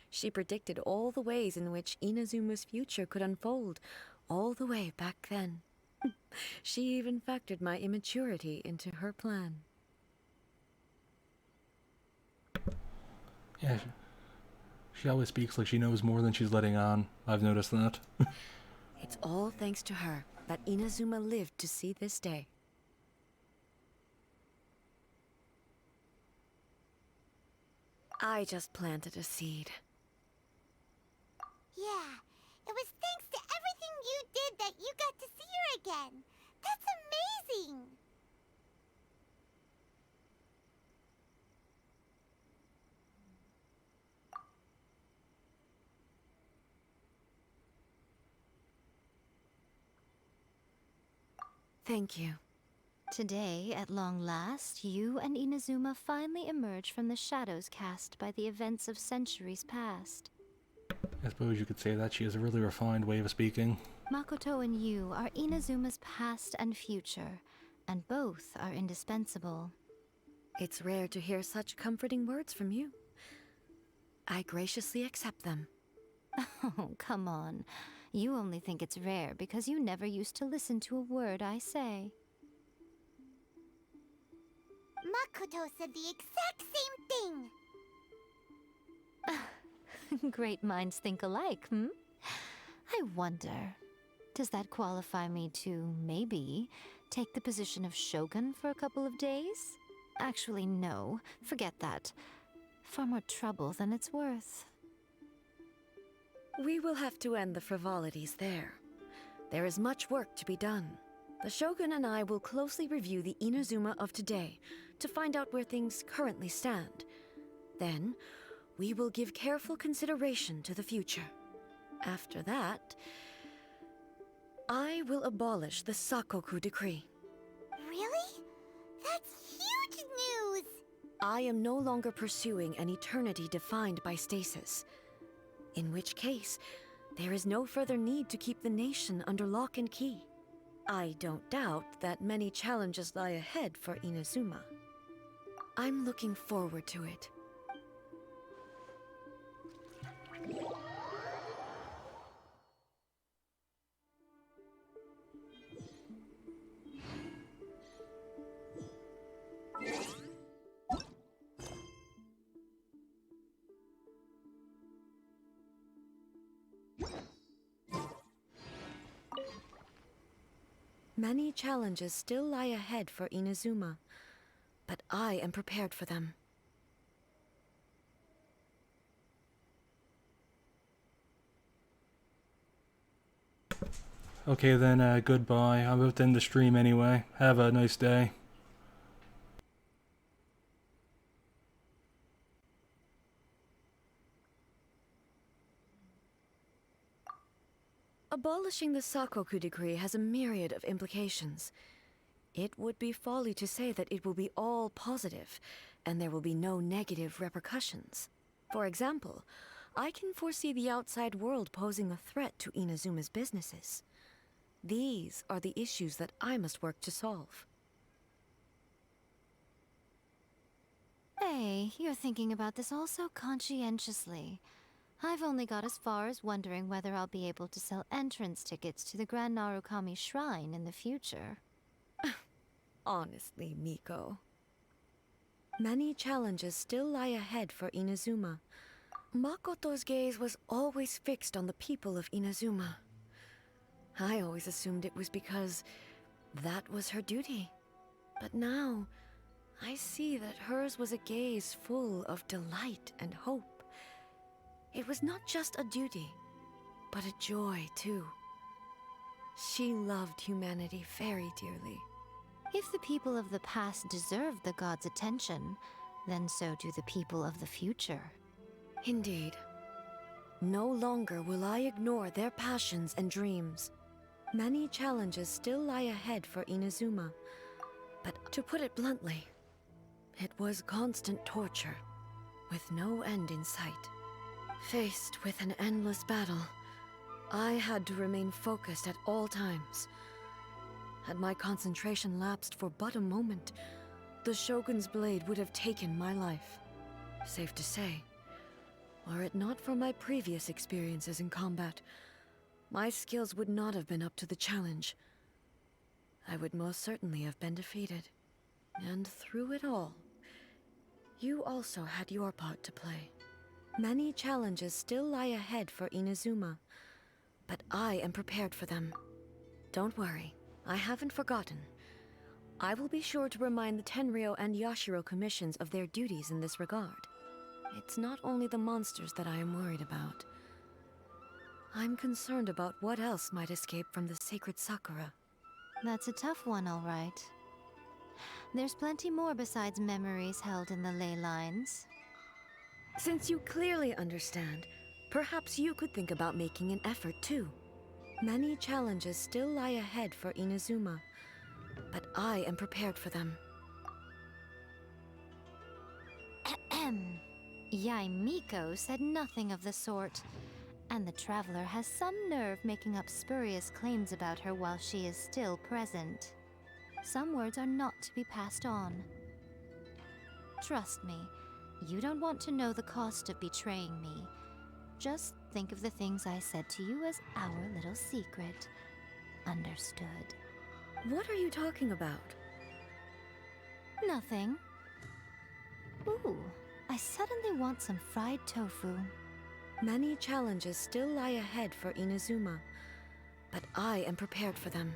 She predicted all the ways in which Inazuma's future could unfold, all the way back then. She even factored my immaturity into her plan. Yeah, she always speaks like she knows more than she's letting on. I've noticed that. It's all thanks to her that Inazuma lived to see this day. I just planted a seed. Yeah, it was thanks to everything you did that you got to see her again. That's amazing! Thank you. Today, at long last, you and Inazuma finally emerge from the shadows cast by the events of centuries past. I suppose you could say that she has a really refined way of speaking. Makoto and you are Inazuma's past and future, and both are indispensable. It's rare to hear such comforting words from you. I graciously accept them. Oh, come on. You only think it's rare because you never used to listen to a word I say. Makoto said the exact same thing! Great minds think alike, hmm? I wonder, does that qualify me to, maybe, take the position of Shogun for a couple of days? Actually, no. Forget that. Far more trouble than it's worth. We will have to end the frivolities there. There is much work to be done. The Shogun and I will closely review the Inazuma of today to find out where things currently stand. Then, we will give careful consideration to the future. After that, I will abolish the Sakoku decree. Really? That's huge news! I am no longer pursuing an eternity defined by stasis. In which case, there is no further need to keep the nation under lock and key. I don't doubt that many challenges lie ahead for Inazuma. I'm looking forward to it. Many challenges still lie ahead for Inazuma, but I am prepared for them. Okay then, goodbye. I'm about to end the stream anyway. Have a nice day. Abolishing the Sakoku decree has a myriad of implications. It would be folly to say that it will be all positive, and there will be no negative repercussions. For example, I can foresee the outside world posing a threat to Inazuma's businesses. These are the issues that I must work to solve. Hey, you're thinking about this all so conscientiously. I've only got as far as wondering whether I'll be able to sell entrance tickets to the Grand Narukami Shrine in the future. Honestly, Miko. Many challenges still lie ahead for Inazuma. Makoto's gaze was always fixed on the people of Inazuma. I always assumed it was because that was her duty. But now, I see that hers was a gaze full of delight and hope. It was not just a duty, but a joy, too. She loved humanity very dearly. If the people of the past deserve the god's attention, then so do the people of the future. Indeed. No longer will I ignore their passions and dreams. Many challenges still lie ahead for Inazuma. But to put it bluntly, it was constant torture, with no end in sight. Faced with an endless battle, I had to remain focused at all times. Had my concentration lapsed for but a moment, the Shogun's blade would have taken my life. Safe to say, were it not for my previous experiences in combat, my skills would not have been up to the challenge. I would most certainly have been defeated. And through it all, you also had your part to play. Many challenges still lie ahead for Inazuma, but I am prepared for them. Don't worry, I haven't forgotten. I will be sure to remind the Tenryo and Yashiro commissions of their duties in this regard. It's not only the monsters that I am worried about. I'm concerned about what else might escape from the sacred Sakura. That's a tough one, all right. There's plenty more besides memories held in the ley lines. Since you clearly understand, perhaps you could think about making an effort too. Many challenges still lie ahead for Inazuma, but I am prepared for them. Ahem. Yaimiko said nothing of the sort, and the traveler has some nerve making up spurious claims about her while she is still present. Some words are not to be passed on. Trust me, you don't want to know the cost of betraying me. Just think of the things I said to you as our little secret. Understood? What are you talking about? Nothing. Ooh, I suddenly want some fried tofu. Many challenges still lie ahead for Inazuma, but I am prepared for them.